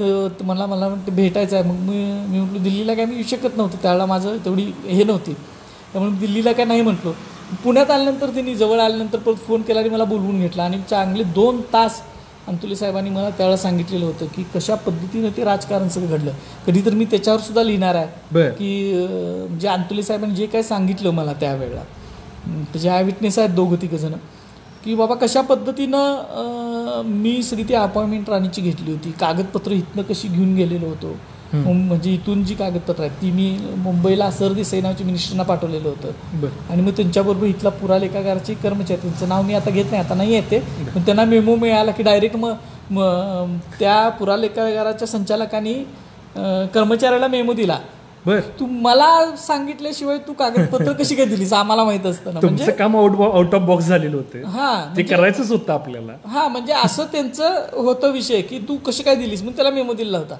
भेटायचं आहे. मग मी म्हटलं दिल्लीला काय मी येऊ शकत नव्हतं, त्यावेळेला माझं तेवढी हे नव्हती, त्यामुळे दिल्लीला काय नाही म्हटलो. पुण्यात आल्यानंतर त्यांनी जवळ आल्यानंतर परत फोन केला आणि मला बोलवून घेतला आणि चांगले 2 तास अंतुले साहेबांनी मला त्यावेळेला सांगितलेलं होतं की कशा पद्धतीनं ते राजकारण सगळं घडलं. कधी तर मी त्याच्यावर सुद्धा लिहिणार आहे की म्हणजे अंतुले साहेबांनी जे काय सांगितलं मला त्यावेळेला, त्याचे आय विटनेस आहेत 2-3 जण, की बाबा कशा पद्धतीनं मी सगळी ती अपॉइंटमेंट राणीची घेतली होती, कागदपत्र इथनं कशी घेऊन गेलेलो होतो. म्हणजे इथून जी कागदपत्र आहेत ती मी मुंबईला सरदेसाई नावाच्या मिनिस्टरना पाठवलेलं होतं. आणि मग त्यांच्याबरोबर इथला पुरालेखागाराचे कर्मचारी, त्यांचं नाव मी आता घेत नाही, आता नाही येते, पण त्यांना मेमो मिळाला की डायरेक्ट मग त्या पुरालेखागाराच्या संचालकांनी कर्मचाऱ्याला मेमो दिला, तू मला सांगितल्याशिवाय तू कागदपत्र कशी काय दिलीस, आम्हाला माहित असतं ना. म्हणजे काम आउट ऑफ बॉक्स झालेलं होतं, ते करायचंच होतं आपल्याला. म्हणजे असं त्यांचं होतं विषय की तू कशी काय दिलीस, मग त्याला मेमो दिला होता.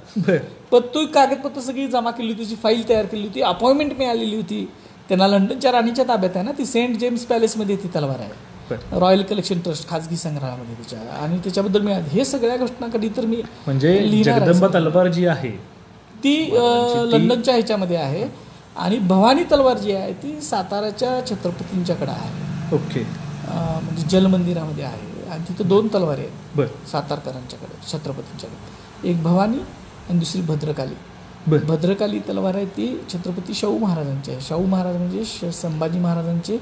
पण तू कागदपत्र सगळी जमा केली होती, फाईल तयार केली होती, अपॉइंटमेंट मिळालेली होती. त्यांना लंडनच्या राणीच्या ताब्यात आहे ना, ती सेंट जेम्स पॅलेसमध्ये ती तलवार आहे, रॉयल कलेक्शन ट्रस्ट खाजगी संग्रहालयामध्ये त्याच्या, आणि त्याच्याबद्दल मी हे सगळ्या घटना कधी तर मी म्हणजे जगदंबा तलवार जी आहे ती लंडनच्या ह्याच्यामध्ये आहे आणि भवानी तलवार जी आहे ती साताराच्या छत्रपतींच्याकडे आहे. ओके. म्हणजे जलमंदिरामध्ये आहे आणि तिथं 2 तलवारी आहेत सातारकरांच्याकडे, छत्रपतींच्याकडे, एक भवानी आणि दुसरी भद्रकाली. भद्रकाली तलवार आहे ती छत्रपती शाहू महाराजांची आहे. शाहू महाराज म्हणजे संभाजी महाराजांचे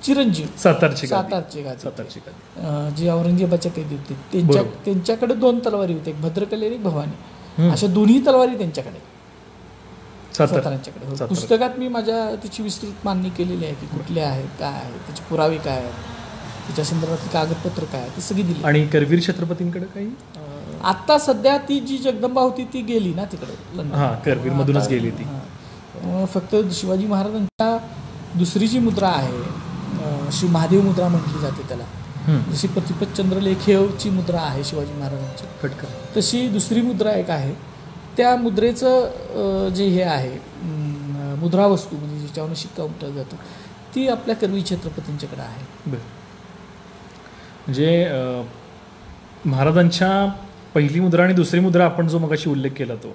चिरंजीव, सातारचे जे औरंगजेबाच्या कैदी होते त्यांच्याकडे 2 तलवारी होत्या, एक भद्रकाली आणि एक भवानी. अशा दोन्ही तलवारी त्यांच्याकडे सातारांच्याकडे. पुस्तकात मी त्याची विस्तृत मांडणी केलेली आहे की कुठल्या आहेत, काय आहेत, त्याचे पुरावे काय आहेत, त्याच्या संदर्भातली कागदपत्र काय आहेत, ती सगळी दिली. आणि करवीर छत्रपतींकडे काही आता सध्या ती जी जगदंबा होती ती गेली ना तिकडे, करवीर मधूनच गेली ती. फक्त शिवाजी महाराजांच्या दुसरी जी मुद्रा आहे, श्री महादेव मुद्रा म्हटली जाते त्याला, जशी प्रतिपतचंद्र लेखेची मुद्रा आहे शिवाजी महाराजांची, तशी दुसरी मुद्रा एक आहे. त्या मुद्रेचं जे हे आहे मुद्रा वस्तू म्हणजे ज्याच्यावर शिक्का उमटलं जातं ती आपल्या करवी छत्रपतींच्याकडे आहे. म्हणजे महाराजांच्या पहिली मुद्रा आणि दुसरी मुद्रा आपण जो मगाशी उल्लेख केला तो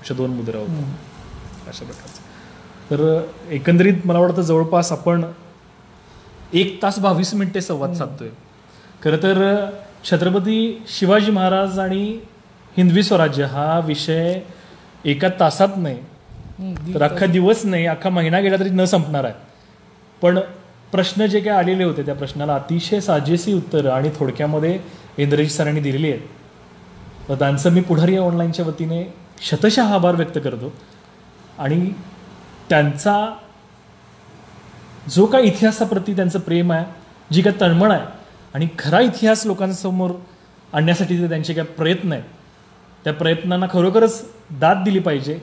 अशा 2 मुद्रा होत्या अशा प्रकारचं. तर एकंदरीत मला वाटतं जवळपास आपण 1 तास 22 मिनिटे संवाद साधतोय. खरं तर छत्रपती शिवाजी महाराज आणि हिंदवी स्वराज्य हा विषय 1 तासात नाही तर अख्खा दिवस नाही, अख्खा महिना गेला तरी न संपणार आहे. पण प्रश्न जे काही आलेले होते त्या प्रश्नाला अतिशय साजेशी उत्तरं आणि थोडक्यामध्ये इंद्रजित सरांनी दिलेली आहेत. तर त्यांचं मी पुढारी ऑनलाईनच्या वतीने शतशः आभार व्यक्त करतो. आणि त्यांचा जो काय इतिहासाप्रती त्यांचं प्रेम आहे, जी काय तळमळ आहे आणि खरा इतिहास लोकांसमोर आणण्यासाठी जे त्यांचे काय प्रयत्न आहेत, त्या प्रयत्नांना खरोखरच दाद दिली पाहिजे.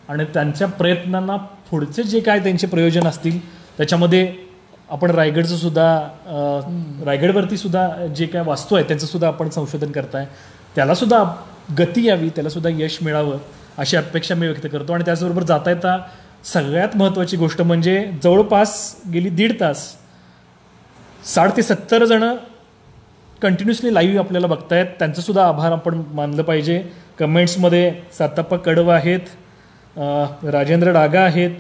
आणि त्यांच्या प्रयत्नांना पुढचे जे काय त्यांचे प्रयोजन असतील त्याच्यामध्ये आपण रायगडचं सुद्धा रायगडवरती सुद्धा जे काय वास्तू आहे त्यांचं सुद्धा आपण संशोधन करताय, त्यालासुद्धा गती यावी, त्यालासुद्धा यश मिळावं अशी अपेक्षा मी व्यक्त करतो. आणि त्याचबरोबर जाता येता सगळ्यात महत्त्वाची गोष्ट म्हणजे जवळपास गेली 1.5 तास 60 ते 70 जण कंटिन्युअसली लाईव्ह आपल्याला बघतायत, त्यांचंसुद्धा आभार आपण मानलं पाहिजे. कमेंट्समध्ये साताप्पा कडव आहेत, राजेंद्र डागा आहेत,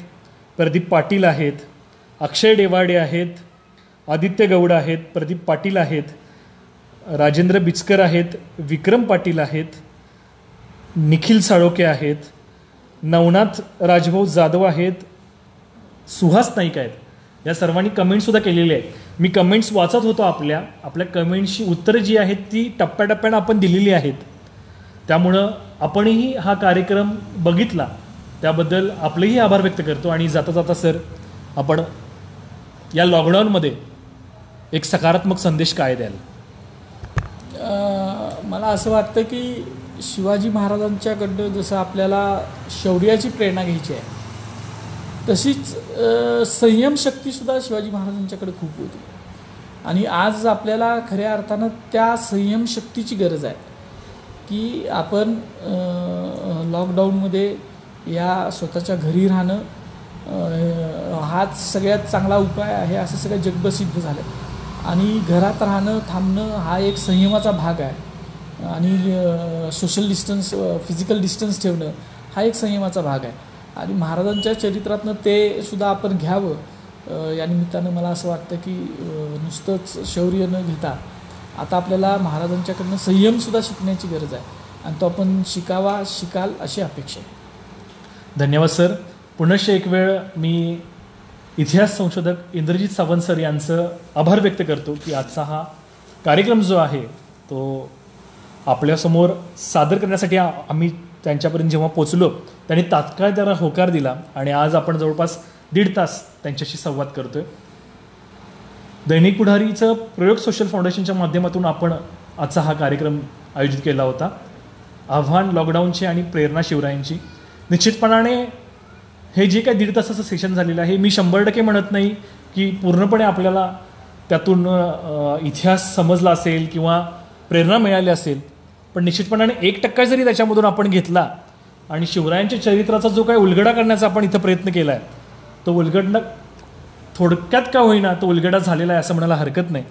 प्रदीप पाटील आहेत, अक्षय डेवाडे आहेत, आदित्य गौड आहेत, प्रदीप पाटील आहेत, राजेंद्र बिचकर आहेत, विक्रम पाटील आहेत, निखिल साळोके आहेत, नवनाथ राजभाऊ जाधव आहेत, सुहास नाईक आहेत, या सर्वांनी कमेंट्ससुद्धा केलेले आहेत. मी कमेंट्स वाचत होतो. आपल्या कमेंट्सची उत्तरं जी आहेत ती टप्प्याटप्प्यानं आपण दिलेली आहेत. त्यामुळं आपणही हा कार्यक्रम बघितला त्याबद्दल आपलेही आभार व्यक्त करतो. आणि जाता जाता सर, आपण या लॉकडाऊनमध्ये एक सकारात्मक संदेश काय द्याल? मला असं वाटतं की शिवाजी महाराजांच्याकडनं जसं आपल्याला शौर्याची प्रेरणा घ्यायची आहे, तशीच संयम शक्तीसुद्धा शिवाजी महाराजांच्याकडे खूप होती. आणि आज आपल्याला खऱ्या अर्थानं त्या संयम शक्तीची गरज आहे की आपण लॉकडाऊनमध्ये या स्वतःच्या घरी राहणं हाच सगळ्यात चांगला उपाय आहे असं सगळं जगप्रसिद्ध झालं. आणि घरात राहणं, थांबणं हा एक संयमाचा भाग आहे. आणि सोशल डिस्टन्स, फिजिकल डिस्टन्स ठेवणं हा एक संयमाचा भाग आहे. आणि महाराजांच्या चरित्रातनं ते सुद्धा आपण घ्यावं. या निमित्तानं मला असं वाटतं की नुसतंच शौर्य न घेता आता आपल्याला महाराजांच्याकडनं संयमसुद्धा शिकण्याची गरज आहे. आणि तो आपण शिकाल अशी अपेक्षा आहे. धन्यवाद सर. पुनश्च एक वेळ मी इतिहास संशोधक इंद्रजित सावंत सर यांचं आभार व्यक्त करतो की आजचा हा कार्यक्रम जो आहे तो आपल्यासमोर सादर करण्यासाठी आम्ही त्यांच्यापर्यंत जेव्हा पोचलो त्यांनी तात्काळ त्याला होकार दिला. आणि आज आपण जवळपास 1.5 तास त्यांच्याशी संवाद करतोय. दैनिक पुढारीचं प्रयोग सोशल फाउंडेशनच्या माध्यमातून आपण आजचा हा कार्यक्रम आयोजित केला होता. आव्हान लॉकडाऊनची आणि प्रेरणा शिवरायांची. निश्चितपणाने हे जे काही 1.5 तासाचं सेशन झालेलं आहे, मी 100% म्हणत नाही की पूर्णपणे आपल्याला त्यातून इतिहास समजला असेल किंवा प्रेरणा मिळाली असेल, पण निश्चितपणाने 1% जरी त्याच्यामधून आपण घेतला आणि शिवरायांच्या चरित्राचा जो काही उलगडा करण्याचा आपण इथं प्रयत्न केला आहे, तो उलगडणं थोडक्यात का होईना तो उलगडा झालेला आहे असं म्हणायला हरकत नाही.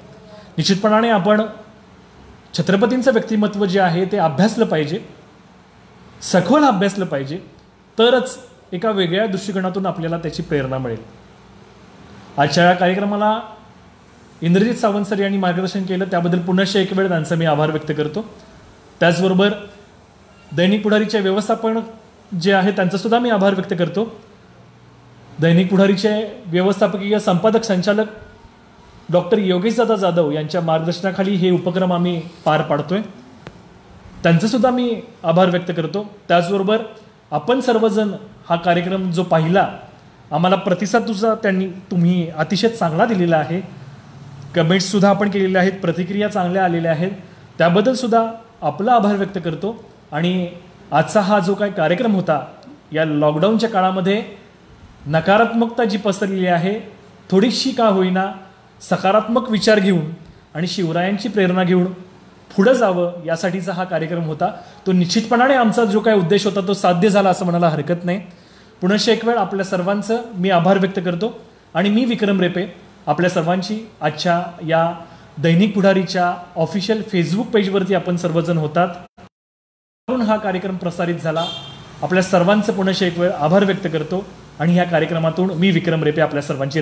निश्चितपणाने आपण छत्रपतींचं व्यक्तिमत्व जे आहे ते अभ्यासलं पाहिजे, सखोल अभ्यासलं पाहिजे, तरच एका वेगळ्या दृष्टिकोनातून आपल्याला त्याची प्रेरणा मिळेल. आजच्या या कार्यक्रमाला इंद्रजित सावंत सर यांनी मार्गदर्शन केलं, त्याबद्दल पुनश्च एक वेळ त्यांचा मी आभार व्यक्त करतो. त्याचबरोबर दैनिक पुढारीचे व्यवस्थापन जे आहे त्यांचासुद्धा मी आभार व्यक्त करतो. दैनिक पुढारीचे व्यवस्थापकीय संपादक संचालक डॉक्टर योगेशदादा जाधव यांच्या मार्गदर्शनाखाली हे उपक्रम आम्ही पार पाडतोय, त्यांचंसुद्धा मी आभार व्यक्त करतो. त्याचबरोबर आपण सर्वजण हा कार्यक्रम जो पाहिला, आम्हाला प्रतिसादसुद्धा तुम्ही अतिशय चांगला दिलेला आहे. कमेंट्ससुद्धा आपण केलेल्या आहेत, प्रतिक्रिया चांगल्या आलेल्या आहेत, त्याबद्दलसुद्धा आपला आभार व्यक्त करतो. आणि आजचा हा जो काही कार्यक्रम होता, या लॉकडाऊनच्या काळामध्ये नकारात्मकता जी पसरलेली आहे, थोडीशी का होईना सकारात्मक विचार घेऊन आणि शिवरायांची प्रेरणा घेऊन पुढं जावं यासाठीचा हा कार्यक्रम होता. तो निश्चितपणाने आमचा जो काही उद्देश होता तो साध्य झाला असं म्हणायला हरकत नाही. पुनश्च एक वेळ आपल्या सर्वांचं मी आभार व्यक्त करतो. आणि मी विक्रम रेपे आपल्या सर्वांची आजच्या या दैनिक पुढारीच्या ऑफिशियल फेसबुक पेजवरती आपण सर्वजण होतात, हा कार्यक्रम प्रसारित झाला. आपल्या सर्वांचं पुनश्च एक वेळ आभार व्यक्त करतो. आणि ह्या कार्यक्रमातून मी विक्रम रेपे आपल्या सर्वांची